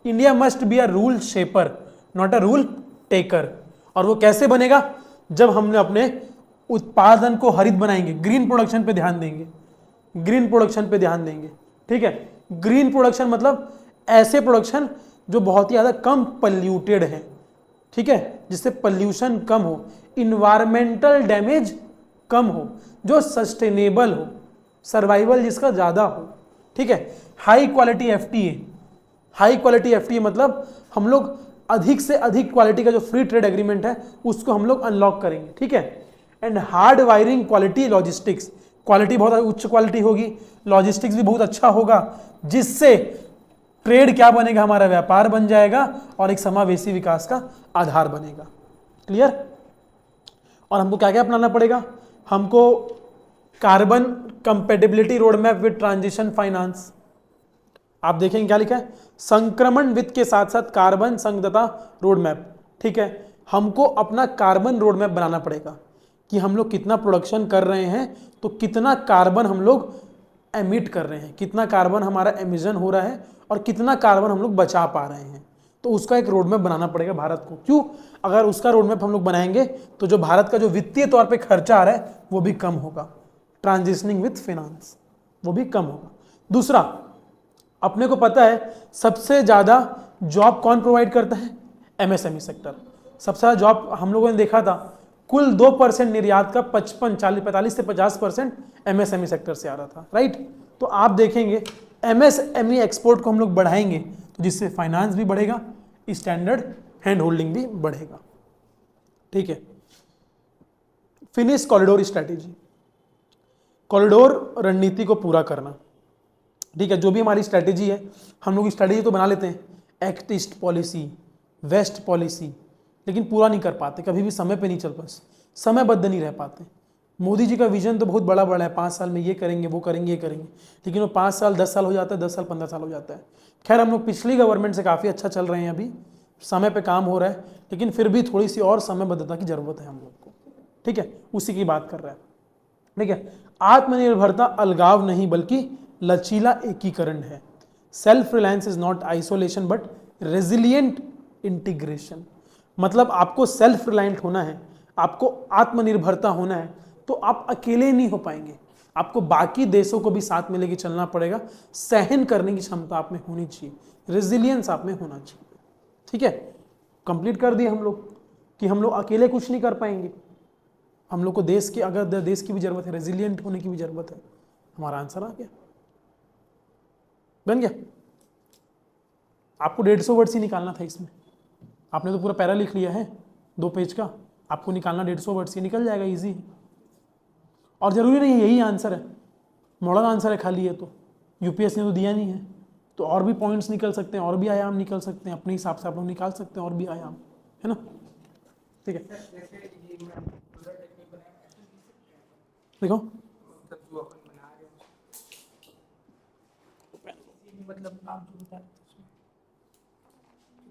India must be a rule shaper not a rule taker. और वो कैसे बनेगा? जब हमने अपने उत्पादन को हरित बनाएंगे, ग्रीन प्रोडक्शन पे ध्यान देंगे, ग्रीन प्रोडक्शन पे ध्यान देंगे, ठीक है। ग्रीन प्रोडक्शन मतलब ऐसे प्रोडक्शन जो बहुत ही ज़्यादा कम पल्यूटेड है, ठीक है, जिससे पल्यूशन कम हो, इन्वायरमेंटल डैमेज कम हो, जो सस्टेनेबल हो, सर्वाइवल जिसका ज़्यादा हो, ठीक है। High quality FTA, high quality FTA मतलब हम लोग अधिक से अधिक क्वालिटी का जो फ्री ट्रेड एग्रीमेंट है उसको हम लोग अनलॉक करेंगे, ठीक है। And hard wiring quality logistics, quality बहुत उच्च क्वालिटी होगी, लॉजिस्टिक्स भी बहुत अच्छा होगा, जिससे ट्रेड क्या बनेगा, हमारा व्यापार बन जाएगा और एक समावेशी विकास का आधार बनेगा। क्लियर? और हमको क्या क्या अपनाना पड़ेगा? हमको carbon compatibility road map with transition finance, आप देखेंगे क्या लिखा है, संक्रमण वित्त के साथ साथ कार्बन संगतता रोड मैप, ठीक है। हमको अपना कार्बन रोड मैप बनाना पड़ेगा कि हम लोग कितना प्रोडक्शन कर रहे हैं तो कितना कार्बन हम लोग एमिट कर रहे हैं, कितना कार्बन हमारा एमिशन हो रहा है और कितना कार्बन हम लोग बचा पा रहे हैं, तो उसका एक रोड मैप बनाना पड़ेगा भारत को। क्यों? अगर उसका रोड मैप हम लोग बनाएंगे तो जो भारत का जो वित्तीय तौर पे खर्चा आ रहा है वो भी कम होगा, ट्रांजिशनिंग विथ फाइनेंस वो भी कम होगा। दूसरा, अपने को पता है सबसे ज़्यादा जॉब कौन प्रोवाइड करता है? MSME sector. सबसे ज़्यादा जॉब हम लोगों ने देखा था, कुल 2% निर्यात का 45 से 50% MSME सेक्टर से आ रहा था, राइट। तो आप देखेंगे MSME एक्सपोर्ट को हम लोग बढ़ाएंगे तो जिससे फाइनेंस भी बढ़ेगा, स्टैंडर्ड हैंड होल्डिंग भी बढ़ेगा, ठीक है। फिनिश कॉरिडोर स्ट्रैटेजी, कॉरिडोर रणनीति को पूरा करना, ठीक है। जो भी हमारी स्ट्रैटेजी है, हम लोग स्ट्रैटेजी तो बना लेते हैं, act east policy, west policy, लेकिन पूरा नहीं कर पाते, कभी भी समय पे नहीं चल पाते, समयबद्ध नहीं रह पाते। मोदी जी का विजन तो बहुत बड़ा बड़ा है, 5 साल में ये करेंगे, वो करेंगे, ये करेंगे, लेकिन वो 5 साल 10 साल हो जाता है, 10 साल 15 साल हो जाता है। खैर हम लोग पिछली गवर्नमेंट से काफ़ी अच्छा चल रहे हैं अभी, समय पे काम हो रहा है, लेकिन फिर भी थोड़ी सी और समयबद्धता की जरूरत है हम लोग को, ठीक है, उसी की बात कर रहा है, ठीक है। आत्मनिर्भरता अलगाव नहीं बल्कि लचीला एकीकरण है। Self reliance is not isolation but resilient integration. मतलब आपको सेल्फ रिलायंट होना है, आपको आत्मनिर्भरता होना है, तो आप अकेले नहीं हो पाएंगे, आपको बाकी देशों को भी साथ में लेके चलना पड़ेगा। सहन करने की क्षमता आप में होनी चाहिए, रेजिलियंस आप में होना चाहिए, ठीक है। कंप्लीट कर दिए हम लोग कि हम लोग अकेले कुछ नहीं कर पाएंगे, हम लोग को देश की, अगर देश की भी जरूरत है, रेजिलियंट होने की भी जरूरत है। हमारा आंसर आ गया, बन गया। आपको 150 वर्ड ही निकालना था इसमें, आपने तो पूरा पैरा लिख लिया है 2 पेज का, आपको निकालना 150 वर्ड से निकल जाएगा, इजी है। और जरूरी नहीं है यही आंसर है, मॉडल आंसर है खाली, ये तो यूपीएससी ने तो दिया नहीं है, तो और भी पॉइंट्स निकल सकते हैं, और भी आयाम निकल सकते हैं, अपने हिसाब से आप लोग निकाल सकते हैं और भी आयाम, है ना, ठीक है। देखो मतलब जो अपन बना रहे हैं मतलब आप जो बता रहे थे उसमें,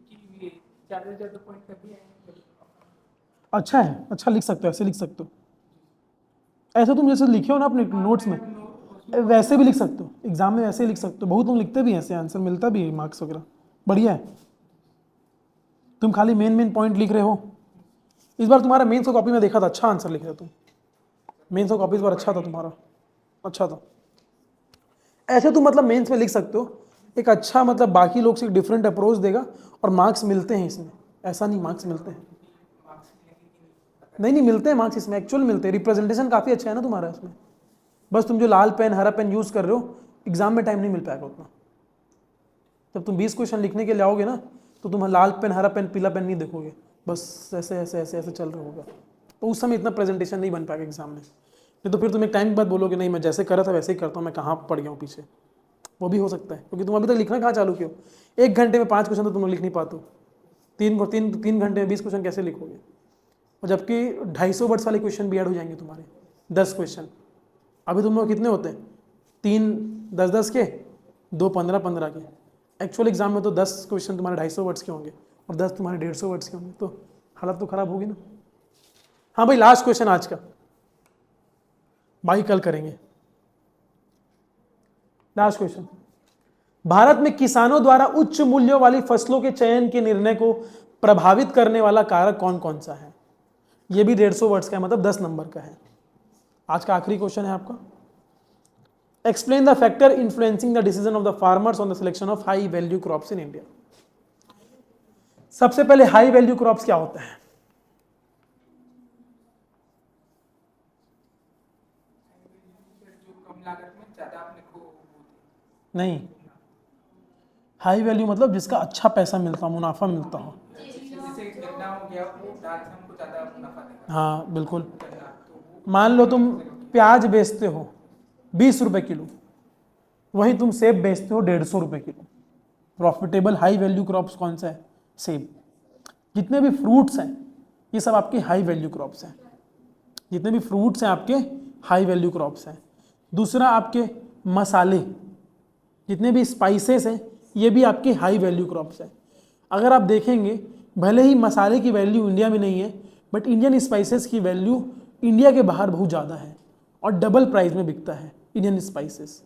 क्योंकि ये ज़्यादा से ज़्यादा पॉइंट कभी आए। अच्छा है, अच्छा लिख सकते हो, ऐसे लिख सकते हो, ऐसे तुम जैसे लिखे हो ना अपने नोट्स में, वैसे भी लिख सकते हो, एग्जाम में वैसे ही लिख सकते हो, बहुत लोग लिखते भी हैं ऐसे, आंसर मिलता भी है, मार्क्स वगैरह, बढ़िया है। तुम खाली मेन पॉइंट लिख रहे हो। इस बार तुम्हारा मेंस का कॉपी में देखा था, अच्छा आंसर लिख रहे हो तुम, मेंस का कॉपी इस बार अच्छा था तुम्हारा, अच्छा था। ऐसे तुम मतलब मेंस में लिख सकते हो, एक अच्छा मतलब बाकी लोग से एक डिफरेंट अप्रोच देगा और मार्क्स मिलते हैं इसमें, ऐसा नहीं मार्क्स मिलते हैं, नहीं मिलते हैं मार्क्स इसमें, एक्चुअल मिलते हैं। रिप्रेजेंटेशन काफ़ी अच्छा है ना तुम्हारा इसमें, बस तुम जो लाल पेन हरा पेन यूज़ कर रहे हो, एग्जाम में टाइम नहीं मिल पाएगा उतना। जब तुम 20 क्वेश्चन लिखने के लिए आओगे ना, तो तुम लाल पेन हरा पेन पीला पेन नहीं देखोगे, बस ऐसे ऐसे ऐसे ऐसे चल रहा होगा, तो उस समय इतना प्रेजेंटेशन नहीं बन पाएगा एग्जाम में। नहीं तो फिर तुम एक टाइम के बाद बोलोगे नहीं मैं जैसे करा था वैसे ही करता हूँ, मैं कहाँ पड़ गया हूँ पीछे, वो भी हो सकता है, क्योंकि तुम अभी तक लिखना कहाँ चालू किया हो। 1 घंटे में 5 क्वेश्चन तो तुम लोग लिख नहीं पाते हो, 3 घंटे में 20 क्वेश्चन कैसे लिखोगे, और जबकि 250 वर्ड्स वाले क्वेश्चन भी ऐड हो जाएंगे तुम्हारे, 10 क्वेश्चन। अभी तुम लोग कितने होते हैं, 3 10 के, 2 15 के, एक्चुअल एग्जाम में तो 10 क्वेश्चन तुम्हारे 250 वर्ड्स के होंगे और 10 तुम्हारे 150 वर्ड्स के होंगे, तो हालत तो खराब होगी ना। हाँ भाई, लास्ट क्वेश्चन आज का, बाकी कल करेंगे। लास्ट क्वेश्चन, भारत में किसानों द्वारा उच्च मूल्यों वाली फसलों के चयन के निर्णय को प्रभावित करने वाला कारक कौन कौन सा है। यह भी 150 वर्ड्स का है, मतलब 10 नंबर का है। आज का आखिरी क्वेश्चन है आपका, explain the factor influencing the decision of the farmers on the selection of high value crops in India. सबसे पहले हाई वैल्यू क्रॉप्स क्या होता है? जो कम लागत में ज़्यादा अपने को नहीं, हाई वैल्यू मतलब जिसका अच्छा पैसा मिलता हो, मुनाफा मिलता हो। जैसे गन्ना हो गया, वो दाल से हमको ज़्यादा मुनाफा देगा। हाँ बिल्कुल, गन्ना तो मान लो तुम प्याज बेचते हो 20 रुपए किलो, वहीं तुम सेब बेचते हो 150 रुपए kilo. Profitable high value crops कौन सा है? सेब। जितने भी फ्रूट्स हैं ये सब आपके हाई वैल्यू क्रॉप्स हैं, जितने भी फ्रूट्स हैं आपके हाई वैल्यू क्रॉप्स हैं। दूसरा आपके मसाले, जितने भी स्पाइसेस हैं ये भी आपके हाई वैल्यू क्रॉप्स हैं। अगर आप देखेंगे, भले ही मसाले की वैल्यू इंडिया में नहीं है, बट इंडियन स्पाइसेस की वैल्यू इंडिया के बाहर बहुत ज़्यादा है और डबल प्राइस में बिकता है इंडियन स्पाइसेस।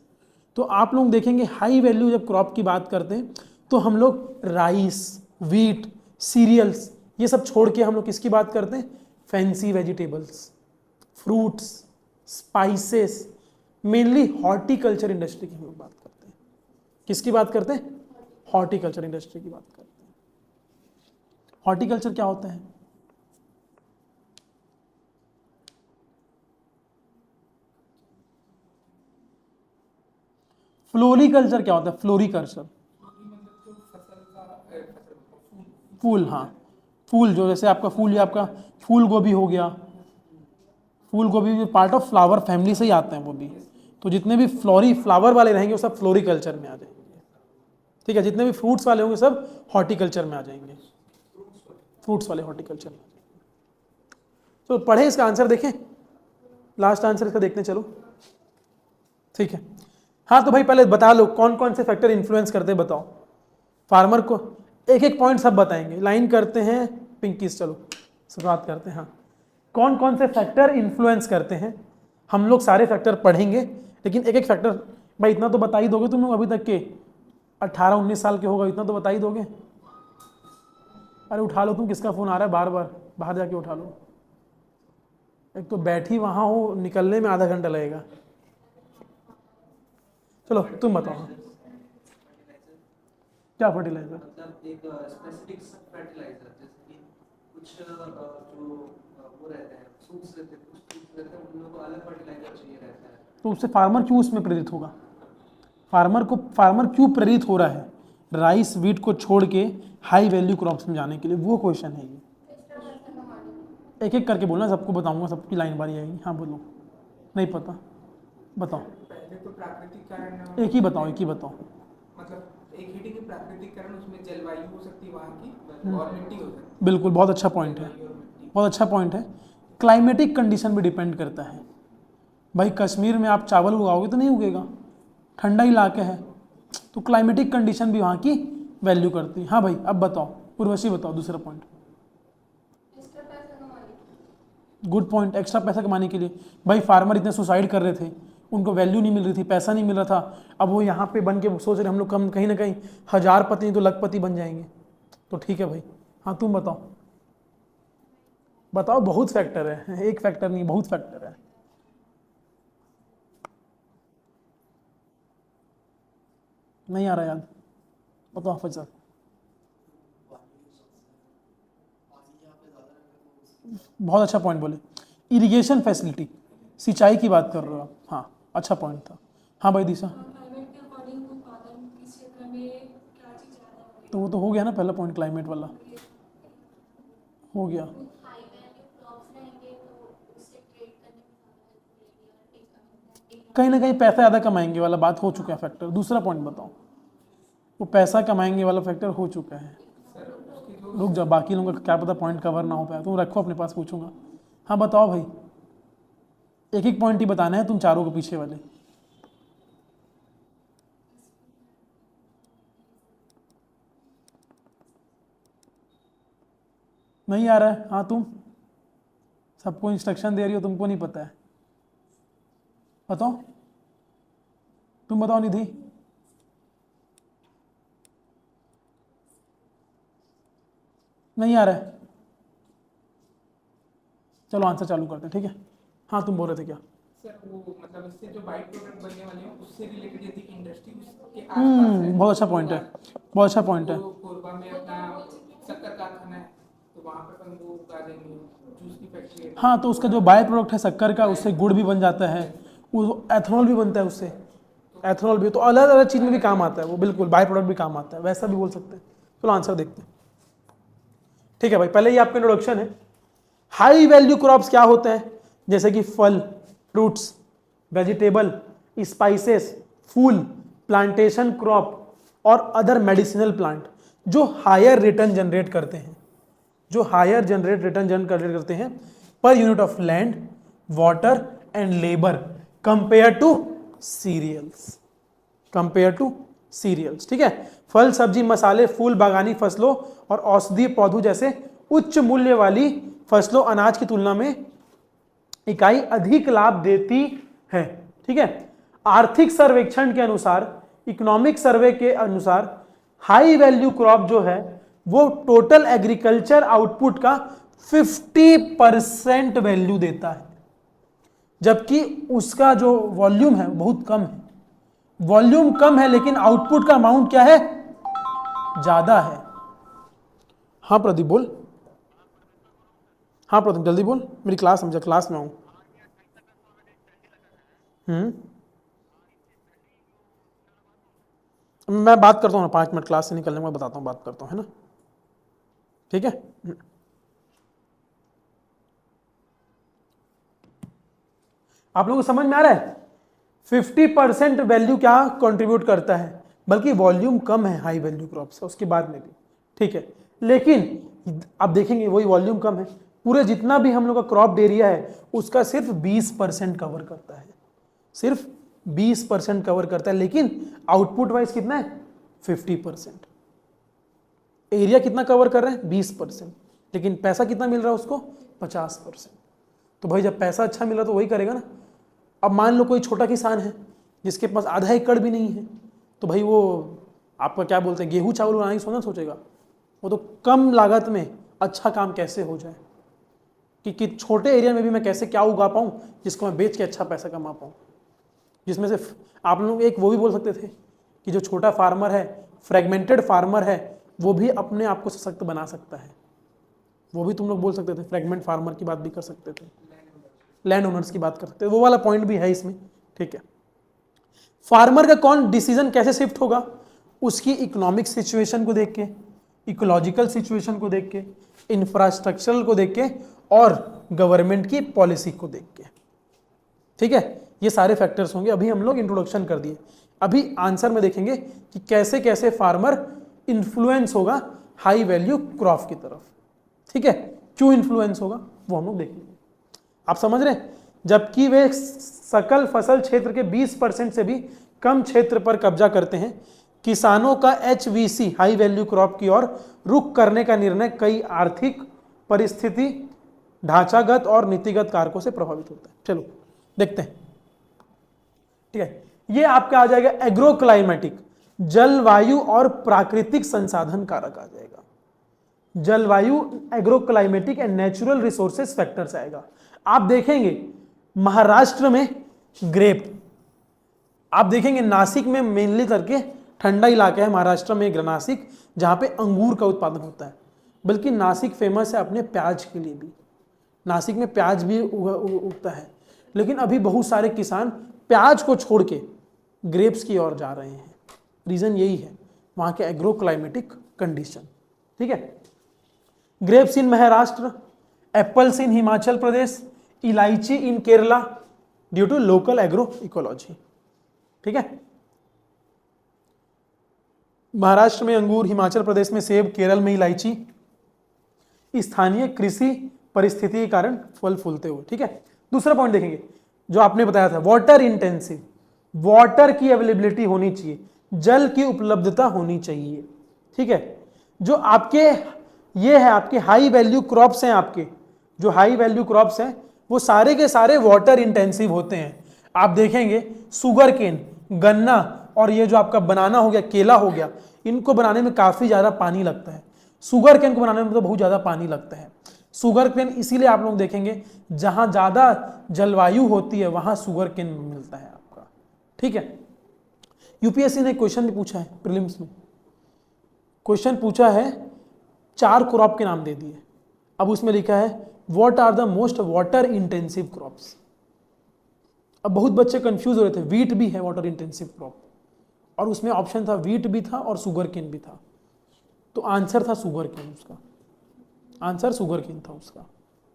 तो आप लोग देखेंगे हाई वैल्यू जब क्रॉप की बात करते हैं तो हम लोग राइस, वीट, सीरियल्स ये सब छोड़ के हम लोग किसकी बात करते हैं? Fancy vegetables, fruits, spices, mainly horticulture industry की हम लोग बात करते हैं। किसकी बात करते हैं? हॉर्टिकल्चर इंडस्ट्री की बात करते हैं। हॉर्टिकल्चर क्या होता है? फ्लोरिकल्चर क्या होता है? फ्लोरिकल्चर मतलब जो फसल का फूल, हाँ फूल, जो जैसे आपका फूल, ये आपका फूल गोभी हो गया, फूल गोभी भी पार्ट ऑफ फ्लावर फैमिली से ही आते हैं वो भी। तो जितने भी फ्लावर वाले रहेंगे वो सब फ्लोरिकल्चर में आ जाएंगे, ठीक है। जितने भी फ्रूट्स वाले होंगे सब हॉर्टिकल्चर में आ जाएंगे, फ्रूट्स वाले हॉर्टिकल्चर में। तो पढ़े इसका आंसर देखें, लास्ट आंसर इसका देखने चलो, ठीक है। हाँ तो भाई पहले बता लो कौन कौन से फैक्टर इन्फ्लुएंस करते हैं, बताओ फार्मर को। एक एक पॉइंट सब बताएंगे, लाइन करते हैं पिंकीस। चलो शुरुआत करते हैं। हाँ, कौन कौन से फैक्टर इन्फ्लुएंस करते हैं? हम लोग सारे फैक्टर पढ़ेंगे, लेकिन एक एक फैक्टर, भाई इतना तो बता ही दोगे तुम लोग, अभी तक के 18-19 साल के होगा, इतना तो बता ही दोगे। अरे उठा लो तुम, किसका फ़ोन आ रहा है बार बार, बाहर जाके उठा लो। एक तो बैठी वहाँ हो, निकलने में आधा घंटा लगेगा। चलो तुम बताओ, क्या फर्टिलाइजर? मतलब एक स्पेसिफिक फर्टिलाइजर, जैसे कि कुछ जो वो रहते हैं, फ्रूट्स रहते हैं, कुछ फ्रूट्स रहते हैं, उन लोगों को अलग फर्टिलाइजर चाहिए रहता है। तो उससे फार्मर क्यों उसमें प्रेरित होगा? फार्मर क्यों प्रेरित हो रहा है राइस वीट को छोड़ के हाई वैल्यू क्रॉप्स में जाने के लिए? वो क्वेश्चन है ये। एक एक करके बोलना, सबको बताऊंगा, सबकी लाइन बारी आएगी। हाँ बोलो, नहीं पता, बताओ। पहले तो प्राकृतिक कारण, एक ही बताओ, एक ही बताओ। मतलब एक ही के प्राकृतिक कारण, उसमें जलवायु हो सकती है वहाँ की, और मिट्टी हो सकती है। बिल्कुल, बहुत अच्छा पॉइंट है, जलवायु और मिट्टी। बहुत अच्छा पॉइंट है। क्लाइमेटिक कंडीशन भी डिपेंड करता है। भाई कश्मीर में आप चावल उगाओगे तो नहीं उगेगा, ठंडा इलाका है, तो क्लाइमेटिक कंडीशन भी वहाँ की वैल्यू करती है। हाँ भाई अब बताओ, उर्वशी बताओ दूसरा पॉइंट। गुड पॉइंट, एक्स्ट्रा पैसा कमाने के लिए। भाई फार्मर इतने सुसाइड कर रहे थे, उनको वैल्यू नहीं मिल रही थी, पैसा नहीं मिल रहा था, अब वो यहाँ पे बन के सोच रहे हम लोग कम कहीं ना कहीं 1000 पति नहीं तो लखपति बन जाएंगे। तो ठीक है भाई। हाँ तुम बताओ, बताओ। बहुत फैक्टर है, एक फैक्टर नहीं, बहुत फैक्टर है। नहीं आ रहा याद, बताओ फैसल। बहुत अच्छा पॉइंट बोले, इरिगेशन फैसिलिटी, सिंचाई की बात कर रहे हो आप। हाँ अच्छा पॉइंट था। हाँ भाई दिशा, तो वो तो हो गया ना पहला पॉइंट, क्लाइमेट वाला हो गया। कहीं ना कहीं पैसा ज़्यादा कमाएंगे वाला बात हो चुका है फैक्टर। दूसरा पॉइंट बताओ। वो पैसा कमाएंगे वाला फैक्टर हो चुका है। रुक जाओ, बाकी लोगों का क्या पता पॉइंट कवर ना हो पाया, तुम रखो अपने पास, पूछूंगा। हाँ बताओ भाई, एक एक पॉइंट ही बताना है तुम चारों के पीछे वाले। नहीं आ रहा है? हाँ तुम सबको इंस्ट्रक्शन दे रही हो, तुमको नहीं पता है, बताओ। तुम बताओ निधि। नहीं आ रहा है? चलो आंसर चालू करते हैं, ठीक है। हाँ तुम बोल रहे थे क्या? सर वो मतलब इससे जो बाई प्रोडक्ट बनने वाले हैं उससे रिलेटेड यदि इंडस्ट्री उसके आसपास है, बहुत अच्छा पॉइंट है, बहुत अच्छा पॉइंट है। तो कोरबा में अपना शक्कर कारखाना है, तो वहाँ पे अपन वो उगा देंगे, जूस की फैक्ट्री है। हाँ तो उसका जो बाय प्रोडक्ट है शक्कर का, उससे गुड़ भी बन जाता है, वो एथनॉल भी बनता है उससे, एथनॉल भी, तो अलग अलग चीज़ में भी काम आता है वो, बिल्कुल बाय प्रोडक्ट भी काम आता है, वैसा भी बोल सकते हैं। चलो आंसर देखते हैं, ठीक है भाई। पहले ये आपका इंट्रोडक्शन है। हाई वैल्यू क्रॉप्स क्या होते हैं? जैसे कि फल, फ्रूट्स, वेजिटेबल, स्पाइसेस, फूल, प्लांटेशन क्रॉप और अदर मेडिसिनल प्लांट, जो हायर रिटर्न जनरेट करते हैं, जो हायर रिटर्न जनरेट करते हैं per unit of land, water and labour compare to cereals, compare to cereals, ठीक है। फल, सब्जी, मसाले, फूल, बागानी फसलों और औषधीय पौधों जैसे उच्च मूल्य वाली फसलों अनाज की तुलना में इकाई अधिक लाभ देती है, ठीक है। आर्थिक सर्वेक्षण के अनुसार, इकोनॉमिक सर्वे के अनुसार, हाई वैल्यू क्रॉप जो है वो टोटल एग्रीकल्चर आउटपुट का 50% वैल्यू देता है, जबकि उसका जो वॉल्यूम है बहुत कम है। वॉल्यूम कम है लेकिन आउटपुट का अमाउंट क्या है? ज्यादा है। हाँ प्रदीप बोल। हाँ प्रदीप जल्दी बोल, मेरी क्लास समझा, क्लास में हूँ। मैं बात करता हूँ ना, 5 मिनट क्लास से निकलने के बाद बताता हूँ, बात करता हूँ, है ना, ठीक है। आप लोगों को समझ में आ रहा है? 50% वैल्यू क्या कंट्रीब्यूट करता है, बल्कि वॉल्यूम कम है हाई वैल्यू क्रॉप से, उसके बाद में भी, ठीक है। लेकिन आप देखेंगे वही वॉल्यूम कम है, पूरे जितना भी हम लोग का क्रॉप एरिया है उसका सिर्फ 20% कवर करता है, सिर्फ 20% कवर करता है, लेकिन आउटपुट वाइज कितना है? 50%। एरिया कितना कवर कर रहे हैं 20%, लेकिन पैसा कितना मिल रहा है उसको 50%। तो भाई जब पैसा अच्छा मिल रहा तो वही करेगा ना। अब मान लो कोई छोटा किसान है जिसके पास आधा एकड़ भी नहीं है, तो भाई वो आपका क्या बोलते हैं गेहूँ चावल बनाने की सोचेगा, वो तो कम लागत में अच्छा काम कैसे हो जाए, कि छोटे एरिया में भी मैं कैसे क्या उगा पाऊँ जिसको मैं बेच के अच्छा पैसा कमा पाऊँ। जिसमें से आप लोग एक वो भी बोल सकते थे कि जो छोटा फार्मर है, फ्रेगमेंटेड फार्मर है, वो भी अपने आप को सशक्त बना सकता है। वो भी तुम लोग बोल सकते थे, फ्रेगमेंट फार्मर की बात भी कर सकते थे, लैंड ओनर्स की बात कर सकते थे, वो वाला पॉइंट भी है इसमें। ठीक है, फार्मर का कौन डिसीजन कैसे शिफ्ट होगा, उसकी इकोनॉमिक सिचुएशन को देख के, इकोलॉजिकल सिचुएशन को देख के, इंफ्रास्ट्रक्चरल को देख के, और गवर्नमेंट की पॉलिसी को देख के। ठीक है, ये सारे फैक्टर्स होंगे। अभी हम लोग इंट्रोडक्शन कर दिए, अभी आंसर में देखेंगे कि कैसे कैसे फार्मर इन्फ्लुएंस होगा हाई वैल्यू क्रॉप की तरफ। ठीक है, क्यों इन्फ्लुएंस होगा वो हम लोग देखेंगे। आप समझ रहे हैं, जबकि वे सकल फसल क्षेत्र के 20% से भी कम क्षेत्र पर कब्जा करते हैं, किसानों का HVC हाई वैल्यू क्रॉप की ओर रुख करने का निर्णय कई आर्थिक परिस्थिति, ढांचागत और नीतिगत कारकों से प्रभावित होता है। चलो देखते हैं। ठीक है, ये आपका आ जाएगा एग्रो क्लाइमेटिक, जलवायु और प्राकृतिक संसाधन कारक आ जाएगा। जलवायु, agro climatic and natural resources factors आएगा। आप देखेंगे महाराष्ट्र में ग्रेप, आप देखेंगे नासिक में मेनली करके ठंडा इलाका है महाराष्ट्र में, नासिक, जहां पे अंगूर का उत्पादन होता है। बल्कि नासिक फेमस है अपने प्याज के लिए भी, नासिक में प्याज भी उगता है। लेकिन अभी बहुत सारे किसान प्याज को छोड़ के ग्रेप्स की ओर जा रहे हैं। रीजन यही है, वहां के एग्रो क्लाइमेटिक कंडीशन। ठीक है, grapes in Maharashtra, apples in Himachal Pradesh, elaichi in Kerala due to local agro ecology. ठीक है, महाराष्ट्र में अंगूर, हिमाचल प्रदेश में सेब, केरल में इलायची, स्थानीय कृषि परिस्थिति के कारण फल फूलते हुए। ठीक है, दूसरा पॉइंट देखेंगे जो आपने बताया था, वाटर इंटेंसिव, वाटर की अवेलेबिलिटी होनी चाहिए, जल की उपलब्धता होनी चाहिए। ठीक है, जो आपके ये है आपके हाई वैल्यू क्रॉप्स हैं, आपके जो हाई वैल्यू क्रॉप्स हैं वो सारे के सारे वाटर इंटेंसिव होते हैं। आप देखेंगे सुगर केन, गन्ना और ये जो आपका बनाना हो गया, केला हो गया, इनको बनाने में काफी ज्यादा पानी लगता है। सुगर केन को बनाने में तो बहुत ज्यादा पानी लगता है। सुगर केन इसीलिए आप लोग देखेंगे जहां ज्यादा जलवायु होती है वहां सुगर केन मिलता है आपका। ठीक है, यूपीएससी ने क्वेश्चन भी पूछा है प्रीलिम्स में, क्वेश्चन पूछा है 4 क्रॉप के नाम दे दिए। अब उसमें लिखा है what are the most water intensive crops. अब बहुत बच्चे कंफ्यूज हो रहे थे, वीट भी है वाटर इंटेंसिव क्रॉप, और उसमें ऑप्शन था वीट भी था और सुगर केन भी था, तो आंसर था सुगर केन, उसका आंसर सुगर केन था उसका।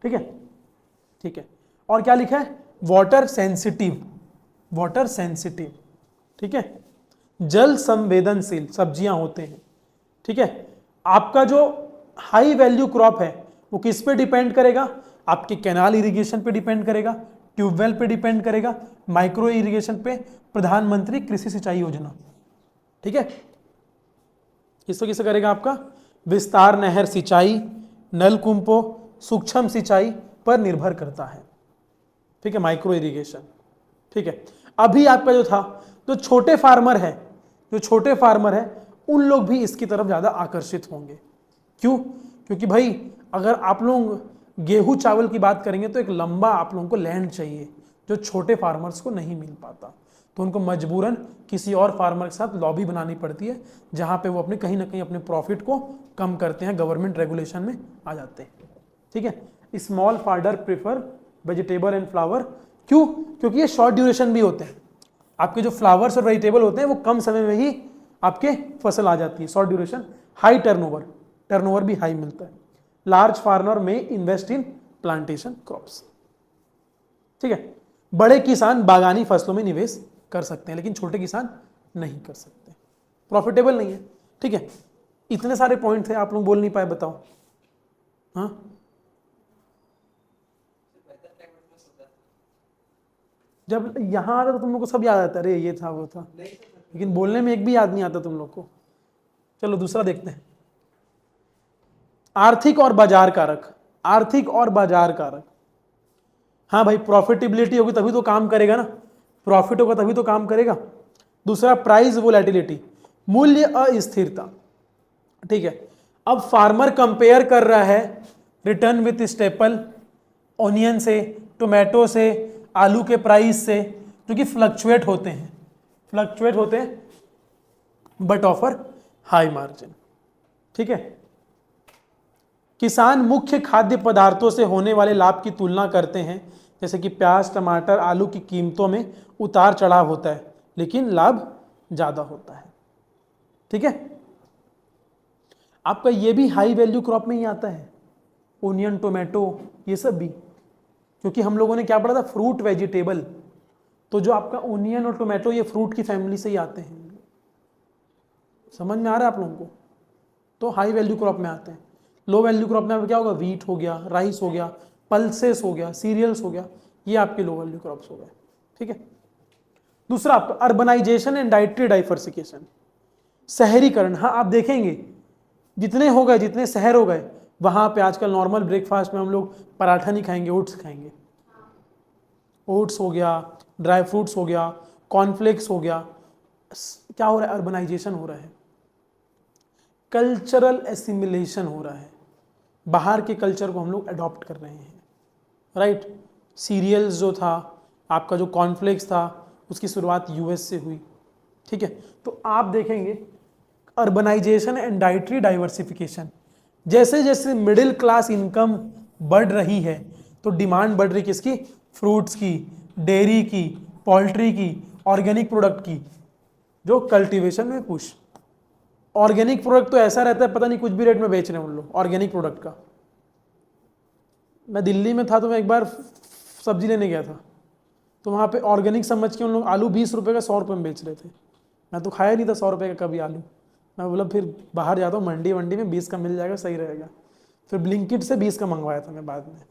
ठीक है, ठीक है, और क्या लिखा है वाटर सेंसिटिव, वाटर सेंसिटिव। ठीक है, जल संवेदनशील सब्जियां होते हैं। ठीक है, आपका जो हाई वैल्यू क्रॉप है वो किस पे डिपेंड करेगा, आपके कैनाल इरिगेशन पे डिपेंड करेगा, ट्यूबवेल पे डिपेंड करेगा, माइक्रो इरिगेशन पे, प्रधानमंत्री कृषि सिंचाई योजना। ठीक है, किसको किससे करेगा, आपका विस्तार नहर सिंचाई, नलकूपों, सूक्ष्म सिंचाई पर निर्भर करता है। ठीक है, माइक्रो इरिगेशन। ठीक है, अभी आपका जो था जो छोटे फार्मर है, जो छोटे फार्मर है उन लोग भी इसकी तरफ ज्यादा आकर्षित होंगे। क्यों, क्योंकि भाई अगर आप लोग गेहूं चावल की बात करेंगे तो एक लंबा आप लोगों को लैंड चाहिए जो छोटे फार्मर्स को नहीं मिल पाता, तो उनको मजबूरन किसी और फार्मर के साथ लॉबी बनानी पड़ती है जहां पे वो अपने कहीं ना कहीं अपने प्रॉफिट को कम करते हैं, गवर्नमेंट रेगुलेशन में आ जाते हैं। ठीक है, small farmer prefer vegetable and flower. क्यों, क्योंकि ये शॉर्ट ड्यूरेशन भी होते हैं। आपके जो फ्लावर्स और वेजिटेबल होते हैं वो कम समय में ही आपके फसल आ जाती है, short duration, high turnover, turnover भी हाई मिलता है। लार्ज फार्मर में इन्वेस्ट इन प्लांटेशन क्रॉप्स। ठीक है, बड़े किसान बागानी फसलों में निवेश कर सकते हैं लेकिन छोटे किसान नहीं कर सकते, प्रॉफिटेबल नहीं है। ठीक है, इतने सारे पॉइंट थे, आप लोग बोल नहीं पाए, बताओ। हाँ, जब यहाँ आता तो तुम लोग को सब याद आता, अरे ये था वो था, लेकिन बोलने में एक भी याद नहीं आता तुम लोग को। चलो दूसरा देखते हैं। आर्थिक और बाजार कारक, आर्थिक और बाजार कारक। हाँ भाई, प्रॉफिटेबिलिटी होगी तभी तो काम करेगा ना, प्रॉफिट होगा तभी तो काम करेगा। दूसरा प्राइस वोलेटिलिटी, मूल्य अस्थिरता। ठीक है, अब फार्मर कंपेयर कर रहा है रिटर्न विथ स्टेपल, ऑनियन से, टोमेटो से, आलू के प्राइस से, जो कि फ्लक्चुएट होते हैं बट ऑफर हाई मार्जिन। ठीक है, किसान मुख्य खाद्य पदार्थों से होने वाले लाभ की तुलना करते हैं, जैसे कि प्याज, टमाटर, आलू की कीमतों में उतार चढ़ाव होता है लेकिन लाभ ज़्यादा होता है। ठीक है, आपका ये भी हाई वैल्यू क्रॉप में ही आता है, ओनियन, टोमेटो, ये सब भी, क्योंकि हम लोगों ने क्या पढ़ा था, फ्रूट वेजिटेबल। तो जो आपका ओनियन और टोमेटो ये फ्रूट की फैमिली से ही आते हैं। समझ में आ रहा है आप लोगों को? तो हाई वैल्यू क्रॉप में आते हैं। लो वैल्यू क्रॉप में क्या होगा, वीट हो गया, राइस हो गया, पल्सेस हो गया, सीरियल्स हो गया, ये आपके लो वैल्यू क्रॉप्स हो गए। ठीक है, दूसरा आपका अर्बनाइजेशन एंड डाइटरी डाइवर्सिफिकेशन, शहरीकरण। हाँ, आप देखेंगे जितने हो गए, जितने शहर हो गए, वहाँ पे आजकल नॉर्मल ब्रेकफास्ट में हम लोग पराठा नहीं खाएंगे, ओट्स खाएंगे। ओट्स हो गया, ड्राई फ्रूट्स हो गया, कॉर्नफ्लेक्स हो गया। क्या हो रहा है, अर्बनाइजेशन हो रहा है, कल्चरल एसिमिलेशन हो रहा है, बाहर के कल्चर को हम लोग अडॉप्ट कर रहे हैं। राइट, सीरियल्स जो था आपका, जो कॉर्नफ्लेक्स था, उसकी शुरुआत यूएस से हुई। ठीक है, तो आप देखेंगे अर्बनाइजेशन एंड डाइटरी डाइवर्सिफिकेशन, जैसे जैसे मिडिल क्लास इनकम बढ़ रही है तो डिमांड बढ़ रही किसकी, फ्रूट्स की, डेयरी की, पोल्ट्री की, ऑर्गेनिक प्रोडक्ट की, जो कल्टीवेशन में पुश। ऑर्गेनिक प्रोडक्ट तो ऐसा रहता है पता नहीं कुछ भी रेट में बेच रहे हैं उन लोग ऑर्गेनिक प्रोडक्ट का। मैं दिल्ली में था तो मैं एक बार सब्जी लेने गया था, तो वहाँ पे ऑर्गेनिक समझ के उन लोग आलू 20 रुपये का 100 रुपये में बेच रहे थे। मैं तो खाया नहीं था 100 रुपये का कभी आलू। मैं बोला फिर बाहर जाता हूँ मंडी में 20 का मिल जाएगा, सही रहेगा। फिर ब्लिंकिट से 20 का मंगवाया था मैं बाद में।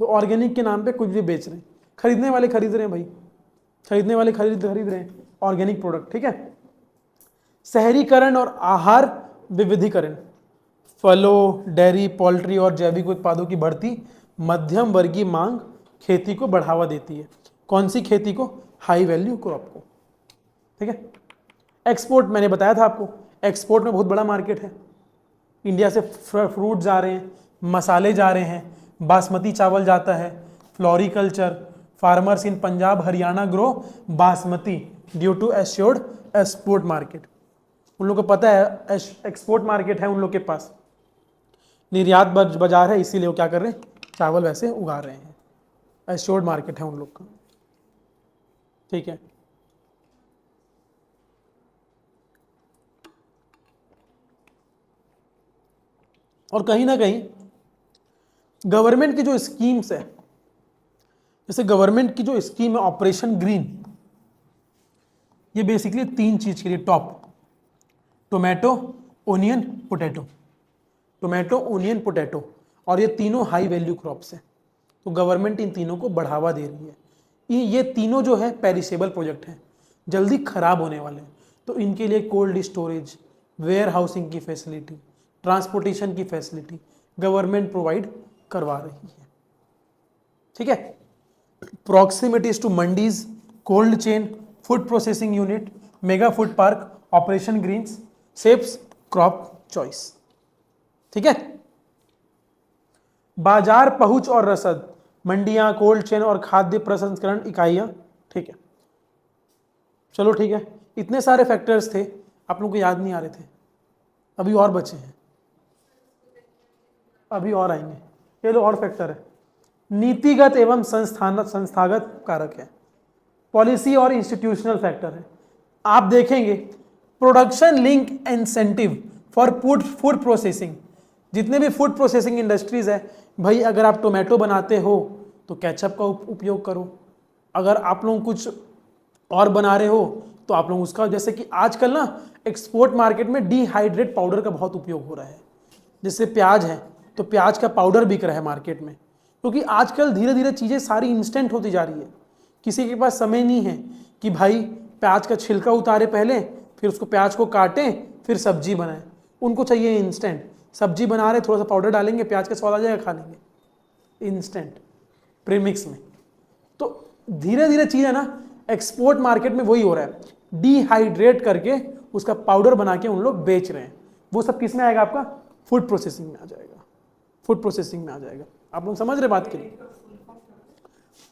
तो ऑर्गेनिक के नाम पे कुछ भी बेच रहे हैं, खरीदने वाले खरीद रहे हैं भाई, खरीदने वाले खरीद रहे हैं ऑर्गेनिक प्रोडक्ट। ठीक है, शहरीकरण और आहार विविधीकरण, फलों, डेयरी, पोल्ट्री और जैविक उत्पादों की बढ़ती मध्यम वर्गीय मांग खेती को बढ़ावा देती है। कौन सी खेती को, हाई वैल्यू क्रॉप को। ठीक है, एक्सपोर्ट मैंने बताया था आपको, एक्सपोर्ट में बहुत बड़ा मार्केट है। इंडिया से फ्रूट जा रहे हैं, मसाले जा रहे हैं, बासमती चावल जाता है, floriculture, farmers in Punjab Haryana grow basmati due to assured export market. उन लोग को पता है एक्सपोर्ट मार्केट है उन लोग के पास, निर्यात बाजार है, इसीलिए वो क्या कर रहे हैं, चावल वैसे उगा रहे हैं। एश्योर्ड मार्केट है उन लोग का। ठीक है, और कहीं ना कहीं गवर्नमेंट की जो स्कीम्स है, जैसे गवर्नमेंट की जो स्कीम है ऑपरेशन ग्रीन, ये बेसिकली 3 चीज के लिए top, tomato, onion, potato, tomato, onion, potato, और ये तीनों हाई वैल्यू क्रॉप्स हैं। तो गवर्नमेंट इन तीनों को बढ़ावा दे रही है। ये तीनों जो है पेरिशेबल प्रोजेक्ट हैं, जल्दी खराब होने वाले हैं, तो इनके लिए कोल्ड स्टोरेज, वेयर हाउसिंग की फैसिलिटी, ट्रांसपोर्टेशन की फैसिलिटी गवर्नमेंट प्रोवाइड करवा रही है। ठीक है, proximities to mandis, cold chain, food processing unit, mega food park, operation greens saves crop choice. ठीक है, बाजार पहुंच और रसद, मंडियां, कोल्ड चेन और खाद्य प्रसंस्करण इकाइयां। ठीक है, चलो ठीक है, इतने सारे फैक्टर्स थे आप लोगों को याद नहीं आ रहे थे, अभी और बचे हैं, अभी और आएंगे। ये लो और फैक्टर है, नीतिगत एवं संस्थागत कारक है, पॉलिसी और इंस्टीट्यूशनल फैक्टर है। आप देखेंगे production link incentive for food processing, जितने भी फूड प्रोसेसिंग इंडस्ट्रीज है भाई, अगर आप टोमेटो बनाते हो तो केचप का उपयोग करो, अगर आप लोग कुछ और बना रहे हो तो आप लोग उसका, जैसे कि आजकल ना एक्सपोर्ट मार्केट में डिहाइड्रेट पाउडर का बहुत उपयोग हो रहा है। जैसे प्याज है तो प्याज का पाउडर बिक रहा है मार्केट में, क्योंकि आजकल धीरे धीरे चीज़ें सारी इंस्टेंट होती जा रही है। किसी के पास समय नहीं है कि भाई प्याज का छिलका उतारे पहले, फिर उसको प्याज को काटें, फिर सब्जी बनाएं, उनको चाहिए इंस्टेंट। सब्जी बना रहे, थोड़ा सा पाउडर डालेंगे, प्याज का स्वाद आ जाएगा, खा लेंगे इंस्टेंट प्रीमिक्स में। तो धीरे धीरे चीज़ है ना, एक्सपोर्ट मार्केट में वही हो रहा है, डिहाइड्रेट करके उसका पाउडर बना के उन लोग बेच रहे हैं। वो सब किस में आएगा? आपका फूड प्रोसेसिंग में आ जाएगा, फूड प्रोसेसिंग में आ जाएगा। आप लोग समझ रहे बात के लिए?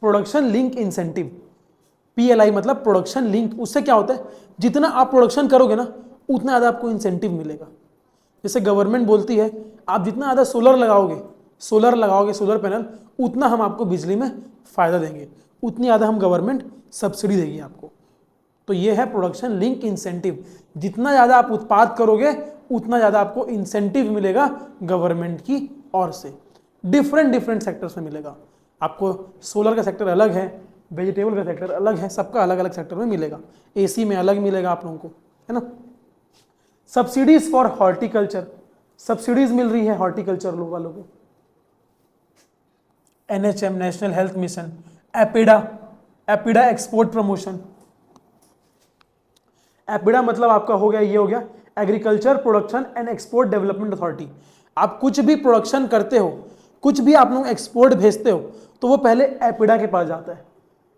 प्रोडक्शन लिंक इंसेंटिव, PLI मतलब प्रोडक्शन लिंक। उससे क्या होता है, जितना आप प्रोडक्शन करोगे ना उतना ज़्यादा आपको इंसेंटिव मिलेगा। जैसे गवर्नमेंट बोलती है आप जितना ज़्यादा सोलर लगाओगे सोलर पैनल, उतना हम आपको बिजली में फ़ायदा देंगे, उतनी ज़्यादा हम गवर्नमेंट सब्सिडी देगी आपको। तो ये है प्रोडक्शन लिंक इंसेंटिव। जितना ज़्यादा आप उत्पाद करोगे उतना ज़्यादा आपको इंसेंटिव मिलेगा गवर्नमेंट की ओर से। डिफरेंट सेक्टर्स में मिलेगा आपको। सोलर का सेक्टर अलग है, वेजिटेबल का सेक्टर अलग है, सबका अलग अलग सेक्टर में मिलेगा। AC में अलग मिलेगा आप लोगों को, है ना। सब्सिडीज फॉर हॉर्टिकल्चर, सब्सिडीज मिल रही है हॉर्टिकल्चर लोग वालों को। NHM national health mission, APEDA export promotion. APEDA मतलब आपका हो गया, ये हो गया agriculture production and export development authority. आप कुछ भी प्रोडक्शन करते हो, कुछ भी आप लोग एक्सपोर्ट भेजते हो, तो वो पहले एपिडा के पास जाता है।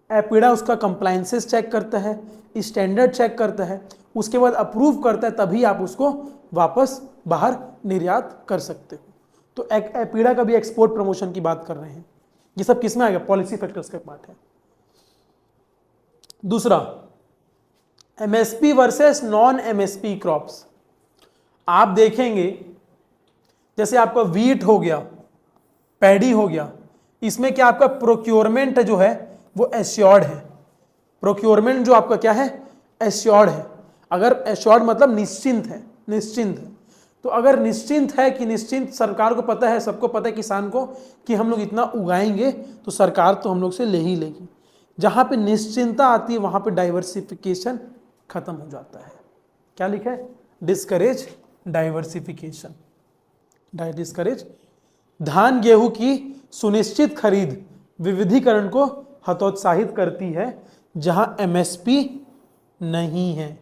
एपिडा उसका कंप्लायंसेस चेक करता है, स्टैंडर्ड चेक करता है, उसके बाद अप्रूव करता है, तभी आप उसको वापस बाहर निर्यात कर सकते हो। तो एपिडा का भी एक्सपोर्ट प्रमोशन की बात कर रहे हैं। ये सब किस में आएगा? पॉलिसी फैक्टर्स का पार्ट है। दूसरा, MSP versus non MSP crops. आप देखेंगे जैसे आपका वीट हो गया, पैडी हो गया, इसमें क्या आपका प्रोक्योरमेंट जो है वो एश्योर्ड है। प्रोक्योरमेंट जो आपका क्या है? एश्योर्ड है। अगर एश्योर्ड मतलब निश्चिंत है, निश्चिंत है। तो अगर निश्चिंत है कि निश्चिंत, सरकार को पता है, सबको पता है किसान को कि हम लोग इतना उगाएंगे तो सरकार तो हम लोग से ले ही लेगी। जहाँ पे निश्चिंतता आती है वहाँ पे डाइवर्सिफिकेशन खत्म हो जाता है। क्या लिखा है? Discourage diversification, discourage. धान गेहूं की सुनिश्चित खरीद विविधीकरण को हतोत्साहित करती है। जहां MSP नहीं है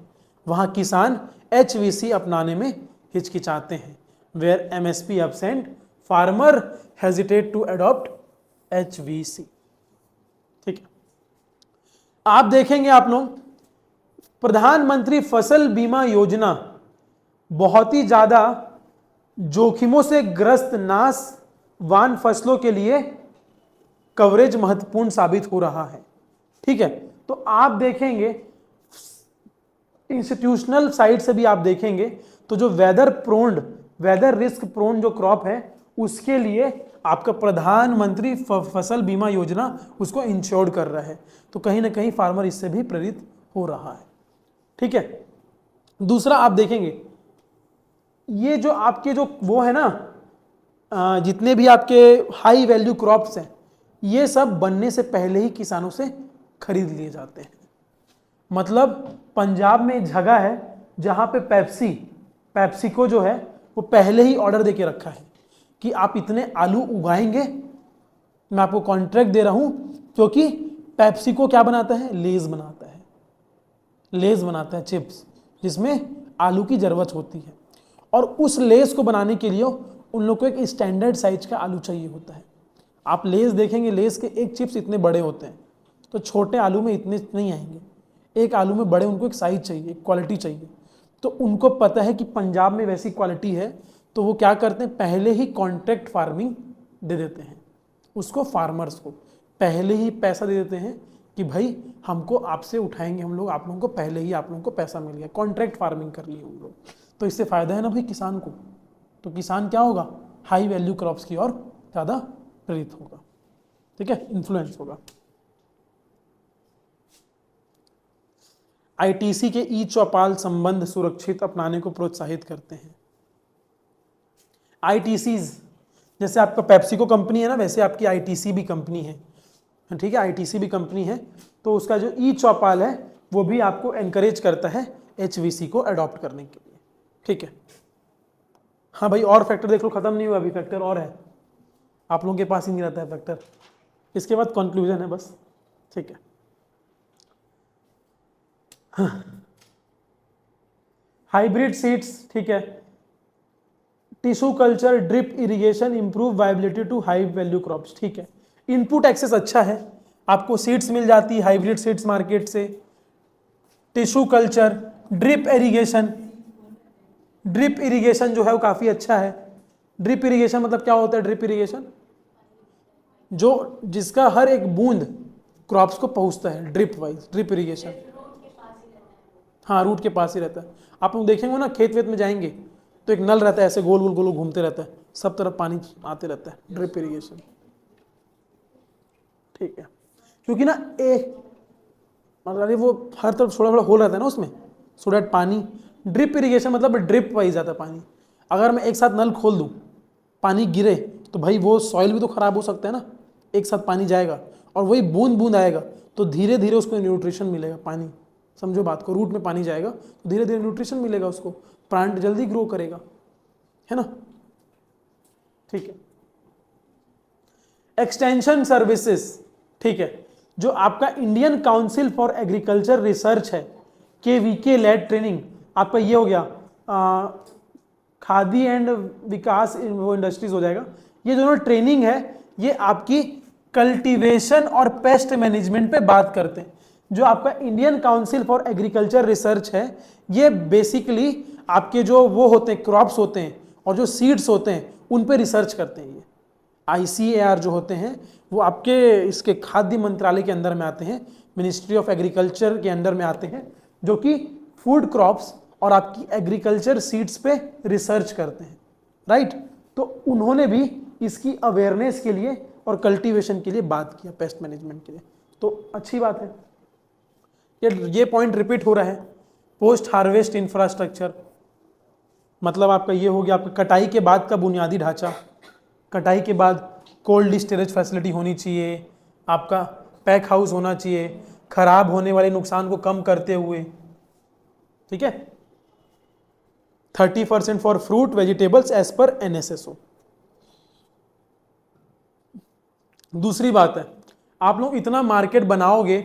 वहां किसान HVC अपनाने में हिचकिचाते हैं। Where MSP absent, farmer hesitate to adopt HVC। ठीक है, आप देखेंगे आप लोग प्रधानमंत्री फसल बीमा योजना बहुत ही ज्यादा जोखिमों से ग्रस्त नाशवान फसलों के लिए कवरेज महत्वपूर्ण साबित हो रहा है। ठीक है, तो आप देखेंगे इंस्टीट्यूशनल साइड से भी आप देखेंगे तो जो वेदर रिस्क प्रोन जो क्रॉप है उसके लिए आपका प्रधानमंत्री फसल बीमा योजना उसको इंश्योर्ड कर रहा है। तो कहीं ना कहीं फार्मर इससे भी प्रेरित हो रहा है। ठीक है, दूसरा आप देखेंगे ये जो आपके जो वो है ना, जितने भी आपके हाई वैल्यू क्रॉप्स हैं ये सब बनने से पहले ही किसानों से खरीद लिए जाते हैं। मतलब पंजाब में एक जगह है जहां पे पेप्सिको जो है वो पहले ही ऑर्डर देके रखा है कि आप इतने आलू उगाएंगे, मैं आपको कॉन्ट्रैक्ट दे रहा हूं। क्योंकि पेप्सिको क्या बनाता है? लेज बनाता है, चिप्स, जिसमें आलू की जरूरत होती है। और उस लेस को बनाने के लिए उन लोग को एक स्टैंडर्ड साइज का आलू चाहिए होता है। आप लेस देखेंगे, लेस के एक चिप्स इतने बड़े होते हैं, तो छोटे आलू में इतने नहीं आएंगे। एक आलू में बड़े उनको एक साइज चाहिए, एक क्वालिटी चाहिए। तो उनको पता है कि पंजाब में वैसी क्वालिटी है, तो वो क्या करते हैं? पहले ही कॉन्ट्रैक्ट फार्मिंग दे देते हैं उसको, फार्मर्स को पहले ही पैसा दे देते हैं कि भाई हमको आपसे उठाएंगे हम लोग, आप लोगों को पहले ही आप लोगों को पैसा मिल गया, कॉन्ट्रैक्ट फार्मिंग कर ली हम लोग। तो इससे फायदा है ना भाई किसान को। तो किसान क्या होगा? हाई वैल्यू क्रॉप्स की ओर ज़्यादा प्रेरित होगा। ठीक है, इन्फ्लुएंस होगा। ITC के ई चौपाल संबंध सुरक्षित अपनाने को प्रोत्साहित करते हैं। ITCs जैसे आपका पेप्सिको कंपनी है ना, वैसे आपकी ITC भी कंपनी है। ठीक है, ITC भी कंपनी है। तो उसका जो ई चौपाल है वो भी आपको एनकरेज करता है HVC को अडॉप्ट करने के लिए। ठीक है, हाँ भाई, और फैक्टर देख लो, खत्म नहीं हुआ अभी, फैक्टर और है, आप लोगों के पास ही नहीं रहता है फैक्टर। इसके बाद कंक्लूजन है बस। ठीक है, हाइब्रिड सीड्स, ठीक है, tissue culture, drip irrigation, improve viability to high value crops. ठीक है, इनपुट एक्सेस अच्छा है, आपको सीड्स मिल जाती है हाइब्रिड सीड्स मार्केट से। टिश्यू कल्चर, ड्रिप इरिगेशन जो है वो काफ़ी अच्छा है। ड्रिप इरिगेशन मतलब क्या होता है? ड्रिप इरिगेशन जो जिसका हर एक बूंद क्रॉप्स को पहुंचता है, ड्रिप वाइज, ड्रिप इरिगेशन। हाँ, रूट के पास ही रहता है। आप लोग देखेंगे ना, खेत वेत में जाएंगे तो एक नल रहता है, ऐसे गोल गोल गोल घूमते रहता है, सब तरफ पानी आते रहता है, ड्रिप इरिगेशन। ठीक है, क्योंकि ना एक मतलब वो हर तरफ थोड़ा थोड़ा होल रहता है ना उसमें, सो डैट पानी, ड्रिप इरिगेशन मतलब ड्रिप वाइज आता है पानी। अगर मैं एक साथ नल खोल दूं, पानी गिरे तो भाई वो सॉइल भी तो खराब हो सकता है ना, एक साथ पानी जाएगा और वही बूंद बूंद आएगा तो धीरे धीरे उसको न्यूट्रिशन मिलेगा। पानी, समझो बात को, रूट में पानी जाएगा तो धीरे धीरे न्यूट्रिशन मिलेगा उसको, प्लांट जल्दी ग्रो करेगा, है ना। ठीक है, एक्सटेंशन सर्विसेज। ठीक है, जो आपका Indian council for agriculture research है, KVK लेड ट्रेनिंग, आपका ये हो गया खादी एंड विकास वो इंडस्ट्रीज हो जाएगा। ये दोनों ट्रेनिंग है, ये आपकी कल्टीवेशन और पेस्ट मैनेजमेंट पे बात करते हैं। जो आपका Indian council for agriculture research है, ये बेसिकली आपके जो वो होते हैं क्रॉप्स होते हैं और जो सीड्स होते हैं उन पे रिसर्च करते हैं। ये ICAR जो होते हैं वो आपके इसके खाद्य मंत्रालय के अंदर में आते हैं, मिनिस्ट्री ऑफ एग्रीकल्चर के अंदर में आते हैं, जो कि फूड क्रॉप्स और आपकी एग्रीकल्चर सीड्स पे रिसर्च करते हैं, राइट। तो उन्होंने भी इसकी अवेयरनेस के लिए और कल्टीवेशन के लिए बात किया, पेस्ट मैनेजमेंट के लिए, तो अच्छी बात है। ये पॉइंट रिपीट हो रहा है। पोस्ट हार्वेस्ट इंफ्रास्ट्रक्चर मतलब आपका ये हो गया, आपका कटाई के बाद का बुनियादी ढांचा। कटाई के बाद कोल्ड स्टोरेज फैसिलिटी होनी चाहिए, आपका पैक हाउस होना चाहिए, खराब होने वाले नुकसान को कम करते हुए। ठीक है, 30% for fruit vegetables as per NSSO। दूसरी बात है, आप लोग इतना मार्केट बनाओगे,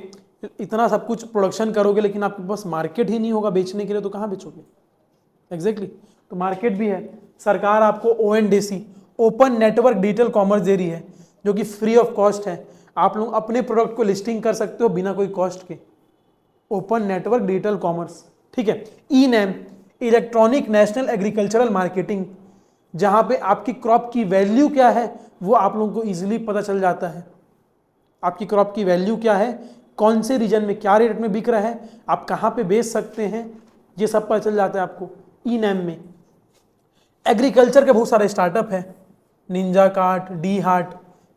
इतना सब कुछ प्रोडक्शन करोगे, लेकिन आपके पास मार्केट ही नहीं होगा बेचने के लिए, तो कहाँ बेचोगे? एग्जैक्टली, तो मार्केट भी है। सरकार आपको ONDC, open network digital commerce दे रही है, जो कि फ्री ऑफ कॉस्ट है। आप लोग अपने प्रोडक्ट को लिस्टिंग कर सकते हो बिना कोई कॉस्ट के, ओपन नेटवर्क डिजिटल कॉमर्स। ठीक है, ENAM, electronic national agricultural marketing, जहां पे आपकी क्रॉप की वैल्यू क्या है वो आप लोगों को इजीली पता चल जाता है। आपकी क्रॉप की वैल्यू क्या है, कौन से रीजन में क्या रेट में बिक रहा है, आप कहाँ पे बेच सकते हैं, ये सब पता चल जाता है आपको ENAM में। एग्रीकल्चर के बहुत सारे स्टार्टअप है, निंजा कार्ट, डी हार्ट,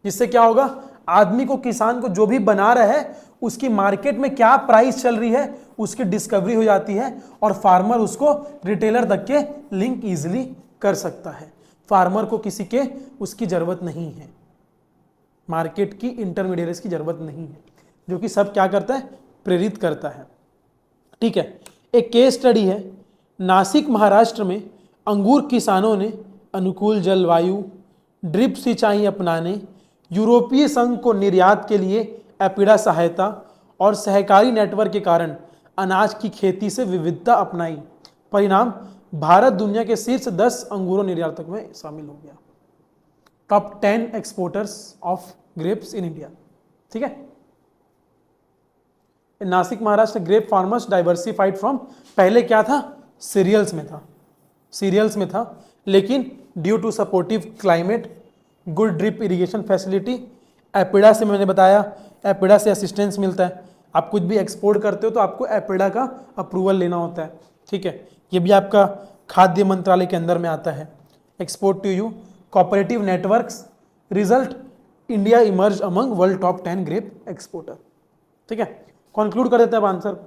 जिससे क्या होगा, आदमी को, किसान को जो भी बना रहा है उसकी मार्केट में क्या प्राइस चल रही है उसकी डिस्कवरी हो जाती है और फार्मर उसको रिटेलर तक के लिंक इजीली कर सकता है। फार्मर को किसी के उसकी जरूरत नहीं है, मार्केट की इंटरमीडिएट्स की जरूरत नहीं है, जो कि सब क्या करता है, प्रेरित करता है। ठीक है, एक केस स्टडी है, नासिक महाराष्ट्र में अंगूर किसानों ने अनुकूल जलवायु, ड्रिप सिंचाई अपनाने, यूरोपीय संघ को निर्यात के लिए एपिडा सहायता और सहकारी नेटवर्क के कारण अनाज की खेती से विविधता अपनाई। परिणाम, भारत दुनिया के शीर्ष 10 अंगूरों निर्यातक में शामिल हो गया, top 10 exporters of grapes in India. ठीक है, Nashik Maharashtra grape farmers diversified from, पहले क्या था, सीरियल्स में था, लेकिन due to supportive climate, good drip irrigation facility, APEDA से मैंने बताया, एपिडा से असिस्टेंस मिलता है। आप कुछ भी एक्सपोर्ट करते हो तो आपको एपिडा का अप्रूवल लेना होता है। ठीक है, ये भी आपका खाद्य मंत्रालय के अंदर में आता है। Export to EU, cooperative networks, result, India emerge among world top 10 grape exporter. ठीक है, कंक्लूड कर देते हैं अब आंसर।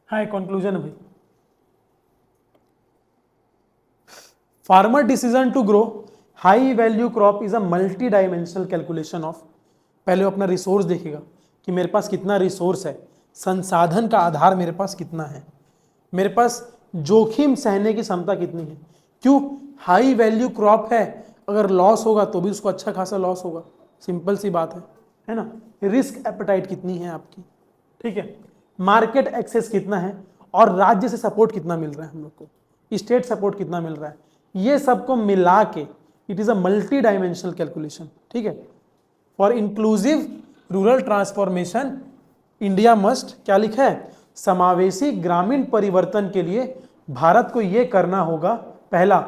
हाँ, कंक्लूजन है भाई। Farmer decision to grow high value crop is a multi dimensional calculation of, पहले वो अपना रिसोर्स देखेगा कि मेरे पास कितना रिसोर्स है, संसाधन का आधार मेरे पास कितना है, मेरे पास जोखिम सहने की क्षमता कितनी है। क्यों, हाई वैल्यू क्रॉप है, अगर लॉस होगा तो भी उसको अच्छा खासा लॉस होगा, सिंपल सी बात है ना। रिस्क एपेटाइट कितनी है आपकी, ठीक है, मार्केट एक्सेस कितना है और राज्य से सपोर्ट कितना मिल रहा है हम लोग को, स्टेट सपोर्ट कितना मिल रहा है, ये सबको मिला के it is a multi dimensional calculation, ठीक है। For inclusive rural transformation India must, क्या लिखा है, समावेशी ग्रामीण परिवर्तन के लिए भारत को यह करना होगा, पहला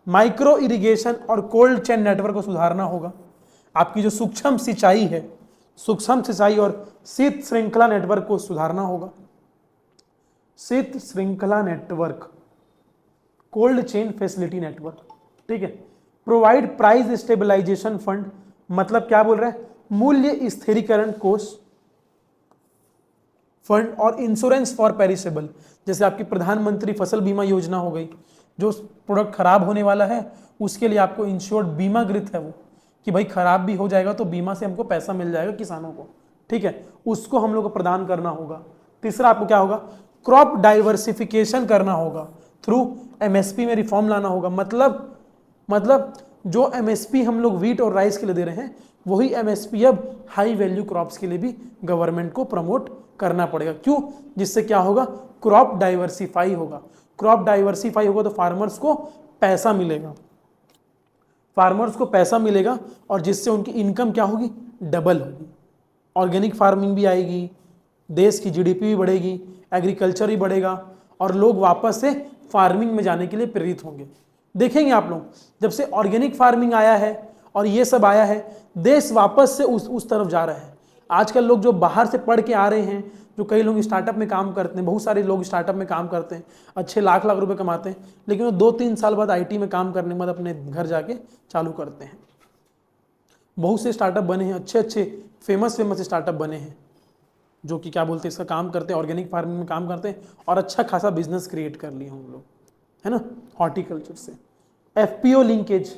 माइक्रो इरिगेशन और कोल्ड चेन नेटवर्क को सुधारना होगा। आपकी जो सूक्ष्म सिंचाई है, सूक्ष्म सिंचाई और शीत श्रृंखला नेटवर्क को सुधारना होगा। शीत श्रृंखला network, cold chain facility network, ठीक है। प्रोवाइड प्राइस स्टेबलाइजेशन फंड, मतलब क्या बोल रहे हैं, मूल्य स्थिरीकरण कोष फंड और इंश्योरेंस फॉर पेरिसेबल, जैसे आपकी प्रधानमंत्री फसल बीमा योजना हो गई, जो प्रोडक्ट खराब होने वाला है उसके लिए आपको इंश्योर्ड बीमाकृत है वो, कि भाई खराब भी हो जाएगा तो बीमा से हमको पैसा मिल जाएगा किसानों को, ठीक है, उसको हम लोग को प्रदान करना होगा। तीसरा आपको क्या होगा, क्रॉप डाइवर्सिफिकेशन करना होगा, थ्रू एमएसपी में रिफॉर्म लाना होगा। मतलब जो एमएसपी हम लोग व्हीट और राइस के लिए दे रहे हैं, वही एमएसपी अब हाई वैल्यू क्रॉप्स के लिए भी गवर्नमेंट को प्रमोट करना पड़ेगा। क्यों, जिससे क्या होगा, क्रॉप डाइवर्सिफाई होगा। क्रॉप डाइवर्सिफाई होगा तो फार्मर्स को पैसा मिलेगा, फार्मर्स को पैसा मिलेगा और जिससे उनकी इनकम क्या होगी, डबल होगी। ऑर्गेनिक फार्मिंग भी आएगी, देश की जीडीपी भी बढ़ेगी, एग्रीकल्चर भी बढ़ेगा और लोग वापस से फार्मिंग में जाने के लिए प्रेरित होंगे। देखेंगे आप लोग, जब से ऑर्गेनिक फार्मिंग आया है और ये सब आया है, देश वापस से उस तरफ जा रहा है। आजकल लोग जो बाहर से पढ़ के आ रहे हैं, जो कई लोग स्टार्टअप में काम करते हैं, बहुत सारे लोग स्टार्टअप में काम करते हैं, अच्छे लाख लाख रुपए कमाते हैं, लेकिन वो 2-3 साल बाद आईटी में काम करने के बाद अपने घर जाके चालू करते हैं। बहुत से स्टार्टअप बने हैं, अच्छे अच्छे फेमस स्टार्टअप बने हैं, जो कि क्या बोलते हैं, इसका काम करते हैं, ऑर्गेनिक फार्मिंग में काम करते हैं और अच्छा खासा बिजनेस क्रिएट कर लिए हम लोग, है ना, हॉर्टिकल्चर से। एफपीओ लिंकेज,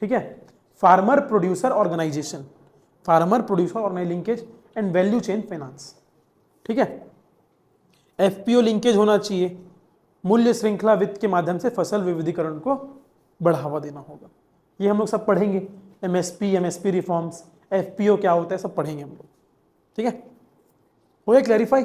ठीक है, farmer producer organisation, farmer producer organisation linkage and value chain finance, ठीक है। एफपीओ लिंकेज होना चाहिए, मूल्य श्रृंखला वित्त के माध्यम से फसल विविधीकरण को बढ़ावा देना होगा। ये हम लोग सब पढ़ेंगे, एमएसपी रिफॉर्म्स, एफपीओ क्या होता है, सब पढ़ेंगे हम लोग, ठीक है। हो गया क्लैरिफाई।